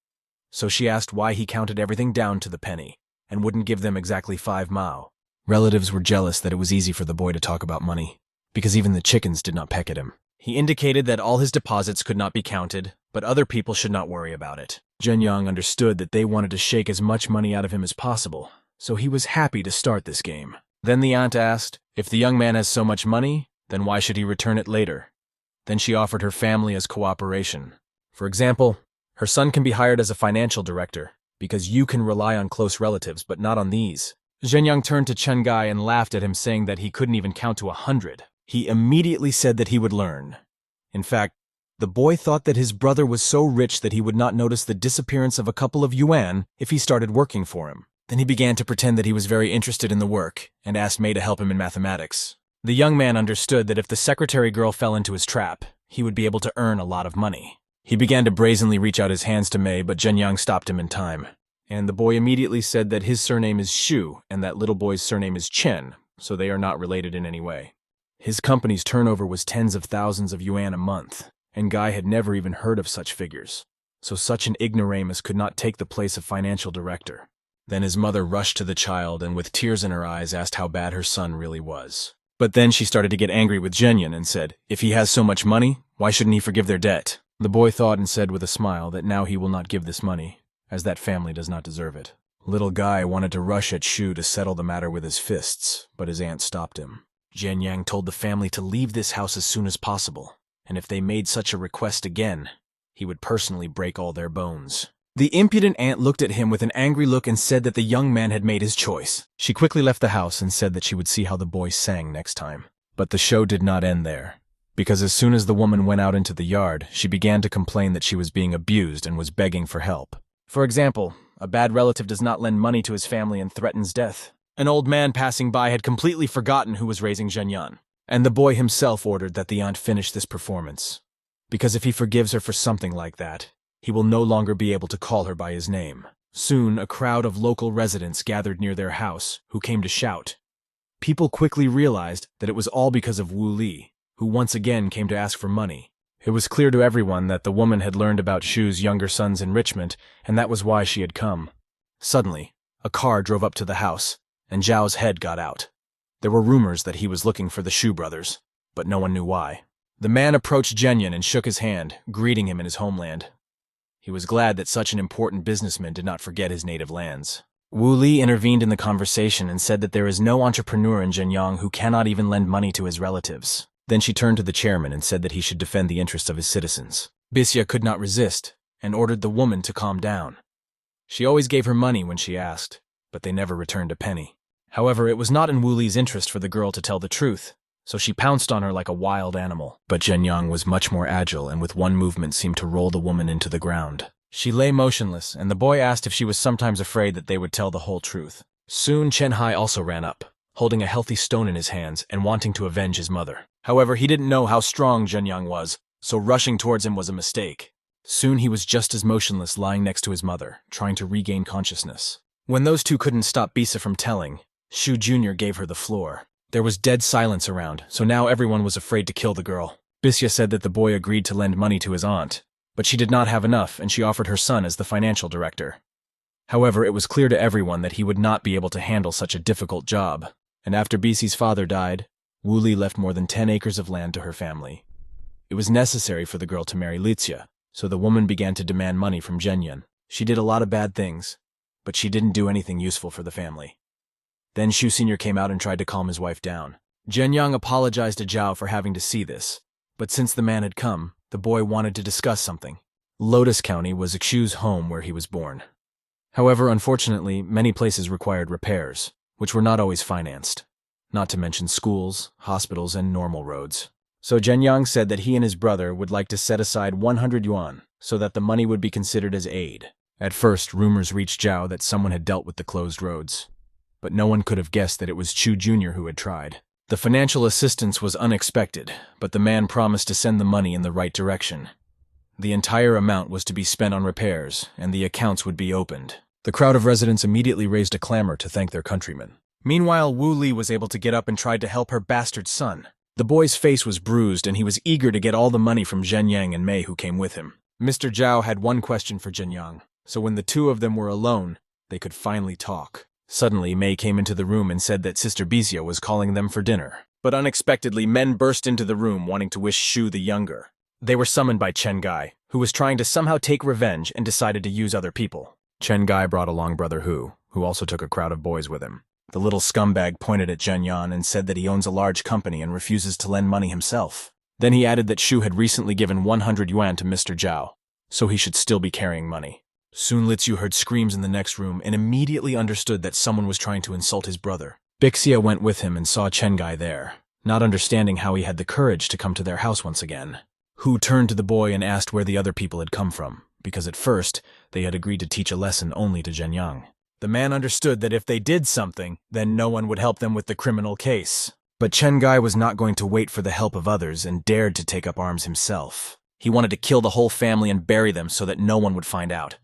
So she asked why he counted everything down to the penny and wouldn't give them exactly 5 mao. Relatives were jealous that it was easy for the boy to talk about money, because even the chickens did not peck at him. He indicated that all his deposits could not be counted, but other people should not worry about it. Zhen Yang understood that they wanted to shake as much money out of him as possible, so he was happy to start this game. Then the aunt asked, if the young man has so much money, then why should he return it later? Then she offered her family as cooperation. For example, her son can be hired as a financial director, because you can rely on close relatives, but not on these. Zhenyang turned to Chen Gai and laughed at him, saying that he couldn't even count to 100. He immediately said that he would learn. In fact, the boy thought that his brother was so rich that he would not notice the disappearance of a couple of yuan if he started working for him. Then he began to pretend that he was very interested in the work and asked Mei to help him in mathematics. The young man understood that if the secretary girl fell into his trap, he would be able to earn a lot of money. He began to brazenly reach out his hands to Mei, but Zhenyang stopped him in time. And the boy immediately said that his surname is Shu and that little boy's surname is Chen, so they are not related in any way. His company's turnover was tens of thousands of yuan a month, and Guy had never even heard of such figures. So such an ignoramus could not take the place of financial director. Then his mother rushed to the child and with tears in her eyes asked how bad her son really was. But then she started to get angry with Zhenyan and said, if he has so much money, why shouldn't he forgive their debt? The boy thought and said with a smile that now he will not give this money, as that family does not deserve it. Little Guy wanted to rush at Shu to settle the matter with his fists, but his aunt stopped him. Zhenyang told the family to leave this house as soon as possible, and if they made such a request again, he would personally break all their bones. The impudent aunt looked at him with an angry look and said that the young man had made his choice. She quickly left the house and said that she would see how the boy sang next time. But the show did not end there, because as soon as the woman went out into the yard, she began to complain that she was being abused and was begging for help. For example, a bad relative does not lend money to his family and threatens death. An old man passing by had completely forgotten who was raising Zhenyan, and the boy himself ordered that the aunt finish this performance. Because if he forgives her for something like that, he will no longer be able to call her by his name. Soon, a crowd of local residents gathered near their house, who came to shout. People quickly realized that it was all because of Wu Li, who once again came to ask for money. It was clear to everyone that the woman had learned about Shu's younger son's enrichment, and that was why she had come. Suddenly, a car drove up to the house, and Zhao's head got out. There were rumors that he was looking for the Shu brothers, but no one knew why. The man approached Zhenyan and shook his hand, greeting him in his homeland. He was glad that such an important businessman did not forget his native lands. Wu Li intervened in the conversation and said that there is no entrepreneur in Zhenyang who cannot even lend money to his relatives. Then she turned to the chairman and said that he should defend the interests of his citizens. Bisya could not resist and ordered the woman to calm down. She always gave her money when she asked, but they never returned a penny. However, it was not in Wu Li's interest for the girl to tell the truth, so she pounced on her like a wild animal. But Zhenyang was much more agile and with one movement seemed to roll the woman into the ground. She lay motionless, and the boy asked if she was sometimes afraid that they would tell the whole truth. Soon Chen Hai also ran up, holding a healthy stone in his hands and wanting to avenge his mother. However, he didn't know how strong Zhenyang was, so rushing towards him was a mistake. Soon he was just as motionless lying next to his mother, trying to regain consciousness. When those two couldn't stop Bisa from telling, Shu Jr. gave her the floor. There was dead silence around, so now everyone was afraid to kill the girl. Bisya said that the boy agreed to lend money to his aunt, but she did not have enough and she offered her son as the financial director. However, it was clear to everyone that he would not be able to handle such a difficult job, and after Bisi's father died, Wu Li left more than 10 acres of land to her family. It was necessary for the girl to marry Lizia, so the woman began to demand money from Zhenyan. She did a lot of bad things, but she didn't do anything useful for the family. Then Shu Sr. came out and tried to calm his wife down. Zhenyang apologized to Zhao for having to see this, but since the man had come, the boy wanted to discuss something. Lotus County was Shu's home where he was born. However, unfortunately, many places required repairs, which were not always financed, not to mention schools, hospitals, and normal roads. So Zhenyang said that he and his brother would like to set aside 100 yuan so that the money would be considered as aid. At first, rumors reached Zhao that someone had dealt with the closed roads, but no one could have guessed that it was Shu Jr. who had tried. The financial assistance was unexpected, but the man promised to send the money in the right direction. The entire amount was to be spent on repairs, and the accounts would be opened. The crowd of residents immediately raised a clamor to thank their countrymen. Meanwhile, Wu Li was able to get up and tried to help her bastard son. The boy's face was bruised, and he was eager to get all the money from Zhenyang and Mei who came with him. Mr. Zhao had one question for Zhenyang, so when the two of them were alone, they could finally talk. Suddenly, Mei came into the room and said that Sister Bisya was calling them for dinner. But unexpectedly, men burst into the room wanting to wish Shu the younger. They were summoned by Chen Gai, who was trying to somehow take revenge and decided to use other people. Chen Gai brought along Brother Hu also took a crowd of boys with him. The little scumbag pointed at Zhenyan and said that he owns a large company and refuses to lend money himself. Then he added that Shu had recently given 100 yuan to Mr. Zhao, so he should still be carrying money. Soon Litsu heard screams in the next room and immediately understood that someone was trying to insult his brother. Bixia went with him and saw Chengai there, not understanding how he had the courage to come to their house once again. Hu turned to the boy and asked where the other people had come from, because at first they had agreed to teach a lesson only to Zhenyang. The man understood that if they did something, then no one would help them with the criminal case. But Chengai was not going to wait for the help of others and dared to take up arms himself. He wanted to kill the whole family and bury them so that no one would find out.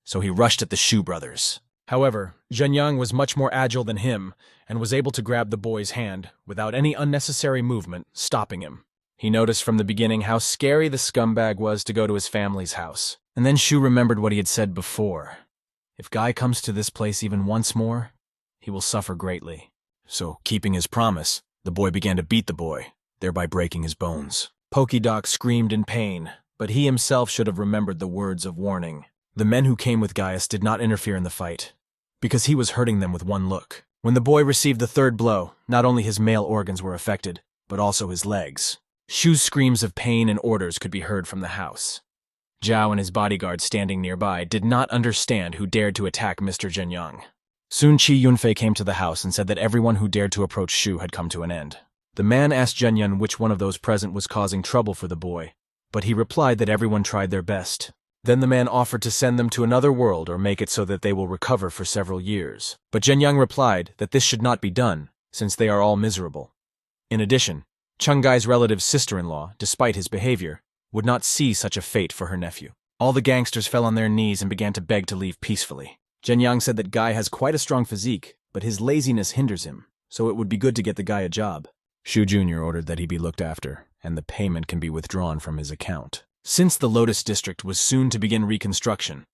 So he rushed at the Shu brothers. However, Zhenyang was much more agile than him and was able to grab the boy's hand without any unnecessary movement, stopping him. He noticed from the beginning how scary the scumbag was to go to his family's house. And then Shu remembered what he had said before. If Guy comes to this place even once more, he will suffer greatly. So, keeping his promise, the boy began to beat the boy, thereby breaking his bones. Pokidoc screamed in pain, but he himself should have remembered the words of warning. The men who came with Gaius did not interfere in the fight, because he was hurting them with one look. When the boy received the third blow, not only his male organs were affected, but also his legs. Shu's screams of pain and orders could be heard from the house. Zhao and his bodyguards standing nearby did not understand who dared to attack Mr. Zhenyang. Soon Qi Yunfei came to the house and said that everyone who dared to approach Shu had come to an end. The man asked Zhenyan which one of those present was causing trouble for the boy, but he replied that everyone tried their best. Then the man offered to send them to another world or make it so that they will recover for several years. But Zhenyang replied that this should not be done, since they are all miserable. In addition, Chengai's relative's sister-in-law, despite his behavior, would not see such a fate for her nephew. All the gangsters fell on their knees and began to beg to leave peacefully. Zhenyang said that Guy has quite a strong physique, but his laziness hinders him, so it would be good to get the guy a job. Shu Jr. ordered that he be looked after, and the payment can be withdrawn from his account. Since the Lotus District was soon to begin reconstruction,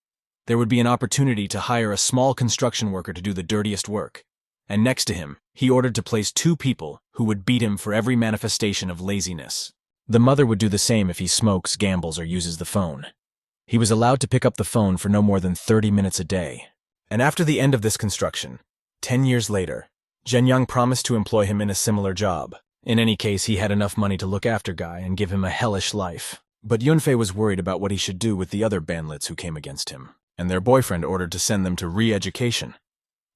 there would be an opportunity to hire a small construction worker to do the dirtiest work. And next to him, he ordered to place 2 people who would beat him for every manifestation of laziness. The mother would do the same if he smokes, gambles, or uses the phone. He was allowed to pick up the phone for no more than 30 minutes a day. And after the end of this construction, 10 years later, Zhenyang promised to employ him in a similar job. In any case, he had enough money to look after Guy and give him a hellish life. But Yunfei was worried about what he should do with the other bandits who came against him, and their boyfriend ordered to send them to re-education.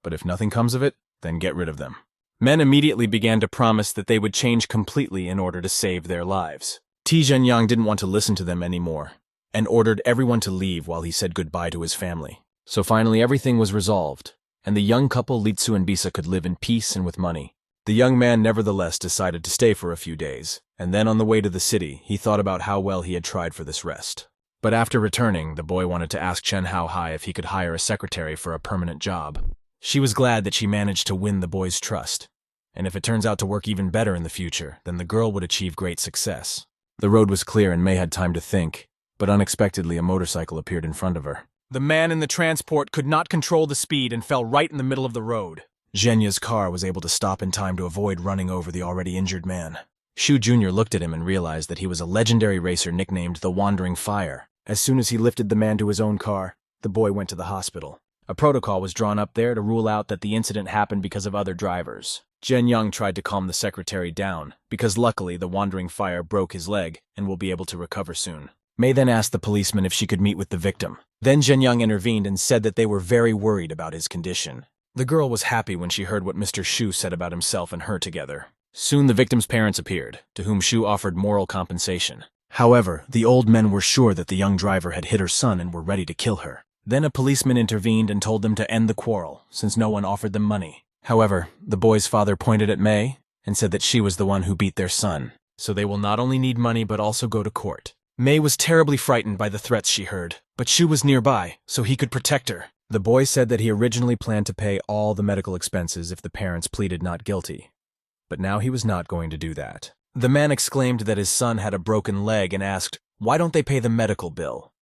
But if nothing comes of it, then get rid of them. Men immediately began to promise that they would change completely in order to save their lives. Ti Zhenyang didn't want to listen to them anymore, and ordered everyone to leave while he said goodbye to his family. So finally everything was resolved, and the young couple Litsu and Bisa could live in peace and with money. The young man nevertheless decided to stay for a few days, and then on the way to the city, he thought about how well he had tried for this rest. But after returning, the boy wanted to ask Chen Haohai if he could hire a secretary for a permanent job. She was glad that she managed to win the boy's trust, and if it turns out to work even better in the future, then the girl would achieve great success. The road was clear and May had time to think, but unexpectedly a motorcycle appeared in front of her. The man in the transport could not control the speed and fell right in the middle of the road. Zhenya's car was able to stop in time to avoid running over the already injured man. Shu Jr. looked at him and realized that he was a legendary racer nicknamed the Wandering Fire. As soon as he lifted the man to his own car, the boy went to the hospital. A protocol was drawn up there to rule out that the incident happened because of other drivers. Zhenyang tried to calm the secretary down, because luckily the Wandering Fire broke his leg and will be able to recover soon. May then asked the policeman if she could meet with the victim. Then Zhenyang intervened and said that they were very worried about his condition. The girl was happy when she heard what Mr. Shu said about himself and her together. Soon the victim's parents appeared, to whom Shu offered moral compensation. However, the old men were sure that the young driver had hit her son and were ready to kill her. Then a policeman intervened and told them to end the quarrel, since no one offered them money. However, the boy's father pointed at May and said that she was the one who beat their son, so they will not only need money but also go to court. May was terribly frightened by the threats she heard, but Shu was nearby, so he could protect her. The boy said that he originally planned to pay all the medical expenses if the parents pleaded not guilty, but now he was not going to do that. The man exclaimed that his son had a broken leg and asked, "Why don't they pay the medical bill?"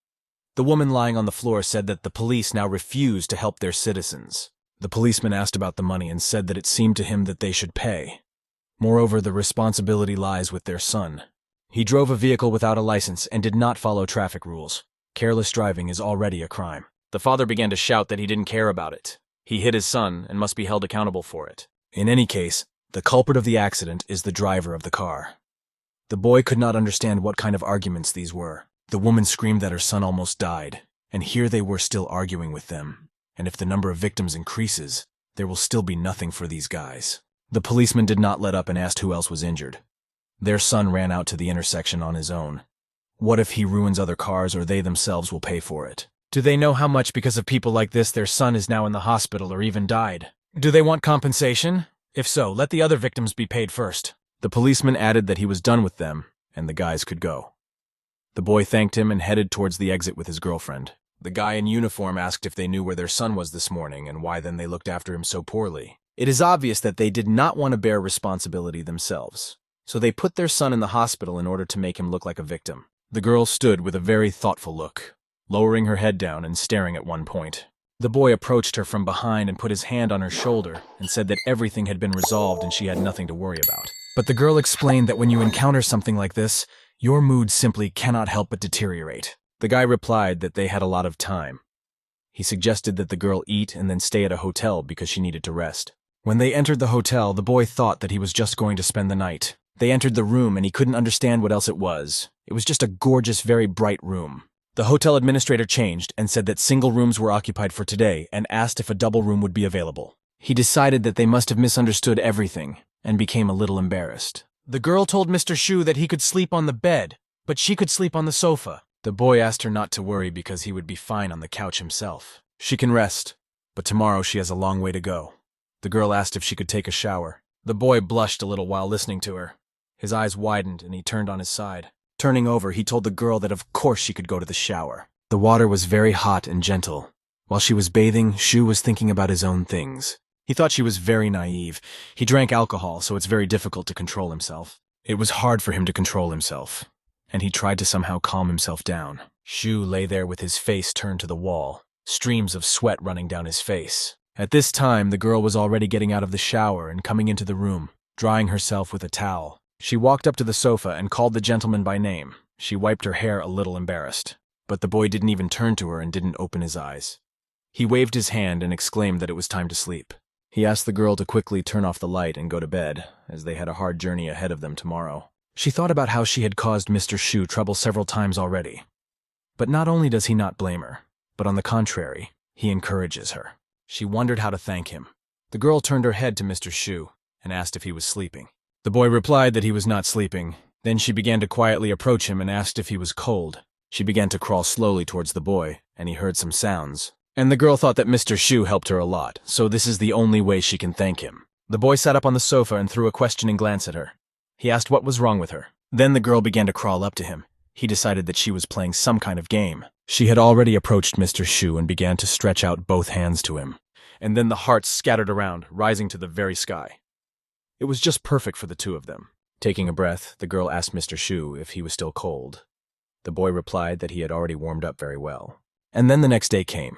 The woman lying on the floor said that the police now refused to help their citizens. The policeman asked about the money and said that it seemed to him that they should pay. Moreover, the responsibility lies with their son. He drove a vehicle without a license and did not follow traffic rules. Careless driving is already a crime. The father began to shout that he didn't care about it. He hit his son and must be held accountable for it. In any case, the culprit of the accident is the driver of the car. The boy could not understand what kind of arguments these were. The woman screamed that her son almost died, and here they were still arguing with them. And if the number of victims increases, there will still be nothing for these guys. The policeman did not let up and asked who else was injured. Their son ran out to the intersection on his own. What if he ruins other cars or they themselves will pay for it? Do they know how much because of people like this their son is now in the hospital or even died? Do they want compensation? If so, let the other victims be paid first. The policeman added that he was done with them and the guys could go. The boy thanked him and headed towards the exit with his girlfriend. The guy in uniform asked if they knew where their son was this morning and why then they looked after him so poorly. It is obvious that they did not want to bear responsibility themselves, so they put their son in the hospital in order to make him look like a victim. The girl stood with a very thoughtful look, lowering her head down and staring at one point. The boy approached her from behind and put his hand on her shoulder and said that everything had been resolved and she had nothing to worry about. But the girl explained that when you encounter something like this, your mood simply cannot help but deteriorate. The guy replied that they had a lot of time. He suggested that the girl eat and then stay at a hotel because she needed to rest. When they entered the hotel, the boy thought that he was just going to spend the night. They entered the room and he couldn't understand what else it was. It was just a gorgeous, very bright room. The hotel administrator changed and said that single rooms were occupied for today and asked if a double room would be available. He decided that they must have misunderstood everything and became a little embarrassed. The girl told Mr. Shu that he could sleep on the bed, but she could sleep on the sofa. The boy asked her not to worry because he would be fine on the couch himself. She can rest, but tomorrow she has a long way to go. The girl asked if she could take a shower. The boy blushed a little while listening to her. His eyes widened and he turned on his side. Turning over, he told the girl that of course she could go to the shower. The water was very hot and gentle. While she was bathing, Shu was thinking about his own things. He thought she was very naive. He drank alcohol, so it's very difficult to control himself. It was hard for him to control himself, and he tried to somehow calm himself down. Shu lay there with his face turned to the wall, streams of sweat running down his face. At this time, the girl was already getting out of the shower and coming into the room, drying herself with a towel. She walked up to the sofa and called the gentleman by name. She wiped her hair a little embarrassed, but the boy didn't even turn to her and didn't open his eyes. He waved his hand and exclaimed that it was time to sleep. He asked the girl to quickly turn off the light and go to bed, as they had a hard journey ahead of them tomorrow. She thought about how she had caused Mr. Shu trouble several times already. But not only does he not blame her, but on the contrary, he encourages her. She wondered how to thank him. The girl turned her head to Mr. Shu and asked if he was sleeping. The boy replied that he was not sleeping. Then she began to quietly approach him and asked if he was cold. She began to crawl slowly towards the boy, and he heard some sounds. And the girl thought that Mr. Shu helped her a lot, so this is the only way she can thank him. The boy sat up on the sofa and threw a questioning glance at her. He asked what was wrong with her. Then the girl began to crawl up to him. He decided that she was playing some kind of game. She had already approached Mr. Shu and began to stretch out both hands to him. And then the hearts scattered around, rising to the very sky. It was just perfect for the two of them. Taking a breath, the girl asked Mr. Shu if he was still cold. The boy replied that he had already warmed up very well. And then the next day came.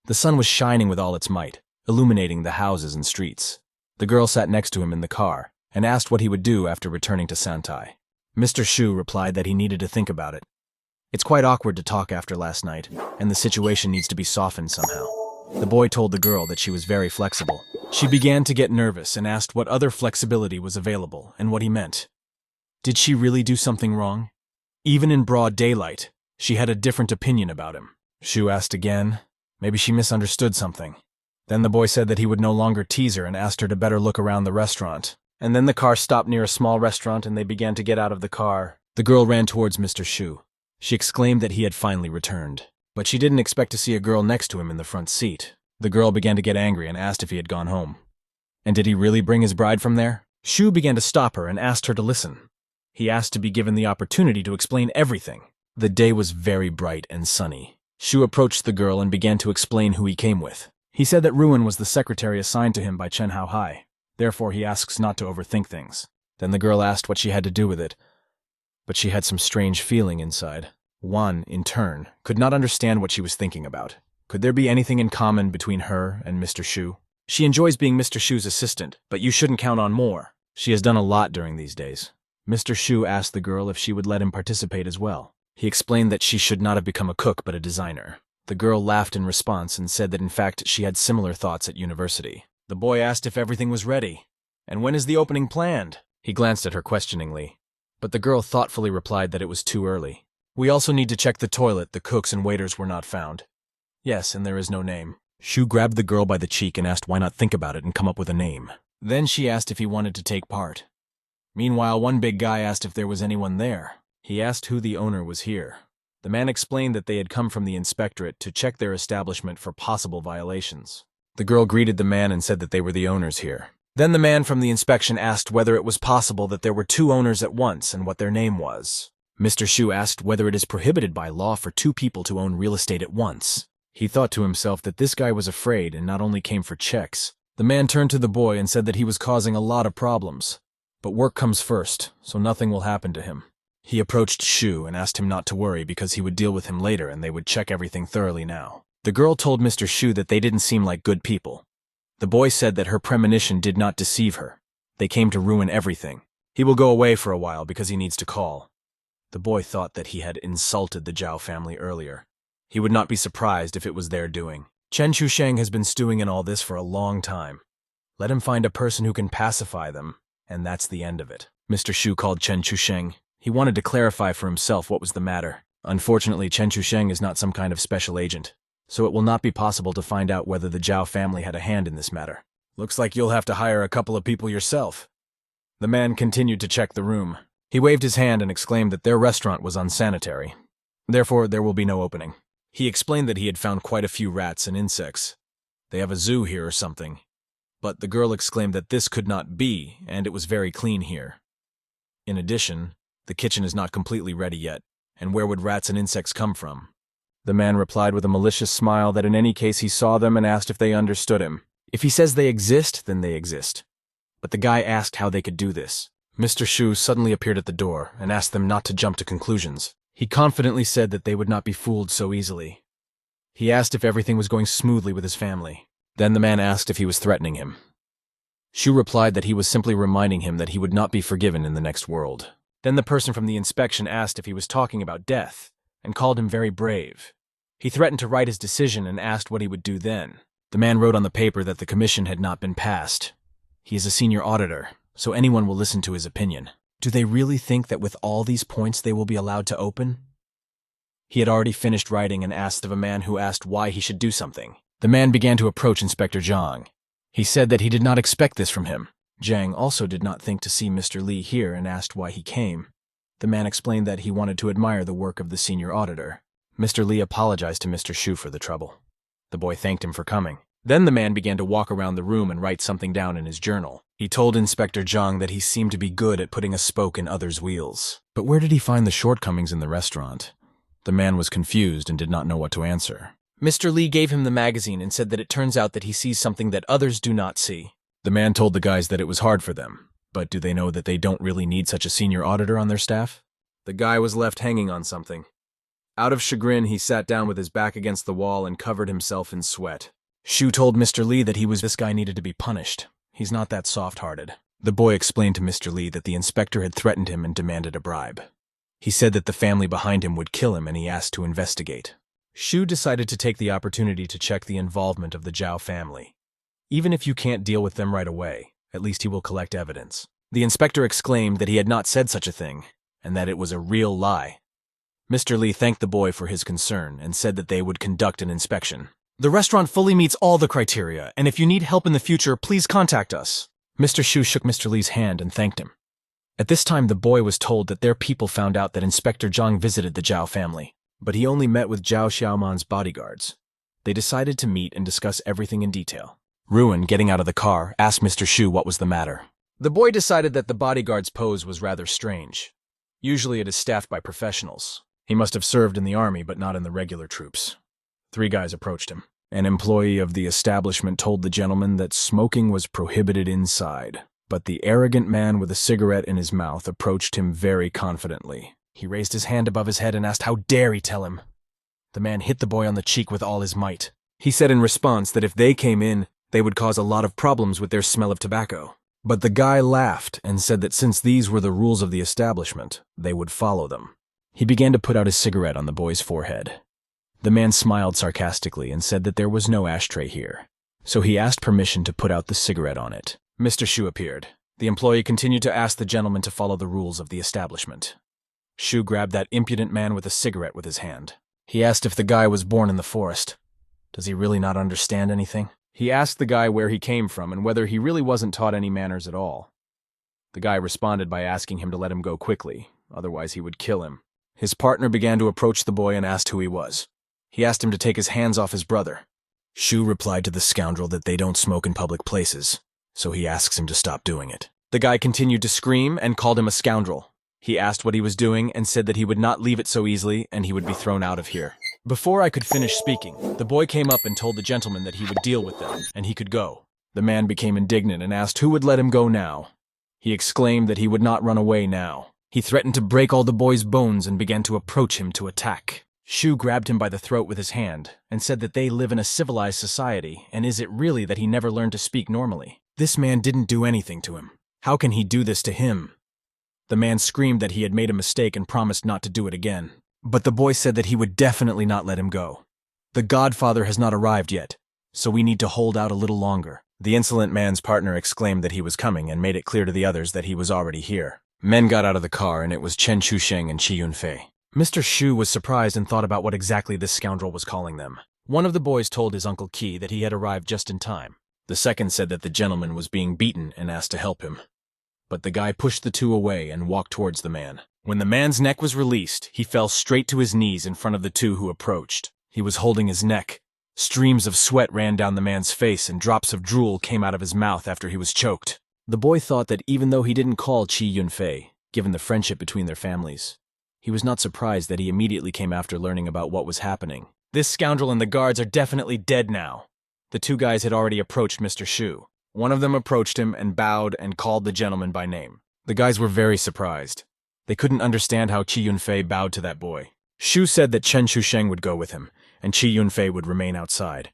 The sun was shining with all its might, illuminating the houses and streets. The girl sat next to him in the car and asked what he would do after returning to Santai. Mr. Shu replied that he needed to think about it. It's quite awkward to talk after last night, and the situation needs to be softened somehow. The boy told the girl that she was very flexible. She began to get nervous and asked what other flexibility was available and what he meant. Did she really do something wrong? Even in broad daylight, she had a different opinion about him. Shu asked again. Maybe she misunderstood something. Then the boy said that he would no longer tease her and asked her to better look around the restaurant. And then the car stopped near a small restaurant and they began to get out of the car. The girl ran towards Mr. Shu. She exclaimed that he had finally returned. But she didn't expect to see a girl next to him in the front seat. The girl began to get angry and asked if he had gone home. And did he really bring his bride from there? Shu began to stop her and asked her to listen. He asked to be given the opportunity to explain everything. The day was very bright and sunny. Shu approached the girl and began to explain who he came with. He said that Ruin was the secretary assigned to him by Chen Hao Hai. Therefore, he asks not to overthink things. Then the girl asked what she had to do with it. But she had some strange feeling inside. Wan, in turn, could not understand what she was thinking about. Could there be anything in common between her and Mr. Shu? She enjoys being Mr. Shu's assistant, but you shouldn't count on more. She has done a lot during these days. Mr. Shu asked the girl if she would let him participate as well. He explained that she should not have become a cook but a designer. The girl laughed in response and said that in fact she had similar thoughts at university. The boy asked if everything was ready. And when is the opening planned? He glanced at her questioningly. But the girl thoughtfully replied that it was too early. We also need to check the toilet. The cooks and waiters were not found. Yes, and there is no name. Shu grabbed the girl by the cheek and asked why not think about it and come up with a name. Then she asked if he wanted to take part. Meanwhile, one big guy asked if there was anyone there. He asked who the owner was here. The man explained that they had come from the inspectorate to check their establishment for possible violations. The girl greeted the man and said that they were the owners here. Then the man from the inspection asked whether it was possible that there were two owners at once and what their name was. Mr. Shu asked whether it is prohibited by law for two people to own real estate at once. He thought to himself that this guy was afraid and not only came for checks. The man turned to the boy and said that he was causing a lot of problems. But work comes first, so nothing will happen to him. He approached Shu and asked him not to worry because he would deal with him later and they would check everything thoroughly now. The girl told Mr. Shu that they didn't seem like good people. The boy said that her premonition did not deceive her. They came to ruin everything. He will go away for a while because he needs to call. The boy thought that he had insulted the Zhao family earlier. He would not be surprised if it was their doing. Chen Chusheng has been stewing in all this for a long time. Let him find a person who can pacify them, and that's the end of it. Mr. Shu called Chen Chusheng. He wanted to clarify for himself what was the matter. Unfortunately, Chen Chusheng is not some kind of special agent, so it will not be possible to find out whether the Zhao family had a hand in this matter. Looks like you'll have to hire a couple of people yourself. The man continued to check the room. He waved his hand and exclaimed that their restaurant was unsanitary. Therefore, there will be no opening. He explained that he had found quite a few rats and insects. They have a zoo here or something. But the girl exclaimed that this could not be, and it was very clean here. In addition, the kitchen is not completely ready yet, and where would rats and insects come from? The man replied with a malicious smile that in any case he saw them and asked if they understood him. If he says they exist, then they exist. But the guy asked how they could do this. Mr. Shu suddenly appeared at the door and asked them not to jump to conclusions. He confidently said that they would not be fooled so easily. He asked if everything was going smoothly with his family. Then the man asked if he was threatening him. Shu replied that he was simply reminding him that he would not be forgiven in the next world. Then the person from the inspection asked if he was talking about death, and called him very brave. He threatened to write his decision and asked what he would do then. The man wrote on the paper that the commission had not been passed. He is a senior auditor, so anyone will listen to his opinion. Do they really think that with all these points they will be allowed to open? He had already finished writing and asked of a man who asked why he should do something. The man began to approach Inspector Zhang. He said that he did not expect this from him. Zhang also did not think to see Mr. Li here and asked why he came. The man explained that he wanted to admire the work of the senior auditor. Mr. Li apologized to Mr. Shu for the trouble. The boy thanked him for coming. Then the man began to walk around the room and write something down in his journal. He told Inspector Zhang that he seemed to be good at putting a spoke in others' wheels. But where did he find the shortcomings in the restaurant? The man was confused and did not know what to answer. Mr. Li gave him the magazine and said that it turns out that he sees something that others do not see. The man told the guys that it was hard for them, but do they know that they don't really need such a senior auditor on their staff? The guy was left hanging on something. Out of chagrin, he sat down with his back against the wall and covered himself in sweat. Shu told Mr. Li that this guy needed to be punished. He's not that soft-hearted. The boy explained to Mr. Li that the inspector had threatened him and demanded a bribe. He said that the family behind him would kill him and he asked to investigate. Shu decided to take the opportunity to check the involvement of the Zhao family. Even if you can't deal with them right away, at least he will collect evidence. The inspector exclaimed that he had not said such a thing, and that it was a real lie. Mr. Li thanked the boy for his concern and said that they would conduct an inspection. The restaurant fully meets all the criteria, and if you need help in the future, please contact us. Mr. Shu shook Mr. Li's hand and thanked him. At this time, the boy was told that their people found out that Inspector Zhang visited the Zhao family, but he only met with Zhao Xiaoman's bodyguards. They decided to meet and discuss everything in detail. Ruin, getting out of the car, asked Mr. Shu what was the matter. The boy decided that the bodyguard's pose was rather strange. Usually it is staffed by professionals. He must have served in the army, but not in the regular troops. 3 guys approached him. An employee of the establishment told the gentleman that smoking was prohibited inside, but the arrogant man with a cigarette in his mouth approached him very confidently. He raised his hand above his head and asked how dare he tell him. The man hit the boy on the cheek with all his might. He said in response that if they came in, they would cause a lot of problems with their smell of tobacco. But the guy laughed and said that since these were the rules of the establishment, they would follow them. He began to put out his cigarette on the boy's forehead. The man smiled sarcastically and said that there was no ashtray here, so he asked permission to put out the cigarette on it. Mr. Shu appeared. The employee continued to ask the gentleman to follow the rules of the establishment. Shu grabbed that impudent man with a cigarette with his hand. He asked if the guy was born in the forest. Does he really not understand anything? He asked the guy where he came from and whether he really wasn't taught any manners at all. The guy responded by asking him to let him go quickly, otherwise he would kill him. His partner began to approach the boy and asked who he was. He asked him to take his hands off his brother. Shu replied to the scoundrel that they don't smoke in public places, so he asks him to stop doing it. The guy continued to scream and called him a scoundrel. He asked what he was doing and said that he would not leave it so easily and he would be thrown out of here. Before I could finish speaking, the boy came up and told the gentleman that he would deal with them and he could go. The man became indignant and asked who would let him go now. He exclaimed that he would not run away now. He threatened to break all the boy's bones and began to approach him to attack. Shu grabbed him by the throat with his hand and said that they live in a civilized society, and is it really that he never learned to speak normally? This man didn't do anything to him. How can he do this to him? The man screamed that he had made a mistake and promised not to do it again. But the boy said that he would definitely not let him go. The godfather has not arrived yet, so we need to hold out a little longer. The insolent man's partner exclaimed that he was coming and made it clear to the others that he was already here. Men got out of the car and it was Chen Chusheng and Chi Yunfei. Mr. Shu was surprised and thought about what exactly this scoundrel was calling them. One of the boys told his Uncle Qi that he had arrived just in time. The second said that the gentleman was being beaten and asked to help him. But the guy pushed the two away and walked towards the man. When the man's neck was released, he fell straight to his knees in front of the two who approached. He was holding his neck. Streams of sweat ran down the man's face and drops of drool came out of his mouth after he was choked. The boy thought that even though he didn't call Chi Yunfei, given the friendship between their families, he was not surprised that he immediately came after learning about what was happening. This scoundrel and the guards are definitely dead now. The two guys had already approached Mr. Shu. One of them approached him and bowed and called the gentleman by name. The guys were very surprised. They couldn't understand how Chi Yunfei bowed to that boy. Shu said that Chen Chusheng would go with him, and Chi Yunfei would remain outside.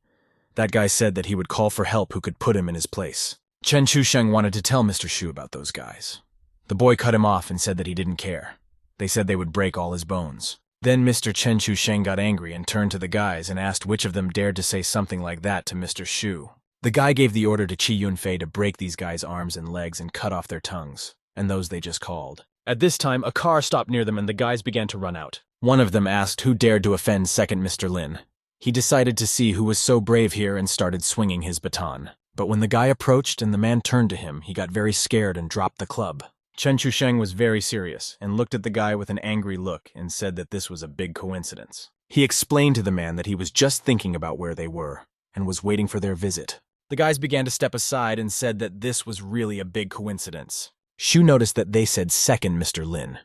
That guy said that he would call for help who could put him in his place. Chen Chusheng wanted to tell Mr. Shu about those guys. The boy cut him off and said that he didn't care. They said they would break all his bones. Then Mr. Chen Chusheng got angry and turned to the guys and asked which of them dared to say something like that to Mr. Shu. The guy gave the order to Chi Yunfei to break these guys' arms and legs and cut off their tongues, and those they just called. At this time, a car stopped near them and the guys began to run out. One of them asked who dared to offend second Mr. Lin. He decided to see who was so brave here and started swinging his baton. But when the guy approached and the man turned to him, he got very scared and dropped the club. Chen Chusheng was very serious and looked at the guy with an angry look and said that this was a big coincidence. He explained to the man that he was just thinking about where they were and was waiting for their visit. The guys began to step aside and said that this was really a big coincidence. Shu noticed that they said second Mr. Lin.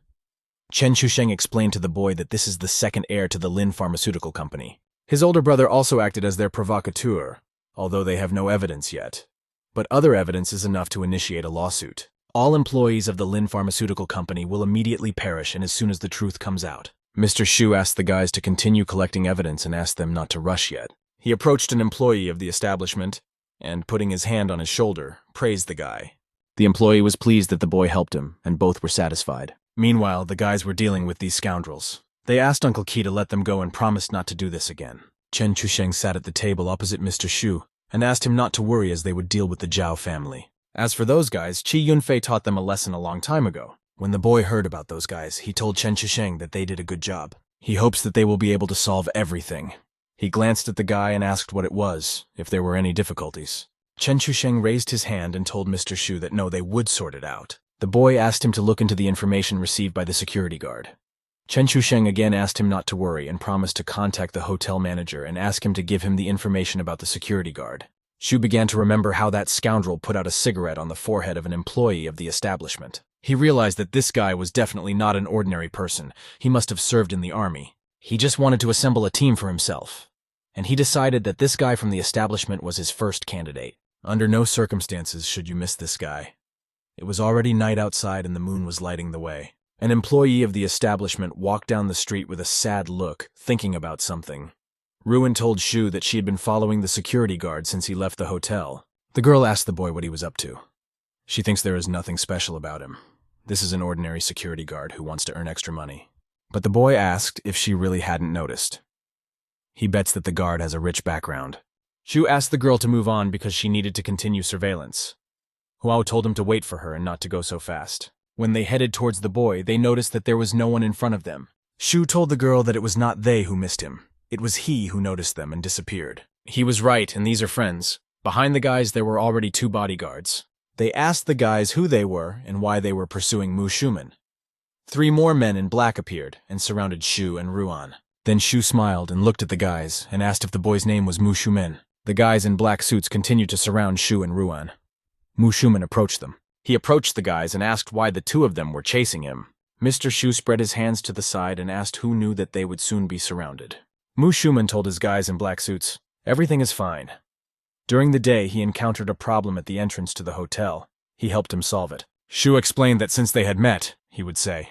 Chen Chusheng explained to the boy that this is the second heir to the Lin Pharmaceutical Company. His older brother also acted as their provocateur, although they have no evidence yet. But other evidence is enough to initiate a lawsuit. All employees of the Lin Pharmaceutical Company will immediately perish and as soon as the truth comes out. Mr. Shu asked the guys to continue collecting evidence and asked them not to rush yet. He approached an employee of the establishment and, putting his hand on his shoulder, praised the guy. The employee was pleased that the boy helped him, and both were satisfied. Meanwhile, the guys were dealing with these scoundrels. They asked Uncle Qi to let them go and promised not to do this again. Chen Chusheng sat at the table opposite Mr. Shu and asked him not to worry as they would deal with the Zhao family. As for those guys, Chi Yunfei taught them a lesson a long time ago. When the boy heard about those guys, he told Chen Chusheng that they did a good job. He hopes that they will be able to solve everything. He glanced at the guy and asked what it was, if there were any difficulties. Chen Chusheng raised his hand and told Mr. Shu that no, they would sort it out. The boy asked him to look into the information received by the security guard. Chen Chusheng again asked him not to worry and promised to contact the hotel manager and ask him to give him the information about the security guard. Shu began to remember how that scoundrel put out a cigarette on the forehead of an employee of the establishment. He realized that this guy was definitely not an ordinary person. He must have served in the army. He just wanted to assemble a team for himself. And he decided that this guy from the establishment was his first candidate. Under no circumstances should you miss this guy. It was already night outside and the moon was lighting the way. An employee of the establishment walked down the street with a sad look, thinking about something. Ruin told Shu that she had been following the security guard since he left the hotel. The girl asked the boy what he was up to. She thinks there is nothing special about him. This is an ordinary security guard who wants to earn extra money. But the boy asked if she really hadn't noticed. He bets that the guard has a rich background. Shu asked the girl to move on because she needed to continue surveillance. Huao told him to wait for her and not to go so fast. When they headed towards the boy, they noticed that there was no one in front of them. Shu told the girl that it was not they who missed him. It was he who noticed them and disappeared. He was right, and these are friends. Behind the guys, there were already 2 bodyguards. They asked the guys who they were and why they were pursuing Mu Shuman. 3 more men in black appeared and surrounded Shu and Ruan. Then Shu smiled and looked at the guys and asked if the boy's name was Mu Shuman. The guys in black suits continued to surround Shu and Ruan. Mu Shuman approached them. He approached the guys and asked why the 2 of them were chasing him. Mr. Shu spread his hands to the side and asked who knew that they would soon be surrounded. Mu Shuman told his guys in black suits, "Everything is fine." During the day, he encountered a problem at the entrance to the hotel. He helped him solve it. Shu explained that since they had met, he would say,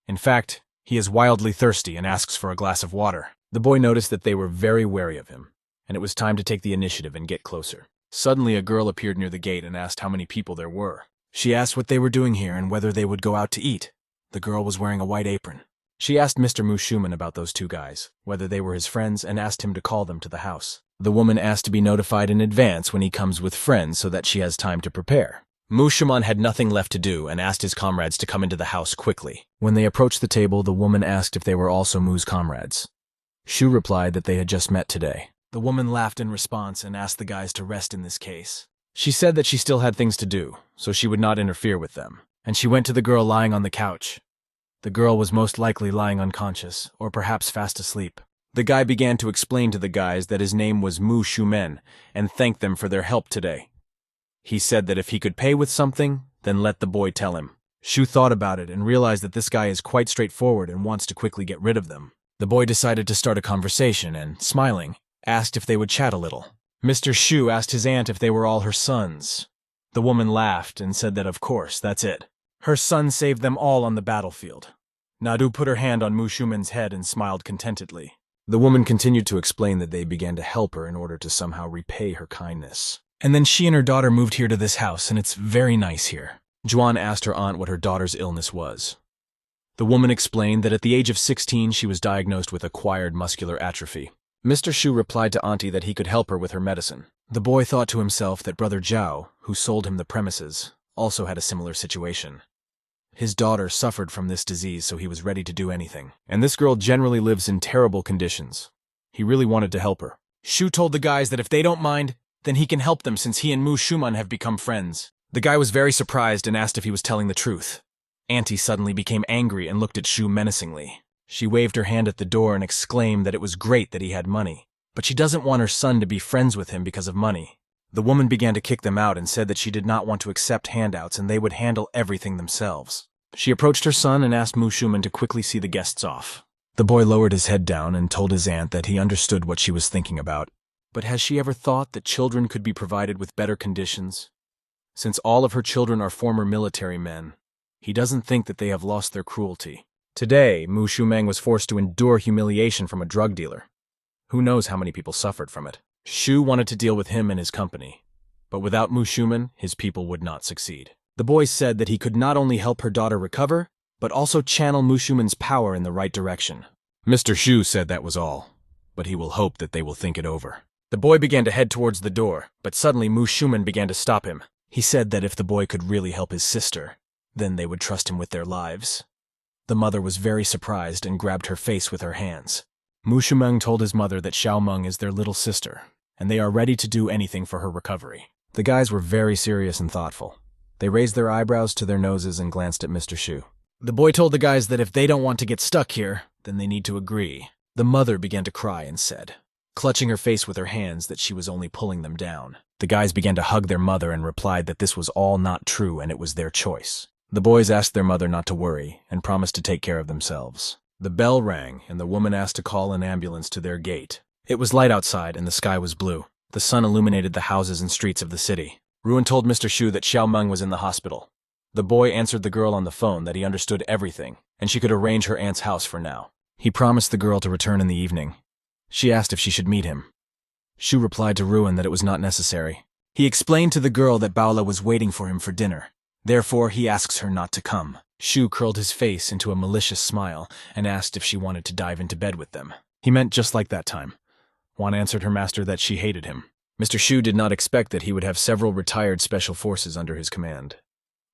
"In fact, he is wildly thirsty and asks for a glass of water." The boy noticed that they were very wary of him, and it was time to take the initiative and get closer. Suddenly, a girl appeared near the gate and asked how many people there were. She asked what they were doing here and whether they would go out to eat. The girl was wearing a white apron. She asked Mr. Mu Shuman about those 2 guys, whether they were his friends, and asked him to call them to the house. The woman asked to be notified in advance when he comes with friends so that she has time to prepare. Mu Shuman had nothing left to do and asked his comrades to come into the house quickly. When they approached the table, the woman asked if they were also Mu's comrades. Shu replied that they had just met today. The woman laughed in response and asked the guys to rest in this case. She said that she still had things to do, so she would not interfere with them, and she went to the girl lying on the couch. The girl was most likely lying unconscious, or perhaps fast asleep. The guy began to explain to the guys that his name was Mu Shuman and thanked them for their help today. He said that if he could pay with something, then let the boy tell him. Shu thought about it and realized that this guy is quite straightforward and wants to quickly get rid of them. The boy decided to start a conversation and, smiling, asked if they would chat a little. Mr. Shu asked his aunt if they were all her sons. The woman laughed and said that of course, that's it. Her son saved them all on the battlefield. Nadu put her hand on Mu Shuman's head and smiled contentedly. The woman continued to explain that they began to help her in order to somehow repay her kindness. And then she and her daughter moved here to this house, and it's very nice here. Juan asked her aunt what her daughter's illness was. The woman explained that at the age of 16 she was diagnosed with acquired muscular atrophy. Mr. Shu replied to Auntie that he could help her with her medicine. The boy thought to himself that Brother Zhao, who sold him the premises, also had a similar situation. His daughter suffered from this disease, so he was ready to do anything. And this girl generally lives in terrible conditions. He really wanted to help her. Shu told the guys that if they don't mind, then he can help them since he and Mu Shuman have become friends. The guy was very surprised and asked if he was telling the truth. Auntie suddenly became angry and looked at Shu menacingly. She waved her hand at the door and exclaimed that it was great that he had money, but she doesn't want her son to be friends with him because of money. The woman began to kick them out and said that she did not want to accept handouts and they would handle everything themselves. She approached her son and asked Mu Shuman to quickly see the guests off. The boy lowered his head down and told his aunt that he understood what she was thinking about. But has she ever thought that children could be provided with better conditions? Since all of her children are former military men, he doesn't think that they have lost their cruelty. Today, Mu Shuman was forced to endure humiliation from a drug dealer. Who knows how many people suffered from it? Shu wanted to deal with him and his company, but without Mu Shuman, his people would not succeed. The boy said that he could not only help her daughter recover, but also channel Mu Shuman's power in the right direction. Mr. Shu said that was all, but he will hope that they will think it over. The boy began to head towards the door, but suddenly Mu Shuman began to stop him. He said that if the boy could really help his sister, then they would trust him with their lives. The mother was very surprised and grabbed her face with her hands. Mu Shuman told his mother that Xiao Meng is their little sister, and they are ready to do anything for her recovery. The guys were very serious and thoughtful. They raised their eyebrows to their noses and glanced at Mr. Shu. The boy told the guys that if they don't want to get stuck here, then they need to agree. The mother began to cry and said, clutching her face with her hands, that she was only pulling them down. The guys began to hug their mother and replied that this was all not true and it was their choice. The boys asked their mother not to worry and promised to take care of themselves. The bell rang and the woman asked to call an ambulance to their gate. It was light outside and the sky was blue. The sun illuminated the houses and streets of the city. Ruan told Mr. Shu that Xiao Meng was in the hospital. The boy answered the girl on the phone that he understood everything and she could arrange her aunt's house for now. He promised the girl to return in the evening. She asked if she should meet him. Shu replied to Ruan that it was not necessary. He explained to the girl that Baola was waiting for him for dinner. Therefore, he asks her not to come. Shu curled his face into a malicious smile and asked if she wanted to dive into bed with them. He meant just like that time. Juan answered her master that she hated him. Mr. Shu did not expect that he would have several retired special forces under his command.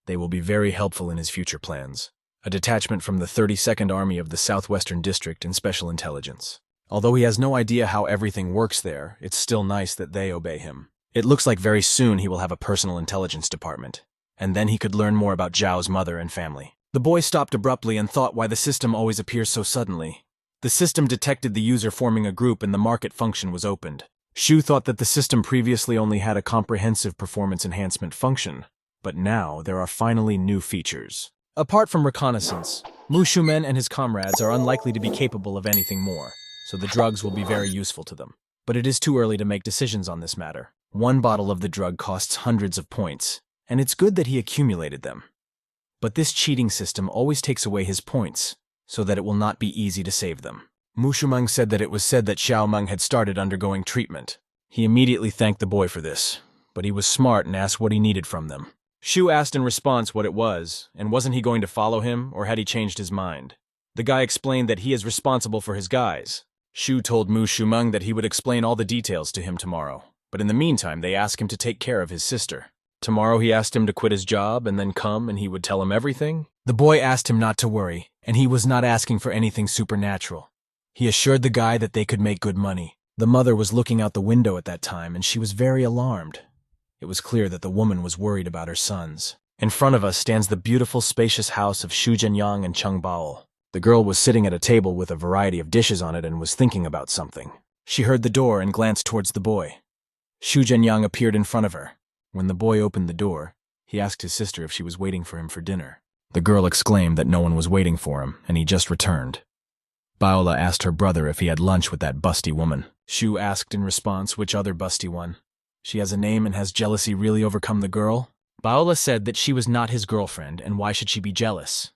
They will be very helpful in his future plans. A detachment from the 32nd Army of the Southwestern District in Special Intelligence. Although he has no idea how everything works there, it's still nice that they obey him. It looks like very soon he will have a personal intelligence department, and then he could learn more about Zhao's mother and family. The boy stopped abruptly and thought why the system always appears so suddenly. The system detected the user forming a group and the market function was opened. Shu thought that the system previously only had a comprehensive performance enhancement function, but now there are finally new features. Apart from reconnaissance, Mu Shumen and his comrades are unlikely to be capable of anything more, so the drugs will be very useful to them. But it is too early to make decisions on this matter. One bottle of the drug costs hundreds of points, and it's good that he accumulated them. But this cheating system always takes away his points, so that it will not be easy to save them. Mu Shumeng said that it was said that Xiao Meng had started undergoing treatment. He immediately thanked the boy for this, but he was smart and asked what he needed from them. Shu asked in response what it was, and wasn't he going to follow him, or had he changed his mind? The guy explained that he is responsible for his guys. Shu told Mu Shumeng that he would explain all the details to him tomorrow, but in the meantime they asked him to take care of his sister. Tomorrow he asked him to quit his job and then come and he would tell him everything. The boy asked him not to worry, and he was not asking for anything supernatural. He assured the guy that they could make good money. The mother was looking out the window at that time and she was very alarmed. It was clear that the woman was worried about her sons. In front of us stands the beautiful, spacious house of Xu Zhenyang and Cheng Bao. The girl was sitting at a table with a variety of dishes on it and was thinking about something. She heard the door and glanced towards the boy. Xu Zhenyang appeared in front of her. When the boy opened the door, he asked his sister if she was waiting for him for dinner. The girl exclaimed that no one was waiting for him, and he just returned. Baola asked her brother if he had lunch with that busty woman. Xu asked in response which other busty one. She has a name and has jealousy really overcome the girl? Baola said that she was not his girlfriend, and why should she be jealous?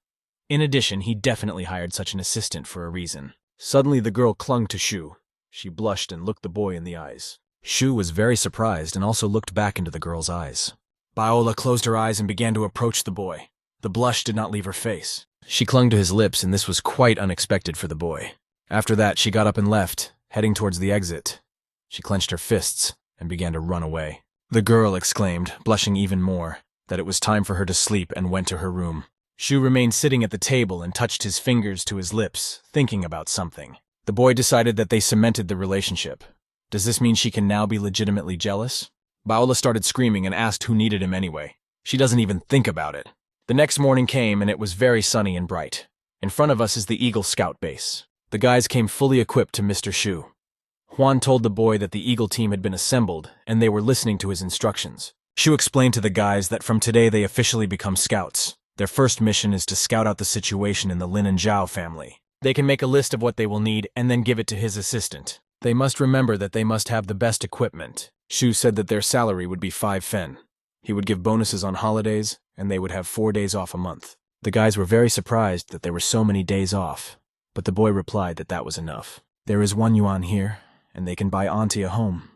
In addition, he definitely hired such an assistant for a reason. Suddenly the girl clung to Xu. She blushed and looked the boy in the eyes. Xu was very surprised and also looked back into the girl's eyes. Baola closed her eyes and began to approach the boy. The blush did not leave her face. She clung to his lips, and this was quite unexpected for the boy. After that, she got up and left, heading towards the exit. She clenched her fists and began to run away. The girl exclaimed, blushing even more, that it was time for her to sleep and went to her room. Xu remained sitting at the table and touched his fingers to his lips, thinking about something. The boy decided that they cemented the relationship. Does this mean she can now be legitimately jealous? Baola started screaming and asked who needed him anyway. She doesn't even think about it. The next morning came and it was very sunny and bright. In front of us is the Eagle Scout base. The guys came fully equipped to Mr. Shu. Juan told the boy that the Eagle team had been assembled and they were listening to his instructions. Shu explained to the guys that from today they officially become scouts. Their first mission is to scout out the situation in the Lin and Zhao family. They can make a list of what they will need and then give it to his assistant. They must remember that they must have the best equipment. Shu said that their salary would be 5 fen. He would give bonuses on holidays, and they would have 4 days off a month. The guys were very surprised that there were so many days off, but the boy replied that that was enough. There is 1 yuan here, and they can buy Auntie a home.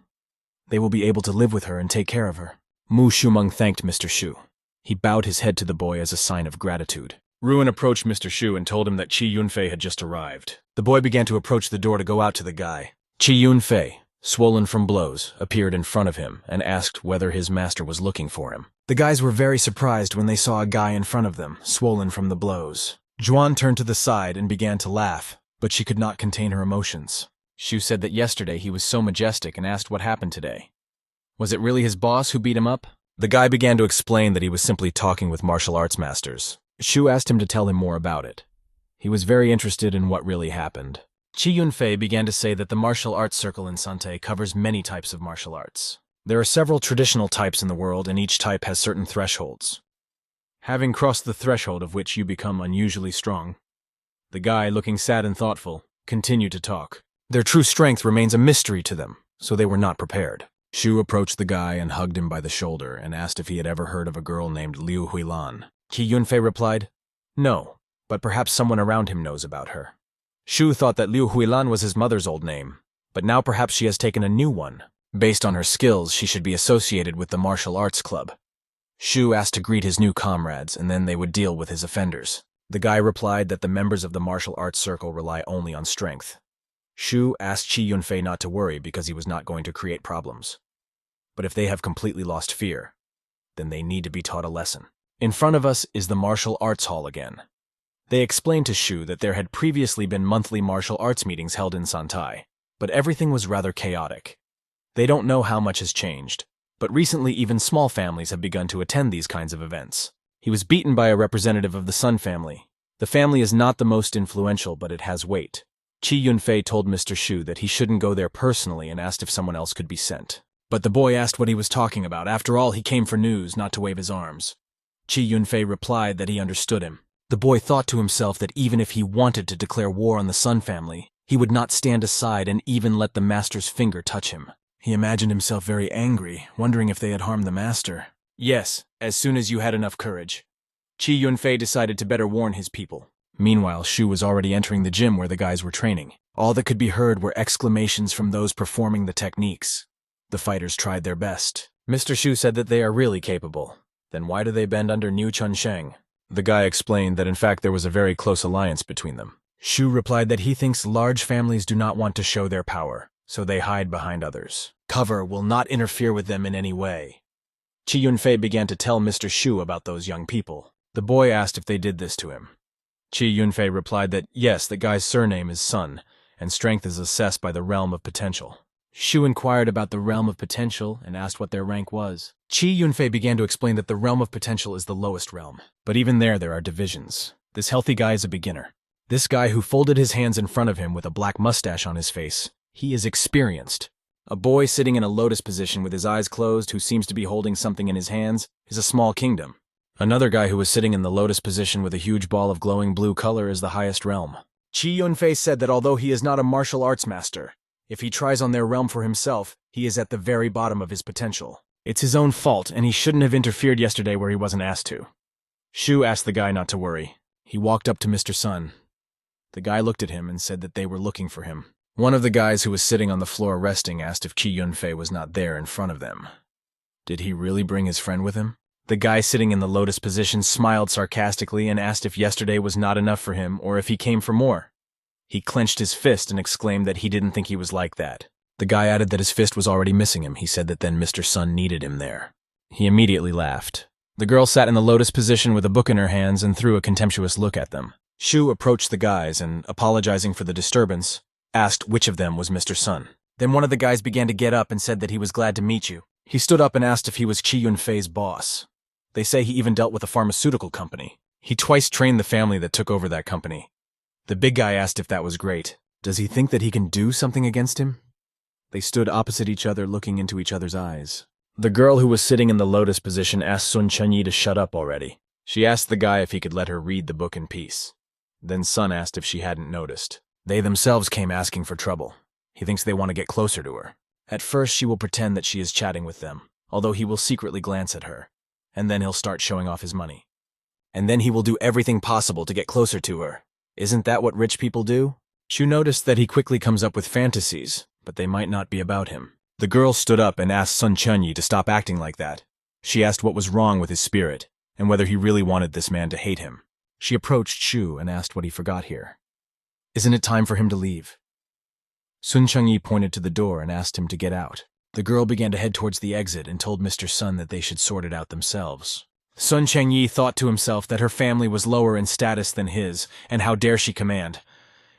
They will be able to live with her and take care of her. Mu Shumeng thanked Mr. Shu. He bowed his head to the boy as a sign of gratitude. Ruin approached Mr. Shu and told him that Qi Yunfei had just arrived. The boy began to approach the door to go out to the guy. Qi Yunfei, swollen from blows, appeared in front of him and asked whether his master was looking for him. The guys were very surprised when they saw a guy in front of them, swollen from the blows. Juan turned to the side and began to laugh, but she could not contain her emotions. Shu said that yesterday he was so majestic and asked what happened today. Was it really his boss who beat him up? The guy began to explain that he was simply talking with martial arts masters. Shu asked him to tell him more about it. He was very interested in what really happened. Qi Yunfei began to say that the martial arts circle in Sante covers many types of martial arts. There are several traditional types in the world, and each type has certain thresholds. Having crossed the threshold of which you become unusually strong, the guy, looking sad and thoughtful, continued to talk. Their true strength remains a mystery to them, so they were not prepared. Shu approached the guy and hugged him by the shoulder and asked if he had ever heard of a girl named Liu Huilan. Qi Yunfei replied, "No, but perhaps someone around him knows about her." Shu thought that Liu Huilan was his mother's old name, but now perhaps she has taken a new one. Based on her skills, she should be associated with the martial arts club. Shu asked to greet his new comrades, and then they would deal with his offenders. The guy replied that the members of the martial arts circle rely only on strength. Shu asked Chi Yunfei not to worry because he was not going to create problems. But if they have completely lost fear, then they need to be taught a lesson. In front of us is the martial arts hall again. They explained to Shu that there had previously been monthly martial arts meetings held in Santai, but everything was rather chaotic. They don't know how much has changed, but recently even small families have begun to attend these kinds of events. He was beaten by a representative of the Sun family. The family is not the most influential, but it has weight. Chi Yunfei told Mr. Shu that he shouldn't go there personally and asked if someone else could be sent. But the boy asked what he was talking about. After all, he came for news, not to wave his arms. Chi Yunfei replied that he understood him. The boy thought to himself that even if he wanted to declare war on the Sun family, he would not stand aside and even let the master's finger touch him. He imagined himself very angry, wondering if they had harmed the master. Yes, as soon as you had enough courage. Chi Yunfei decided to better warn his people. Meanwhile, Shu was already entering the gym where the guys were training. All that could be heard were exclamations from those performing the techniques. The fighters tried their best. Mr. Shu said that they are really capable. Then why do they bend under Niu Chunsheng? The guy explained that in fact there was a very close alliance between them. Shu replied that he thinks large families do not want to show their power, so they hide behind others. Cover will not interfere with them in any way. Chi Yunfei began to tell Mr. Shu about those young people. The boy asked if they did this to him. Chi Yunfei replied that yes, the guy's surname is Sun, and strength is assessed by the realm of potential. Shu inquired about the realm of potential and asked what their rank was. Chi Yunfei began to explain that the realm of potential is the lowest realm, but even there are divisions. This healthy guy is a beginner. This guy who folded his hands in front of him with a black mustache on his face, he is experienced. A boy sitting in a lotus position with his eyes closed who seems to be holding something in his hands is a small kingdom. Another guy who was sitting in the lotus position with a huge ball of glowing blue color is the highest realm. Chi Yunfei said that although he is not a martial arts master, if he tries on their realm for himself, he is at the very bottom of his potential. It's his own fault, and he shouldn't have interfered yesterday where he wasn't asked to. Shu asked the guy not to worry. He walked up to Mr. Sun. The guy looked at him and said that they were looking for him. One of the guys who was sitting on the floor resting asked if Chi Yunfei was not there in front of them. Did he really bring his friend with him? The guy sitting in the lotus position smiled sarcastically and asked if yesterday was not enough for him or if he came for more. He clenched his fist and exclaimed that he didn't think he was like that. The guy added that his fist was already missing him. He said that then Mr. Sun needed him there. He immediately laughed. The girl sat in the lotus position with a book in her hands and threw a contemptuous look at them. Shu approached the guys and, apologizing for the disturbance, asked which of them was Mr. Sun. Then one of the guys began to get up and said that he was glad to meet you. He stood up and asked if he was Chi Yunfei's boss. They say he even dealt with a pharmaceutical company. He twice trained the family that took over that company. The big guy asked if that was great. Does he think that he can do something against him? They stood opposite each other, looking into each other's eyes. The girl who was sitting in the lotus position asked Sun Chunyi to shut up already. She asked the guy if he could let her read the book in peace. Then Sun asked if she hadn't noticed. They themselves came asking for trouble. He thinks they want to get closer to her. At first she will pretend that she is chatting with them, although he will secretly glance at her. And then he'll start showing off his money. And then he will do everything possible to get closer to her. Isn't that what rich people do? Shu noticed that he quickly comes up with fantasies, but they might not be about him. The girl stood up and asked Sun Chunyi to stop acting like that. She asked what was wrong with his spirit, and whether he really wanted this man to hate him. She approached Shu and asked what he forgot here. Isn't it time for him to leave? Sun Chunyi pointed to the door and asked him to get out. The girl began to head towards the exit and told Mr. Sun that they should sort it out themselves. Sun Chengyi thought to himself that her family was lower in status than his, and how dare she command.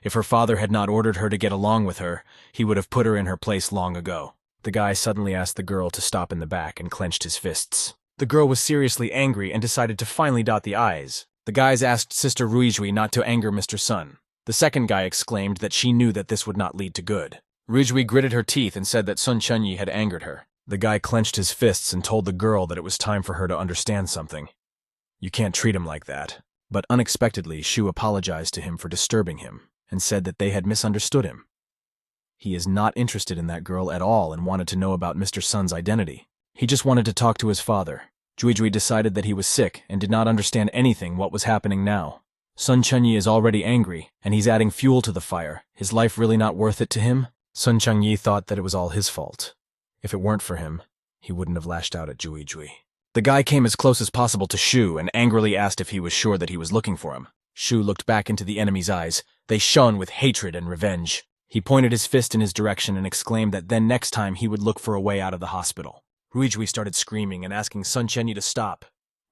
If her father had not ordered her to get along with her, he would have put her in her place long ago. The guy suddenly asked the girl to stop in the back and clenched his fists. The girl was seriously angry and decided to finally dot the I's. The guys asked Sister Ruijui not to anger Mr. Sun. The second guy exclaimed that she knew that this would not lead to good. Ruijui gritted her teeth and said that Sun Chunyi had angered her. The guy clenched his fists and told the girl that it was time for her to understand something. You can't treat him like that. But unexpectedly, Shu apologized to him for disturbing him and said that they had misunderstood him. He is not interested in that girl at all and wanted to know about Mr. Sun's identity. He just wanted to talk to his father. Juijui decided that he was sick and did not understand anything what was happening now. Sun Chunyi is already angry, and he's adding fuel to the fire. His life really not worth it to him? Sun Chunyi thought that it was all his fault. If it weren't for him, he wouldn't have lashed out at Juijui. The guy came as close as possible to Shu and angrily asked if he was sure that he was looking for him. Shu looked back into the enemy's eyes. They shone with hatred and revenge. He pointed his fist in his direction and exclaimed that then next time he would look for a way out of the hospital. Ruijui started screaming and asking Sun Chenyi to stop.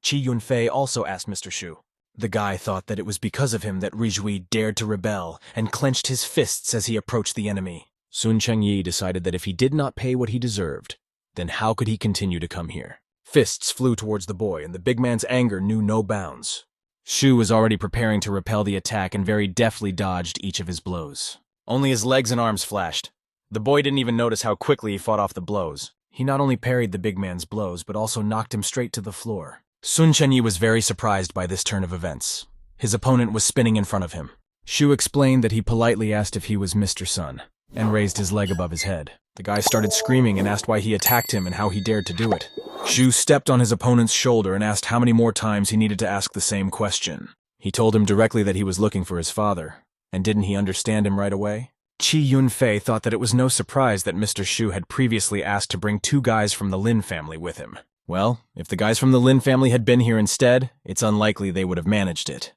Chi Yunfei also asked Mr. Shu. The guy thought that it was because of him that Ruijui dared to rebel and clenched his fists as he approached the enemy. Sun Chengyi decided that if he did not pay what he deserved, then how could he continue to come here? Fists flew towards the boy, and the big man's anger knew no bounds. Shu was already preparing to repel the attack and very deftly dodged each of his blows. Only his legs and arms flashed. The boy didn't even notice how quickly he fought off the blows. He not only parried the big man's blows, but also knocked him straight to the floor. Sun Chenyi was very surprised by this turn of events. His opponent was spinning in front of him. Shu explained that he politely asked if he was Mr. Sun, and raised his leg above his head. The guy started screaming and asked why he attacked him and how he dared to do it. Shu stepped on his opponent's shoulder and asked how many more times he needed to ask the same question. He told him directly that he was looking for his father, and didn't he understand him right away? Chi Yunfei thought that it was no surprise that Mr. Shu had previously asked to bring 2 guys from the Lin family with him. Well, if the guys from the Lin family had been here instead, it's unlikely they would have managed it.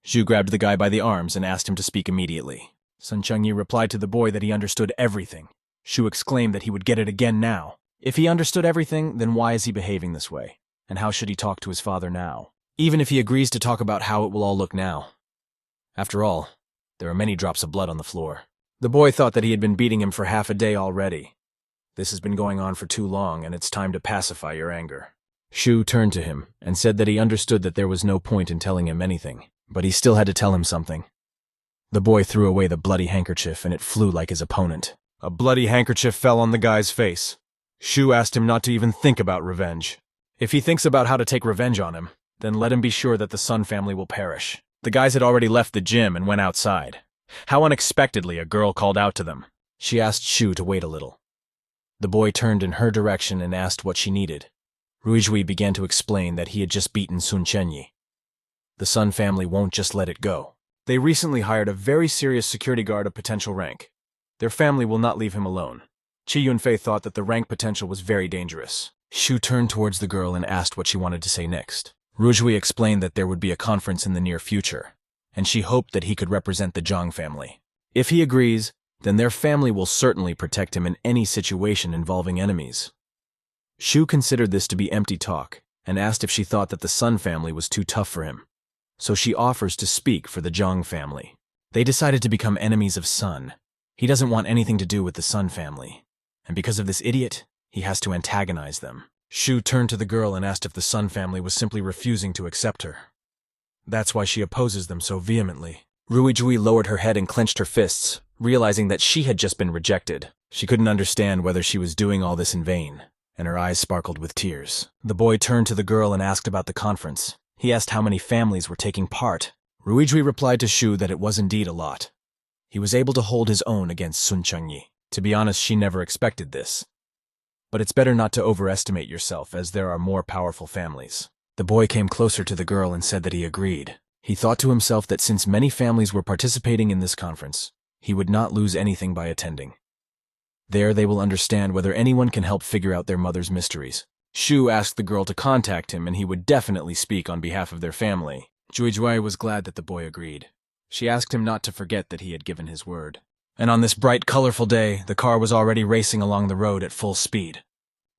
Shu grabbed the guy by the arms and asked him to speak immediately. Sun Chengyi replied to the boy that he understood everything. Shu exclaimed that he would get it again now. If he understood everything, then why is he behaving this way? And how should he talk to his father now? Even if he agrees to talk about how it will all look now. After all, there are many drops of blood on the floor. The boy thought that he had been beating him for half a day already. This has been going on for too long, and it's time to pacify your anger. Shu turned to him and said that he understood that there was no point in telling him anything, but he still had to tell him something. The boy threw away the bloody handkerchief and it flew like his opponent. A bloody handkerchief fell on the guy's face. Shu asked him not to even think about revenge. If he thinks about how to take revenge on him, then let him be sure that the Sun family will perish. The guys had already left the gym and went outside. How unexpectedly a girl called out to them. She asked Shu to wait a little. The boy turned in her direction and asked what she needed. Ruijui began to explain that he had just beaten Sun Chenyi. The Sun family won't just let it go. They recently hired a very serious security guard of potential rank. Their family will not leave him alone. Chi Yunfei thought that the rank potential was very dangerous. Shu turned towards the girl and asked what she wanted to say next. Ruijui explained that there would be a conference in the near future, and she hoped that he could represent the Zhang family. If he agrees, then their family will certainly protect him in any situation involving enemies. Shu considered this to be empty talk, and asked if she thought that the Sun family was too tough for him. So she offers to speak for the Zhang family. They decided to become enemies of Sun. He doesn't want anything to do with the Sun family, and because of this idiot, he has to antagonize them. Shu turned to the girl and asked if the Sun family was simply refusing to accept her. That's why she opposes them so vehemently. Ruijui lowered her head and clenched her fists, realizing that she had just been rejected. She couldn't understand whether she was doing all this in vain, and her eyes sparkled with tears. The boy turned to the girl and asked about the conference. He asked how many families were taking part. Ruijui replied to Shu that it was indeed a lot. He was able to hold his own against Sun Chengyi. To be honest, she never expected this. But it's better not to overestimate yourself, as there are more powerful families. The boy came closer to the girl and said that he agreed. He thought to himself that since many families were participating in this conference, he would not lose anything by attending. There they will understand whether anyone can help figure out their mother's mysteries. Shu asked the girl to contact him and he would definitely speak on behalf of their family. Ruijui was glad that the boy agreed. She asked him not to forget that he had given his word. And on this bright, colorful day, the car was already racing along the road at full speed.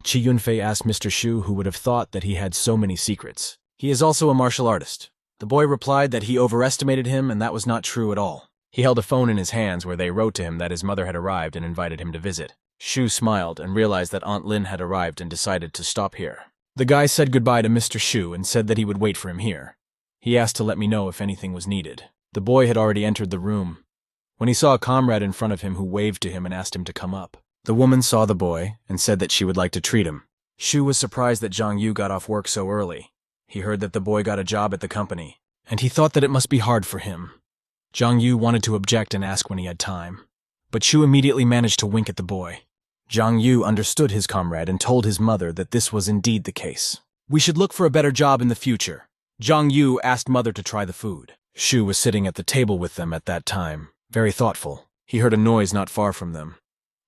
Chi Yunfei asked Mr. Shu who would have thought that he had so many secrets. He is also a martial artist. The boy replied that he overestimated him and that was not true at all. He held a phone in his hands where they wrote to him that his mother had arrived and invited him to visit. Shu smiled and realized that Aunt Lin had arrived and decided to stop here. The guy said goodbye to Mr. Shu and said that he would wait for him here. He asked to let me know if anything was needed. The boy had already entered the room when he saw a comrade in front of him who waved to him and asked him to come up. The woman saw the boy and said that she would like to treat him. Shu was surprised that Zhang Yu got off work so early. He heard that the boy got a job at the company, and he thought that it must be hard for him. Zhang Yu wanted to object and ask when he had time, but Shu immediately managed to wink at the boy. Zhang Yu understood his comrade and told his mother that this was indeed the case. We should look for a better job in the future. Zhang Yu asked mother to try the food. Shu was sitting at the table with them at that time, very thoughtful. He heard a noise not far from them.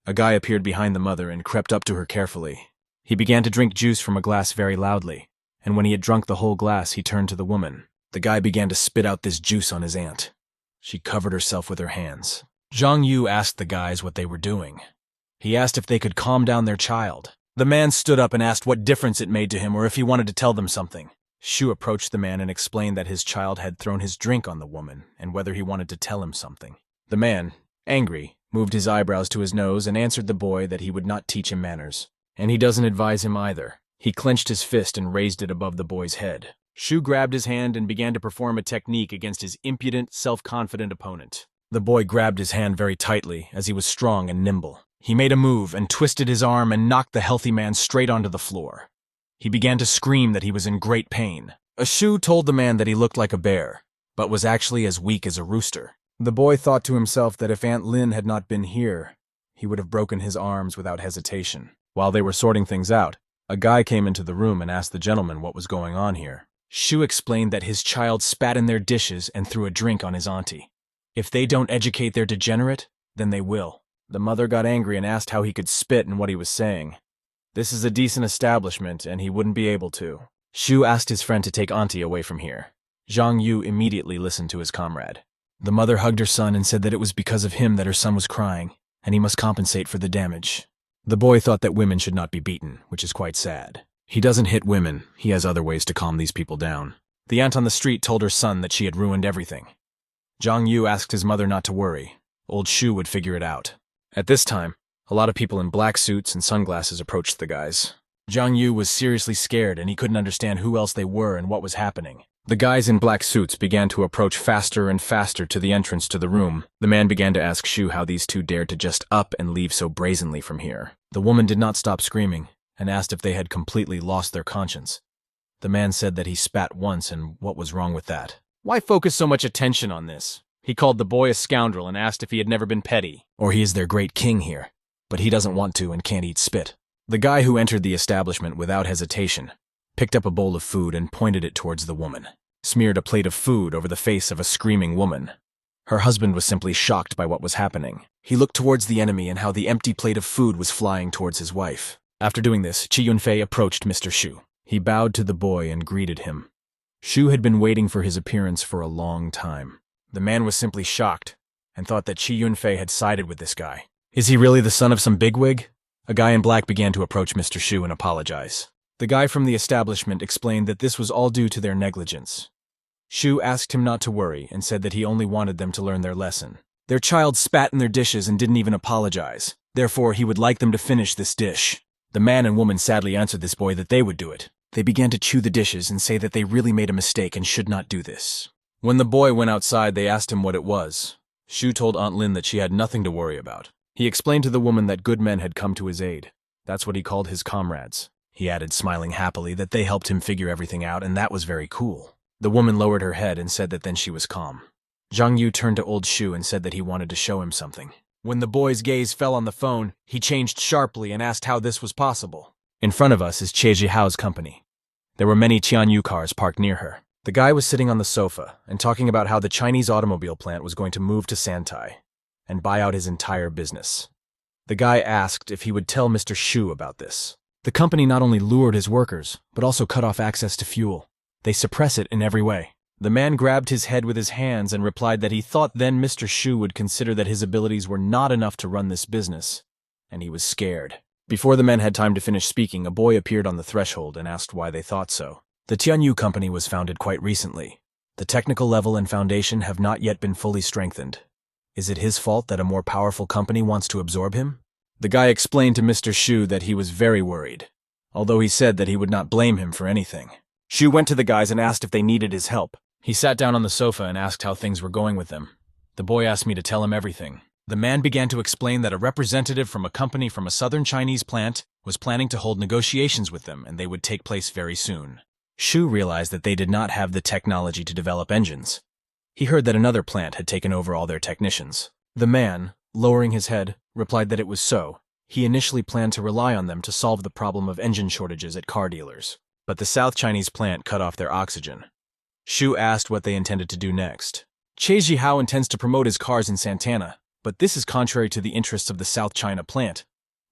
A guy appeared behind the mother and crept up to her carefully. He began to drink juice from a glass very loudly, and when he had drunk the whole glass, he turned to the woman. The guy began to spit out this juice on his aunt. She covered herself with her hands. Zhang Yu asked the guys what they were doing. He asked if they could calm down their child. The man stood up and asked what difference it made to him or if he wanted to tell them something. Shu approached the man and explained that his child had thrown his drink on the woman and whether he wanted to tell him something. The man, angry, moved his eyebrows to his nose and answered the boy that he would not teach him manners. And he doesn't advise him either. He clenched his fist and raised it above the boy's head. Shu grabbed his hand and began to perform a technique against his impudent, self-confident opponent. The boy grabbed his hand very tightly, as he was strong and nimble. He made a move and twisted his arm and knocked the healthy man straight onto the floor. He began to scream that he was in great pain. Shu told the man that he looked like a bear, but was actually as weak as a rooster. The boy thought to himself that if Aunt Lin had not been here, he would have broken his arms without hesitation. While they were sorting things out, a guy came into the room and asked the gentleman what was going on here. Shu explained that his child spat in their dishes and threw a drink on his auntie. If they don't educate their degenerate, then they will. The mother got angry and asked how he could spit in what he was saying. This is a decent establishment, and he wouldn't be able to. Shu asked his friend to take auntie away from here. Zhang Yu immediately listened to his comrade. The mother hugged her son and said that it was because of him that her son was crying, and he must compensate for the damage. The boy thought that women should not be beaten, which is quite sad. He doesn't hit women, he has other ways to calm these people down. The aunt on the street told her son that she had ruined everything. Zhang Yu asked his mother not to worry. Old Shu would figure it out. At this time, a lot of people in black suits and sunglasses approached the guys. Zhang Yu was seriously scared and he couldn't understand who else they were and what was happening. The guys in black suits began to approach faster and faster to the entrance to the room. The man began to ask Shu how these two dared to just up and leave so brazenly from here. The woman did not stop screaming and asked if they had completely lost their conscience. The man said that he spat once and what was wrong with that. Why focus so much attention on this? He called the boy a scoundrel and asked if he had never been petty. Or he is their great king here, but he doesn't want to and can't eat spit. The guy who entered the establishment without hesitation picked up a bowl of food and pointed it towards the woman, smeared a plate of food over the face of a screaming woman. Her husband was simply shocked by what was happening. He looked towards the enemy and how the empty plate of food was flying towards his wife. After doing this, Chi Yunfei approached Mr. Shu. He bowed to the boy and greeted him. Shu had been waiting for his appearance for a long time. The man was simply shocked and thought that Chi Yunfei had sided with this guy. Is he really the son of some bigwig? A guy in black began to approach Mr. Shu and apologize. The guy from the establishment explained that this was all due to their negligence. Shu asked him not to worry and said that he only wanted them to learn their lesson. Their child spat in their dishes and didn't even apologize. Therefore, he would like them to finish this dish. The man and woman sadly answered this boy that they would do it. They began to chew the dishes and say that they really made a mistake and should not do this. When the boy went outside, they asked him what it was. Shu told Aunt Lin that she had nothing to worry about. He explained to the woman that good men had come to his aid. That's what he called his comrades. He added, smiling happily, that they helped him figure everything out, and that was very cool. The woman lowered her head and said that then she was calm. Zhang Yu turned to old Shu and said that he wanted to show him something. When the boy's gaze fell on the phone, he changed sharply and asked how this was possible. In front of us is Che Jihao's company. There were many Tianyu cars parked near her. The guy was sitting on the sofa and talking about how the Chinese automobile plant was going to move to Santai and buy out his entire business. The guy asked if he would tell Mr. Shu about this. The company not only lured his workers, but also cut off access to fuel. They suppress it in every way. The man grabbed his head with his hands and replied that he thought then Mr. Shu would consider that his abilities were not enough to run this business, and he was scared. Before the men had time to finish speaking, a boy appeared on the threshold and asked why they thought so. The Tianyu company was founded quite recently. The technical level and foundation have not yet been fully strengthened. Is it his fault that a more powerful company wants to absorb him? The guy explained to Mr. Shu that he was very worried, although he said that he would not blame him for anything. Shu went to the guys and asked if they needed his help. He sat down on the sofa and asked how things were going with them. The boy asked me to tell him everything. The man began to explain that a representative from a company from a southern Chinese plant was planning to hold negotiations with them and they would take place very soon. Shu realized that they did not have the technology to develop engines. He heard that another plant had taken over all their technicians. The man, lowering his head, replied that it was so. He initially planned to rely on them to solve the problem of engine shortages at car dealers, but the South Chinese plant cut off their oxygen. Shu asked what they intended to do next. Che Jihao intends to promote his cars in Santana, but this is contrary to the interests of the South China plant.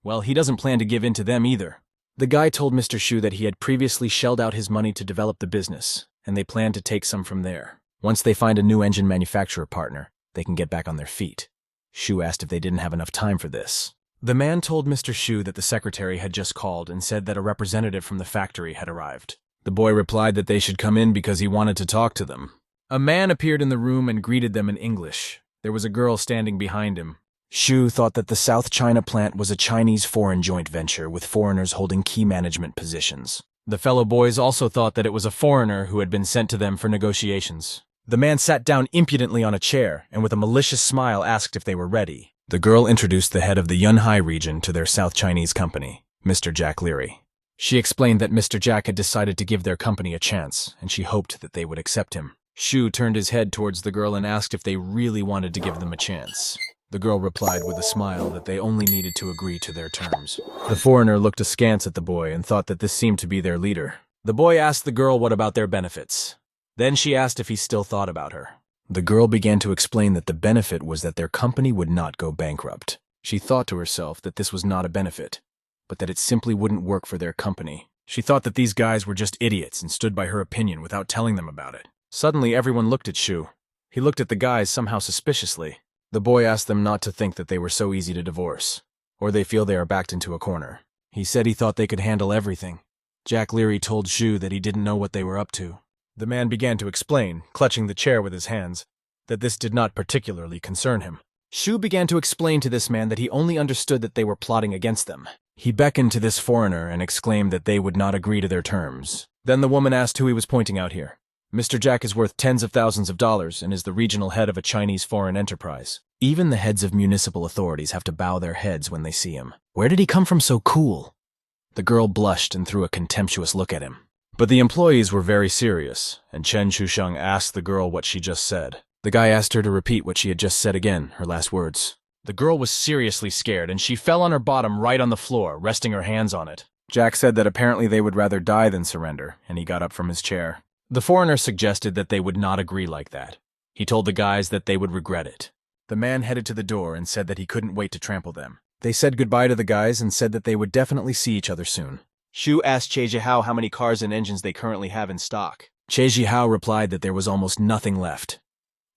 Well, he doesn't plan to give in to them either. The guy told Mr. Shu that he had previously shelled out his money to develop the business, and they plan to take some from there. Once they find a new engine manufacturer partner, they can get back on their feet. Shu asked if they didn't have enough time for this. The man told Mr. Shu that the secretary had just called and said that a representative from the factory had arrived. The boy replied that they should come in because he wanted to talk to them. A man appeared in the room and greeted them in English. There was a girl standing behind him. Shu thought that the South China plant was a Chinese-foreign joint venture with foreigners holding key management positions. The fellow boys also thought that it was a foreigner who had been sent to them for negotiations. The man sat down impudently on a chair and with a malicious smile asked if they were ready. The girl introduced the head of the Yunhai region to their South Chinese company, Mr. Jack Leary. She explained that Mr. Jack had decided to give their company a chance, and she hoped that they would accept him. Shu turned his head towards the girl and asked if they really wanted to give them a chance. The girl replied with a smile that they only needed to agree to their terms. The foreigner looked askance at the boy and thought that this seemed to be their leader. The boy asked the girl what about their benefits. Then she asked if he still thought about her. The girl began to explain that the benefit was that their company would not go bankrupt. She thought to herself that this was not a benefit, but that it simply wouldn't work for their company. She thought that these guys were just idiots and stood by her opinion without telling them about it. Suddenly, everyone looked at Shu. He looked at the guys somehow suspiciously. The boy asked them not to think that they were so easy to divorce, or they feel they are backed into a corner. He said he thought they could handle everything. Jack Leary told Shu that he didn't know what they were up to. The man began to explain, clutching the chair with his hands, that this did not particularly concern him. Shu began to explain to this man that he only understood that they were plotting against them. He beckoned to this foreigner and exclaimed that they would not agree to their terms. Then the woman asked who he was pointing out here. Mr. Jack is worth tens of thousands of dollars and is the regional head of a Chinese foreign enterprise. Even the heads of municipal authorities have to bow their heads when they see him. Where did he come from so cool? The girl blushed and threw a contemptuous look at him. But the employees were very serious, and Chen Shusheng asked the girl what she just said. The guy asked her to repeat what she had just said again, her last words. The girl was seriously scared, and she fell on her bottom right on the floor, resting her hands on it. Jack said that apparently they would rather die than surrender, and he got up from his chair. The foreigner suggested that they would not agree like that. He told the guys that they would regret it. The man headed to the door and said that he couldn't wait to trample them. They said goodbye to the guys and said that they would definitely see each other soon. Shu asked Che Jihao how many cars and engines they currently have in stock. Che Jihao replied that there was almost nothing left.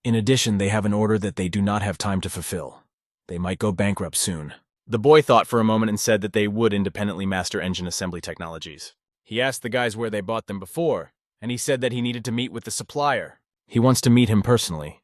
In addition, they have an order that they do not have time to fulfill. They might go bankrupt soon. The boy thought for a moment and said that they would independently master engine assembly technologies. He asked the guys where they bought them before, and he said that he needed to meet with the supplier. He wants to meet him personally.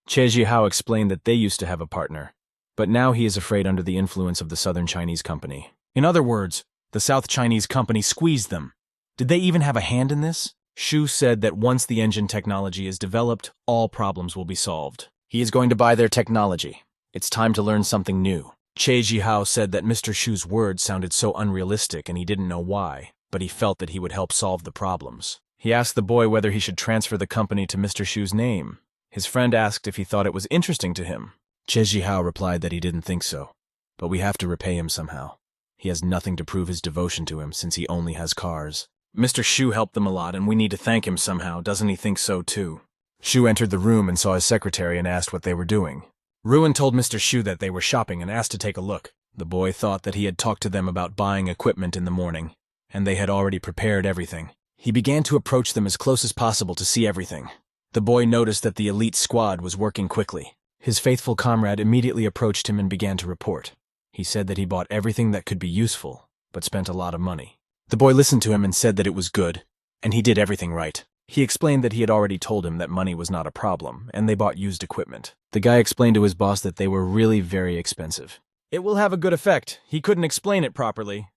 Che Jihao explained that they used to have a partner, but now he is afraid under the influence of the Southern Chinese company. In other words, the South Chinese company squeezed them. Did they even have a hand in this? Shu said that once the engine technology is developed, all problems will be solved. He is going to buy their technology. It's time to learn something new. Che Jihao said that Mr. Shu's words sounded so unrealistic and he didn't know why, but he felt that he would help solve the problems. He asked the boy whether he should transfer the company to Mr. Shu's name. His friend asked if he thought it was interesting to him. Che Jihao replied that he didn't think so, but we have to repay him somehow. He has nothing to prove his devotion to him since he only has cars. Mr. Shu helped them a lot and we need to thank him somehow, doesn't he think so too? Shu entered the room and saw his secretary and asked what they were doing. Ruin told Mr. Shu that they were shopping and asked to take a look. The boy thought that he had talked to them about buying equipment in the morning, and they had already prepared everything. He began to approach them as close as possible to see everything. The boy noticed that the elite squad was working quickly. His faithful comrade immediately approached him and began to report. He said that he bought everything that could be useful, but spent a lot of money. The boy listened to him and said that it was good, and he did everything right. He explained that he had already told him that money was not a problem, and they bought used equipment. The guy explained to his boss that they were really very expensive. It will have a good effect. He couldn't explain it properly.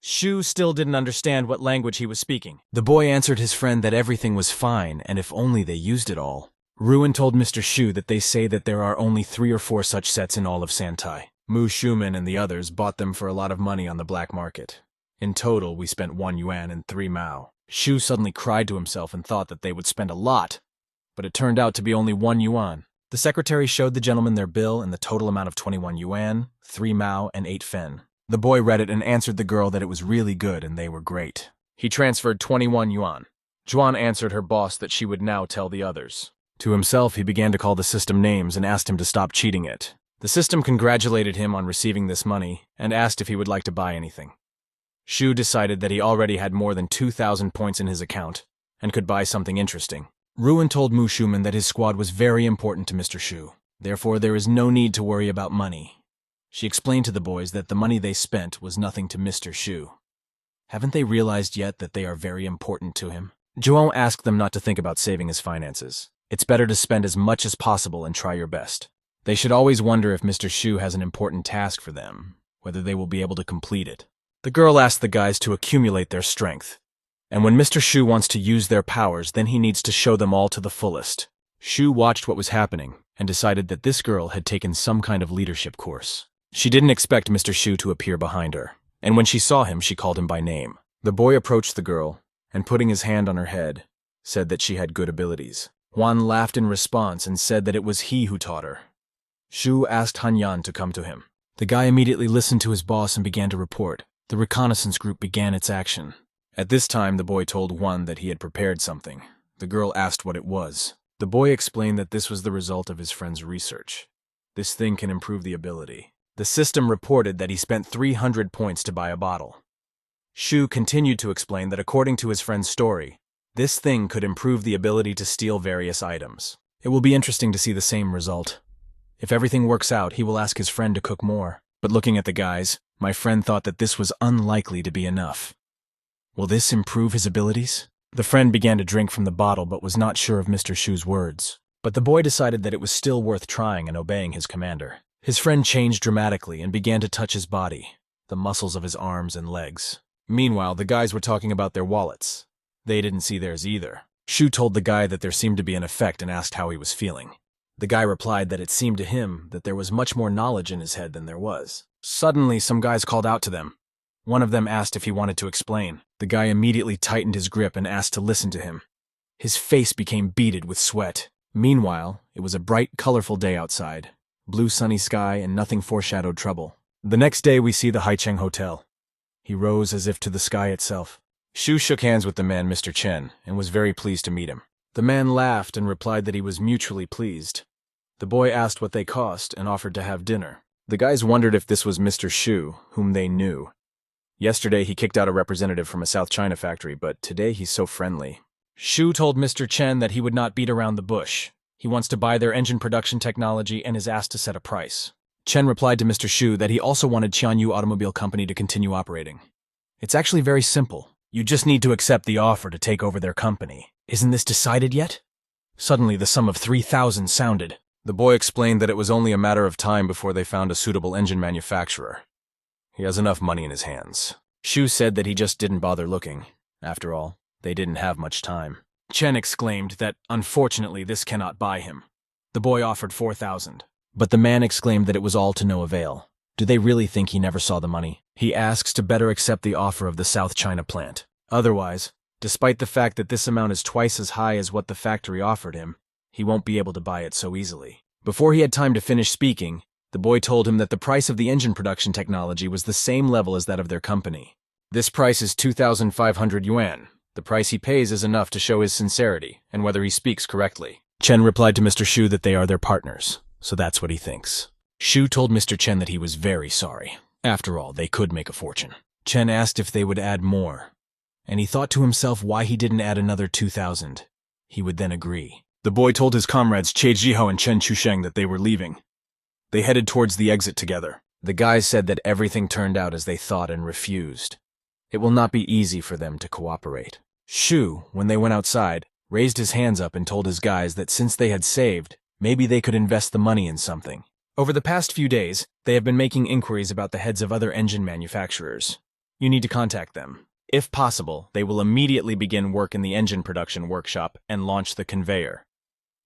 Shu still didn't understand what language he was speaking. The boy answered his friend that everything was fine, and if only they used it all. Ruin told Mr. Shu that they say that there are only 3 or 4 such sets in all of Santai. Mu Shuman and the others bought them for a lot of money on the black market. In total, we spent 1 yuan and 3 mao. Shu suddenly cried to himself and thought that they would spend a lot, but it turned out to be only 1 yuan. The secretary showed the gentleman their bill and the total amount of 21 yuan, 3 mao, and 8 fen. The boy read it and answered the girl that it was really good and they were great. He transferred 21 yuan. Juan answered her boss that she would now tell the others. To himself, he began to call the system names and asked him to stop cheating it. The system congratulated him on receiving this money and asked if he would like to buy anything. Shu decided that he already had more than 2,000 points in his account and could buy something interesting. Ruin told Mu Shuman that his squad was very important to Mr. Shu. Therefore, there is no need to worry about money. She explained to the boys that the money they spent was nothing to Mr. Shu. Haven't they realized yet that they are very important to him? João asked them not to think about saving his finances. It's better to spend as much as possible and try your best. They should always wonder if Mr. Shu has an important task for them, whether they will be able to complete it. The girl asked the guys to accumulate their strength. And when Mr. Shu wants to use their powers, then he needs to show them all to the fullest. Shu watched what was happening and decided that this girl had taken some kind of leadership course. She didn't expect Mr. Shu to appear behind her, and when she saw him, she called him by name. The boy approached the girl, and putting his hand on her head, said that she had good abilities. Juan laughed in response and said that it was he who taught her. Shu asked Hanyan to come to him. The guy immediately listened to his boss and began to report. The reconnaissance group began its action. At this time, the boy told Juan that he had prepared something. The girl asked what it was. The boy explained that this was the result of his friend's research. This thing can improve the ability. The system reported that he spent 300 points to buy a bottle. Shu continued to explain that according to his friend's story, this thing could improve the ability to steal various items. It will be interesting to see the same result. If everything works out, he will ask his friend to cook more. But looking at the guys, my friend thought that this was unlikely to be enough. Will this improve his abilities? The friend began to drink from the bottle but was not sure of Mr. Shu's words. But the boy decided that it was still worth trying and obeying his commander. His friend changed dramatically and began to touch his body, the muscles of his arms and legs. Meanwhile, the guys were talking about their wallets. They didn't see theirs either. Shu told the guy that there seemed to be an effect and asked how he was feeling. The guy replied that it seemed to him that there was much more knowledge in his head than there was. Suddenly, some guys called out to them. One of them asked if he wanted to explain. The guy immediately tightened his grip and asked to listen to him. His face became beaded with sweat. Meanwhile, it was a bright, colorful day outside. Blue sunny sky and nothing foreshadowed trouble. The next day we see the Haicheng Hotel. He rose as if to the sky itself. Shu shook hands with the man, Mr. Chen, and was very pleased to meet him. The man laughed and replied that he was mutually pleased. The boy asked what they cost and offered to have dinner. The guys wondered if this was Mr. Shu, whom they knew. Yesterday he kicked out a representative from a South China factory, but today he's so friendly. Shu told Mr. Chen that he would not beat around the bush. He wants to buy their engine production technology and is asked to set a price. Chen replied to Mr. Shu that he also wanted Qianyu Automobile Company to continue operating. It's actually very simple. You just need to accept the offer to take over their company. Isn't this decided yet? Suddenly the sum of 3,000 sounded. The boy explained that it was only a matter of time before they found a suitable engine manufacturer. He has enough money in his hands. Shu said that he just didn't bother looking. After all, they didn't have much time. Chen exclaimed that, unfortunately, this cannot buy him. The boy offered 4,000. But the man exclaimed that it was all to no avail. Do they really think he never saw the money? He asks to better accept the offer of the South China plant. Otherwise, despite the fact that this amount is twice as high as what the factory offered him, he won't be able to buy it so easily. Before he had time to finish speaking, the boy told him that the price of the engine production technology was the same level as that of their company. This price is 2,500 yuan. The price he pays is enough to show his sincerity and whether he speaks correctly. Chen replied to Mr. Shu that they are their partners, so that's what he thinks. Shu told Mr. Chen that he was very sorry. After all, they could make a fortune. Chen asked if they would add more, and he thought to himself why he didn't add another 2,000. He would then agree. The boy told his comrades Che Jihao and Chen Chusheng that they were leaving. They headed towards the exit together. The guys said that everything turned out as they thought and refused. It will not be easy for them to cooperate. Shu, when they went outside, raised his hands up and told his guys that since they had saved, maybe they could invest the money in something. Over the past few days, they have been making inquiries about the heads of other engine manufacturers. You need to contact them. If possible, they will immediately begin work in the engine production workshop and launch the conveyor.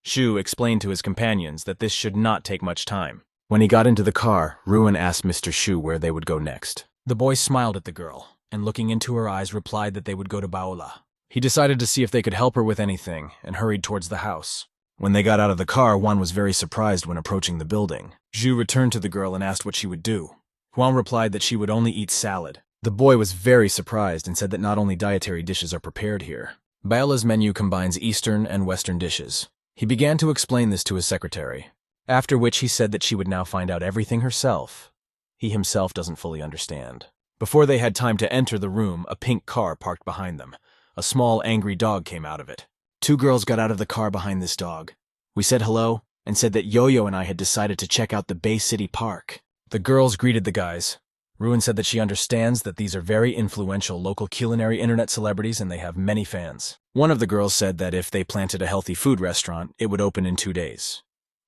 Shu explained to his companions that this should not take much time. When he got into the car, Ruin asked Mr. Shu where they would go next. The boy smiled at the girl, and looking into her eyes replied that they would go to Baola. He decided to see if they could help her with anything, and hurried towards the house. When they got out of the car, Juan was very surprised when approaching the building. Zhu returned to the girl and asked what she would do. Juan replied that she would only eat salad. The boy was very surprised and said that not only dietary dishes are prepared here. Baola's menu combines Eastern and Western dishes. He began to explain this to his secretary, after which he said that she would now find out everything herself. He himself doesn't fully understand. Before they had time to enter the room, a pink car parked behind them. A small, angry dog came out of it. Two girls got out of the car behind this dog. We said hello, and said that Yo-Yo and I had decided to check out the Bay City Park. The girls greeted the guys. Ruin said that she understands that these are very influential local culinary internet celebrities and they have many fans. One of the girls said that if they planted a healthy food restaurant, it would open in 2 days.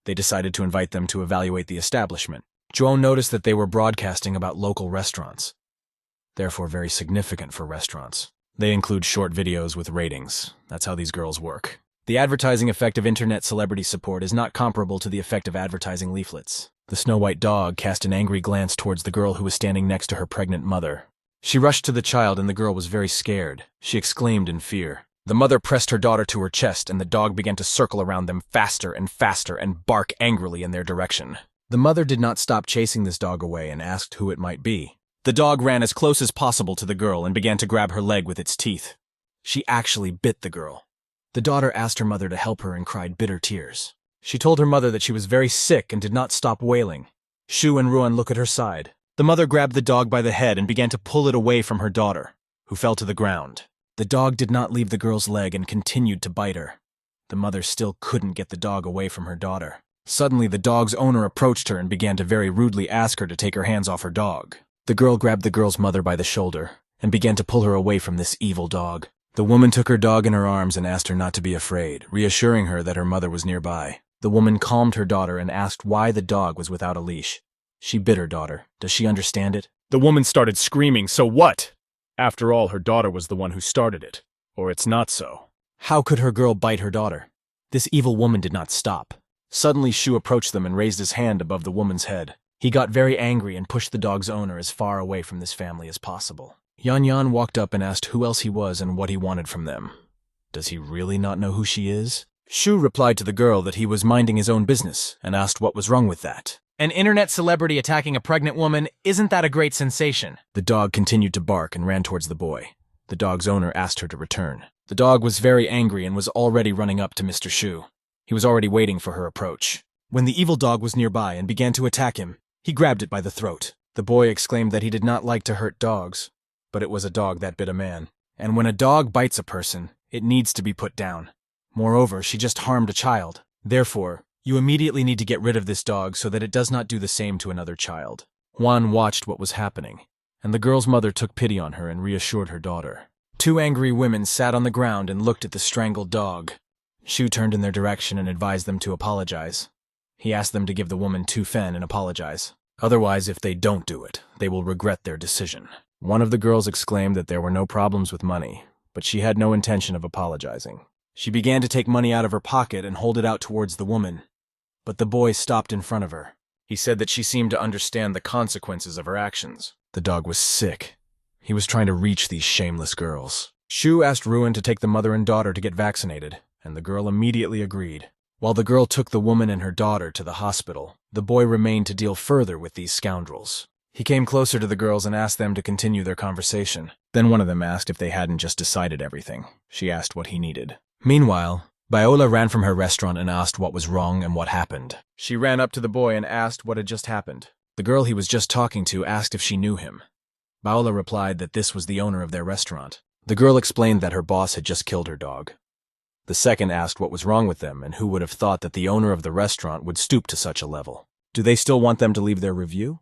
They decided to invite them to evaluate the establishment. Joan noticed that they were broadcasting about local restaurants, therefore very significant for restaurants. They include short videos with ratings. That's how these girls work. The advertising effect of internet celebrity support is not comparable to the effect of advertising leaflets. The snow-white dog cast an angry glance towards the girl who was standing next to her pregnant mother. She rushed to the child and the girl was very scared. She exclaimed in fear. The mother pressed her daughter to her chest and the dog began to circle around them faster and bark angrily in their direction. The mother did not stop chasing this dog away and asked who it might be. The dog ran as close as possible to the girl and began to grab her leg with its teeth. She actually bit the girl. The daughter asked her mother to help her and cried bitter tears. She told her mother that she was very sick and did not stop wailing. Shu and Ruan look at her side. The mother grabbed the dog by the head and began to pull it away from her daughter, who fell to the ground. The dog did not leave the girl's leg and continued to bite her. The mother still couldn't get the dog away from her daughter. Suddenly, the dog's owner approached her and began to very rudely ask her to take her hands off her dog. The girl grabbed the girl's mother by the shoulder and began to pull her away from this evil dog. The woman took her dog in her arms and asked her not to be afraid, reassuring her that her mother was nearby. The woman calmed her daughter and asked why the dog was without a leash. She bit her daughter. Does she understand it? The woman started screaming, so what? After all, her daughter was the one who started it. Or it's not so. How could her girl bite her daughter? This evil woman did not stop. Suddenly, Shu approached them and raised his hand above the woman's head. He got very angry and pushed the dog's owner as far away from this family as possible. Yan Yan walked up and asked who else he was and what he wanted from them. Does he really not know who she is? Shu replied to the girl that he was minding his own business and asked what was wrong with that. An internet celebrity attacking a pregnant woman, isn't that a great sensation? The dog continued to bark and ran towards the boy. The dog's owner asked her to return. The dog was very angry and was already running up to Mr. Shu. He was already waiting for her approach. When the evil dog was nearby and began to attack him, he grabbed it by the throat. The boy exclaimed that he did not like to hurt dogs, but it was a dog that bit a man. And when a dog bites a person, it needs to be put down. Moreover, she just harmed a child. Therefore, you immediately need to get rid of this dog so that it does not do the same to another child. Juan watched what was happening, and the girl's mother took pity on her and reassured her daughter. 2 angry women sat on the ground and looked at the strangled dog. Shu turned in their direction and advised them to apologize. He asked them to give the woman 2 fen and apologize. Otherwise, if they don't do it, they will regret their decision. One of the girls exclaimed that there were no problems with money, but she had no intention of apologizing. She began to take money out of her pocket and hold it out towards the woman, but the boy stopped in front of her. He said that she seemed to understand the consequences of her actions. The dog was sick. He was trying to reach these shameless girls. Shu asked Ruin to take the mother and daughter to get vaccinated, and the girl immediately agreed. While the girl took the woman and her daughter to the hospital, the boy remained to deal further with these scoundrels. He came closer to the girls and asked them to continue their conversation. Then one of them asked if they hadn't just decided everything. She asked what he needed. Meanwhile, Viola ran from her restaurant and asked what was wrong and what happened. She ran up to the boy and asked what had just happened. The girl he was just talking to asked if she knew him. Viola replied that this was the owner of their restaurant. The girl explained that her boss had just killed her dog. The second asked what was wrong with them and who would have thought that the owner of the restaurant would stoop to such a level. Do they still want them to leave their review?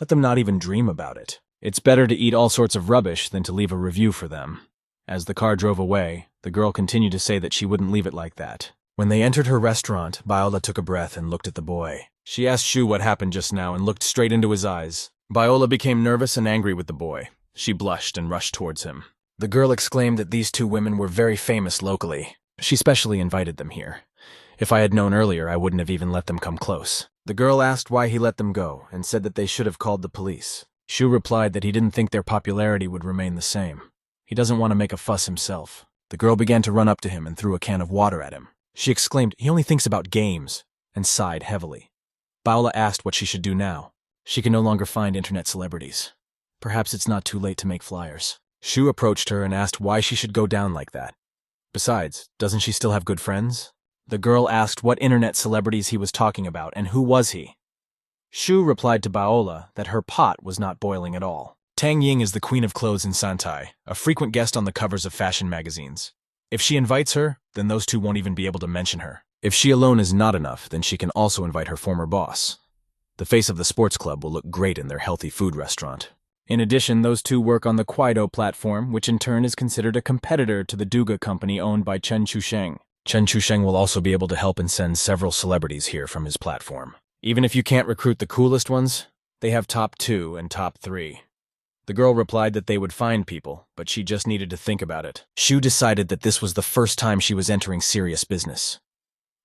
Let them not even dream about it. It's better to eat all sorts of rubbish than to leave a review for them. As the car drove away, the girl continued to say that she wouldn't leave it like that. When they entered her restaurant, Viola took a breath and looked at the boy. She asked Shu what happened just now and looked straight into his eyes. Viola became nervous and angry with the boy. She blushed and rushed towards him. The girl exclaimed that these 2 women were very famous locally. She specially invited them here. If I had known earlier, I wouldn't have even let them come close. The girl asked why he let them go and said that they should have called the police. Shu replied that he didn't think their popularity would remain the same. He doesn't want to make a fuss himself. The girl began to run up to him and threw a can of water at him. She exclaimed, "He only thinks about games," and sighed heavily. Viola asked what she should do now. She can no longer find internet celebrities. Perhaps it's not too late to make flyers. Shu approached her and asked why she should go down like that. Besides, doesn't she still have good friends? The girl asked what internet celebrities he was talking about and who was he. Shu replied to Viola that her pot was not boiling at all. Tang Ying is the queen of clothes in Santai, a frequent guest on the covers of fashion magazines. If she invites her, then those 2 won't even be able to mention her. If she alone is not enough, then she can also invite her former boss. The face of the sports club will look great in their healthy food restaurant. In addition, those two work on the Kwaido platform, which in turn is considered a competitor to the Duga company owned by Chen Chusheng. Chen Chusheng will also be able to help and send several celebrities here from his platform. Even if you can't recruit the coolest ones, they have top 2 and top 3. The girl replied that they would find people, but she just needed to think about it. Shu decided that this was the first time she was entering serious business.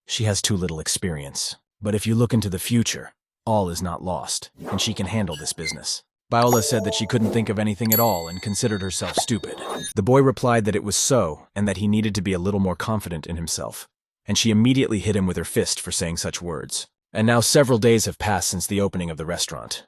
She has too little experience. But if you look into the future, all is not lost, and she can handle this business. Baola said that she couldn't think of anything at all and considered herself stupid. The boy replied that it was so, and that he needed to be a little more confident in himself. And she immediately hit him with her fist for saying such words. And now several days have passed since the opening of the restaurant.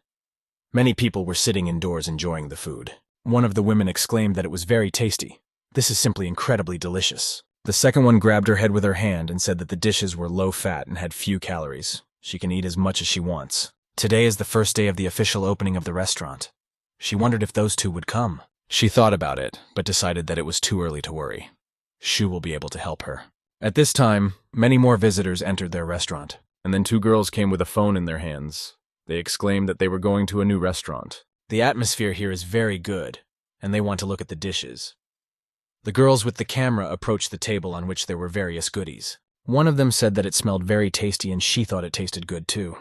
Many people were sitting indoors enjoying the food. One of the women exclaimed that it was very tasty. This is simply incredibly delicious. The second one grabbed her head with her hand and said that the dishes were low fat and had few calories. She can eat as much as she wants. Today is the first day of the official opening of the restaurant. She wondered if those two would come. She thought about it, but decided that it was too early to worry. Shu will be able to help her. At this time, many more visitors entered their restaurant, and then 2 girls came with a phone in their hands. They exclaimed that they were going to a new restaurant. The atmosphere here is very good, and they want to look at the dishes. The girls with the camera approached the table on which there were various goodies. One of them said that it smelled very tasty and she thought it tasted good too.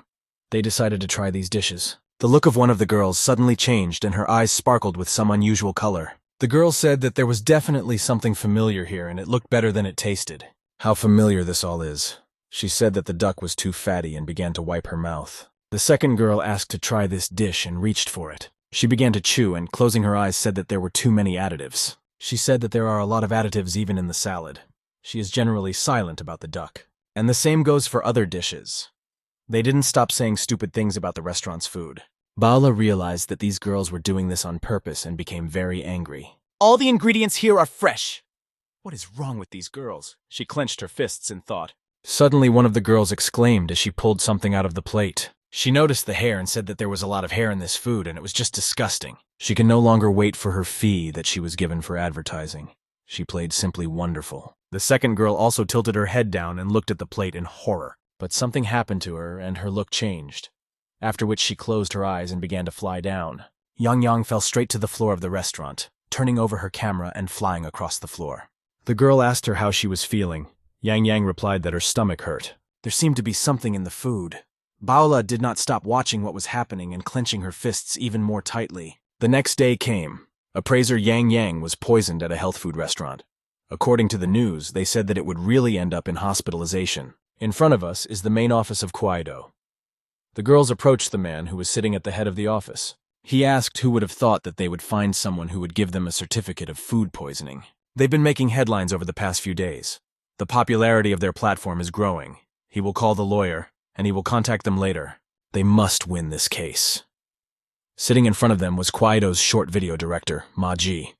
They decided to try these dishes. The look of one of the girls suddenly changed and her eyes sparkled with some unusual color. The girl said that there was definitely something familiar here and it looked better than it tasted. How familiar this all is. She said that the duck was too fatty and began to wipe her mouth. The second girl asked to try this dish and reached for it. She began to chew and, closing her eyes, said that there were too many additives. She said that there are a lot of additives even in the salad. She is generally silent about the duck. And the same goes for other dishes. They didn't stop saying stupid things about the restaurant's food. Baola realized that these girls were doing this on purpose and became very angry. All the ingredients here are fresh. What is wrong with these girls? She clenched her fists in thought. Suddenly, one of the girls exclaimed as she pulled something out of the plate. She noticed the hair and said that there was a lot of hair in this food and it was just disgusting. She could no longer wait for her fee that she was given for advertising. She played simply wonderful. The second girl also tilted her head down and looked at the plate in horror. But something happened to her and her look changed. After which she closed her eyes and began to fly down. Yang Yang fell straight to the floor of the restaurant, turning over her camera and flying across the floor. The girl asked her how she was feeling. Yang Yang replied that her stomach hurt. There seemed to be something in the food. Baola did not stop watching what was happening and clenching her fists even more tightly. The next day came. Appraiser Yang Yang was poisoned at a health food restaurant. According to the news, they said that it would really end up in hospitalization. In front of us is the main office of Kwaido. The girls approached the man who was sitting at the head of the office. He asked who would have thought that they would find someone who would give them a certificate of food poisoning. They've been making headlines over the past few days. The popularity of their platform is growing. He will call the lawyer, and he will contact them later. They must win this case. Sitting in front of them was Kwaido's short video director, Ma Ji.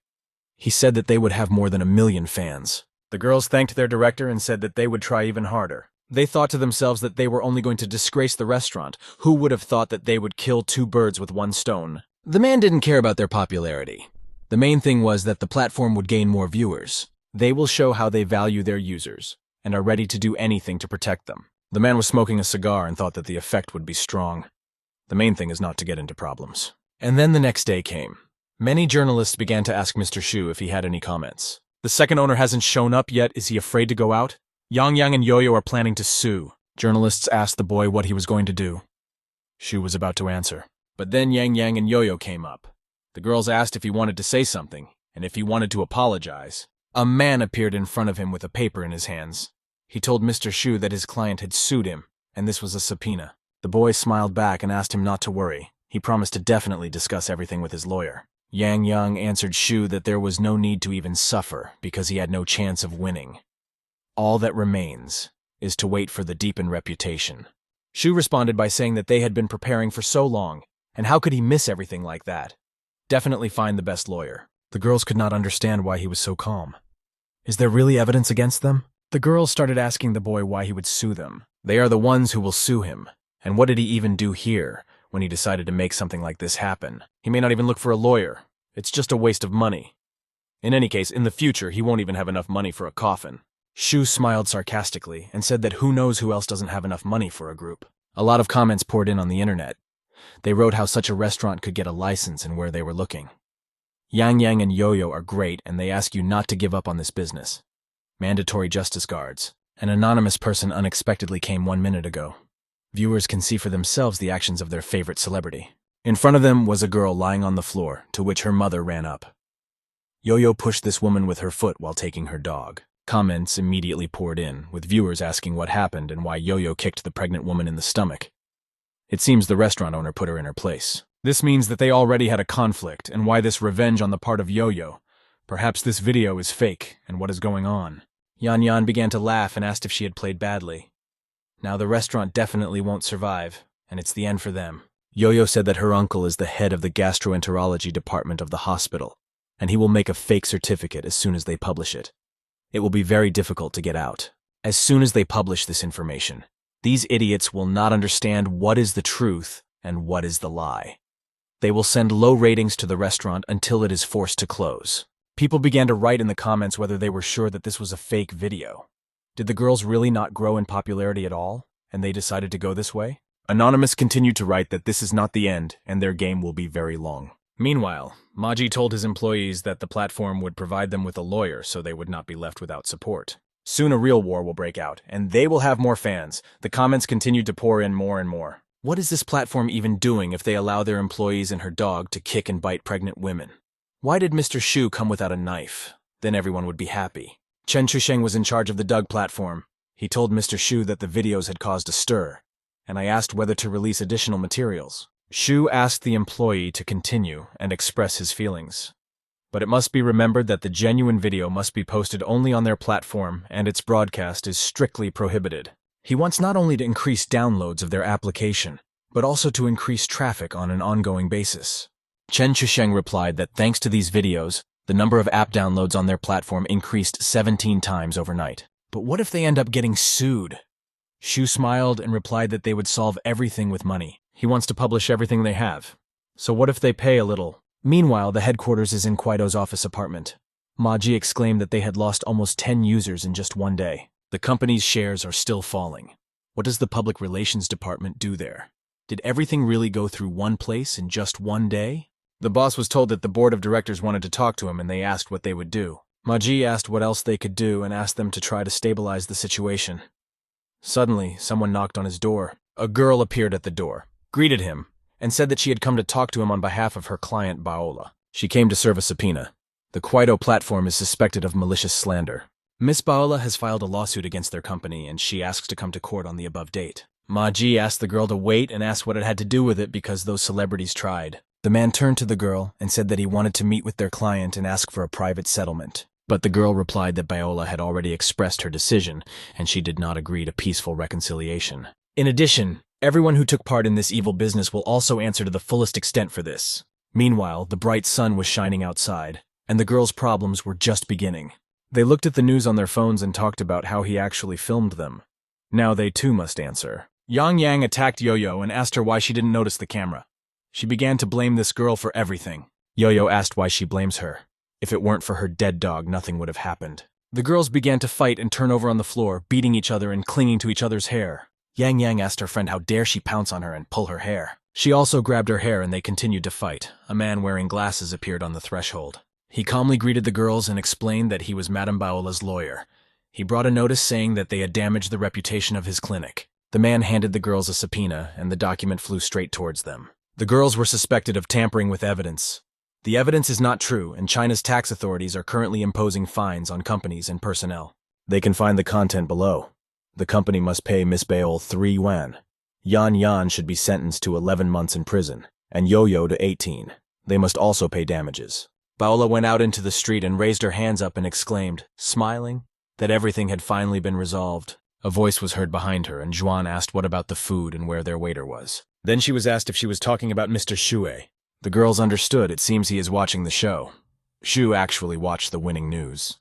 He said that they would have more than 1 million fans. The girls thanked their director and said that they would try even harder. They thought to themselves that they were only going to disgrace the restaurant. Who would have thought that they would kill 2 birds with 1 stone? The man didn't care about their popularity. The main thing was that the platform would gain more viewers. They will show how they value their users and are ready to do anything to protect them. The man was smoking a cigar and thought that the effect would be strong. The main thing is not to get into problems. And then the next day came. Many journalists began to ask Mr. Shu if he had any comments. The second owner hasn't shown up yet. Is he afraid to go out? Yang Yang and Yo-Yo are planning to sue. Journalists asked the boy what he was going to do. Shu was about to answer. But then Yang Yang and Yo-Yo came up. The girls asked if he wanted to say something, and if he wanted to apologize. A man appeared in front of him with a paper in his hands. He told Mr. Shu that his client had sued him, and this was a subpoena. The boy smiled back and asked him not to worry. He promised to definitely discuss everything with his lawyer. Yang Yang answered Shu that there was no need to even suffer because he had no chance of winning. All that remains is to wait for the deepened reputation. Shu responded by saying that they had been preparing for so long, and how could he miss everything like that? Definitely find the best lawyer. The girls could not understand why he was so calm. Is there really evidence against them? The girls started asking the boy why he would sue them. They are the ones who will sue him. And what did he even do here when he decided to make something like this happen? He may not even look for a lawyer. It's just a waste of money. In any case, in the future, he won't even have enough money for a coffin. Shu smiled sarcastically and said that who knows who else doesn't have enough money for a group. A lot of comments poured in on the internet. They wrote how such a restaurant could get a license and where they were looking. Yang Yang and Yo-Yo are great, and they ask you not to give up on this business. Mandatory justice guards. An anonymous person unexpectedly came 1 minute ago. Viewers can see for themselves the actions of their favorite celebrity. In front of them was a girl lying on the floor, to which her mother ran up. Yo-Yo pushed this woman with her foot while taking her dog. Comments immediately poured in, with viewers asking what happened and why Yo-Yo kicked the pregnant woman in the stomach. It seems the restaurant owner put her in her place. This means that they already had a conflict, and why this revenge on the part of Yo-Yo. Perhaps this video is fake, and what is going on? Yan Yan began to laugh and asked if she had played badly. Now the restaurant definitely won't survive, and it's the end for them. Yo-Yo said that her uncle is the head of the gastroenterology department of the hospital, and he will make a fake certificate as soon as they publish it. It will be very difficult to get out. As soon as they publish this information, these idiots will not understand what is the truth and what is the lie. They will send low ratings to the restaurant until it is forced to close. People began to write in the comments whether they were sure that this was a fake video. Did the girls really not grow in popularity at all, and they decided to go this way? Anonymous continued to write that this is not the end, and their game will be very long. Meanwhile, Maji told his employees that the platform would provide them with a lawyer so they would not be left without support. Soon a real war will break out, and they will have more fans. The comments continued to pour in more and more. What is this platform even doing if they allow their employees and her dog to kick and bite pregnant women? Why did Mr. Shu come without a knife? Then everyone would be happy. Chen Chusheng was in charge of the Doug platform. He told Mr. Shu that the videos had caused a stir, and I asked whether to release additional materials. Shu asked the employee to continue and express his feelings. But it must be remembered that the genuine video must be posted only on their platform, and its broadcast is strictly prohibited. He wants not only to increase downloads of their application, but also to increase traffic on an ongoing basis. Chen Chusheng replied that thanks to these videos, the number of app downloads on their platform increased 17 times overnight. But what if they end up getting sued? Shu smiled and replied that they would solve everything with money. He wants to publish everything they have. So what if they pay a little? Meanwhile, the headquarters is in Kwaido's office apartment. Maji exclaimed that they had lost almost 10 users in just one day. The company's shares are still falling. What does the public relations department do there? Did everything really go through one place in just one day? The boss was told that the board of directors wanted to talk to him and they asked what they would do. Maji asked what else they could do and asked them to try to stabilize the situation. Suddenly, someone knocked on his door. A girl appeared at the door, greeted him, and said that she had come to talk to him on behalf of her client Baola. She came to serve a subpoena. The Kwaido platform is suspected of malicious slander. Miss Baola has filed a lawsuit against their company and she asks to come to court on the above date. Maji asked the girl to wait and asked what it had to do with it because those celebrities tried. The man turned to the girl and said that he wanted to meet with their client and ask for a private settlement. But the girl replied that Baola had already expressed her decision and she did not agree to peaceful reconciliation. In addition, everyone who took part in this evil business will also answer to the fullest extent for this. Meanwhile, the bright sun was shining outside, and the girl's problems were just beginning. They looked at the news on their phones and talked about how he actually filmed them. Now they too must answer. Yang Yang attacked Yo-Yo and asked her why she didn't notice the camera. She began to blame this girl for everything. Yo-Yo asked why she blames her. If it weren't for her dead dog, nothing would have happened. The girls began to fight and turn over on the floor, beating each other and clinging to each other's hair. Yang Yang asked her friend how dare she pounce on her and pull her hair. She also grabbed her hair and they continued to fight. A man wearing glasses appeared on the threshold. He calmly greeted the girls and explained that he was Madame Baola's lawyer. He brought a notice saying that they had damaged the reputation of his clinic. The man handed the girls a subpoena and the document flew straight towards them. The girls were suspected of tampering with evidence. The evidence is not true, and China's tax authorities are currently imposing fines on companies and personnel. They can find the content below. The company must pay Miss Baol 3 yuan. Yan Yan should be sentenced to 11 months in prison, and Yo-Yo to 18. They must also pay damages. Baola went out into the street and raised her hands up and exclaimed, smiling, that everything had finally been resolved. A voice was heard behind her, and Zhuan asked what about the food and where their waiter was. Then she was asked if she was talking about Mr. Xue. The girls understood. It seems he is watching the show. Xu actually watched the winning news.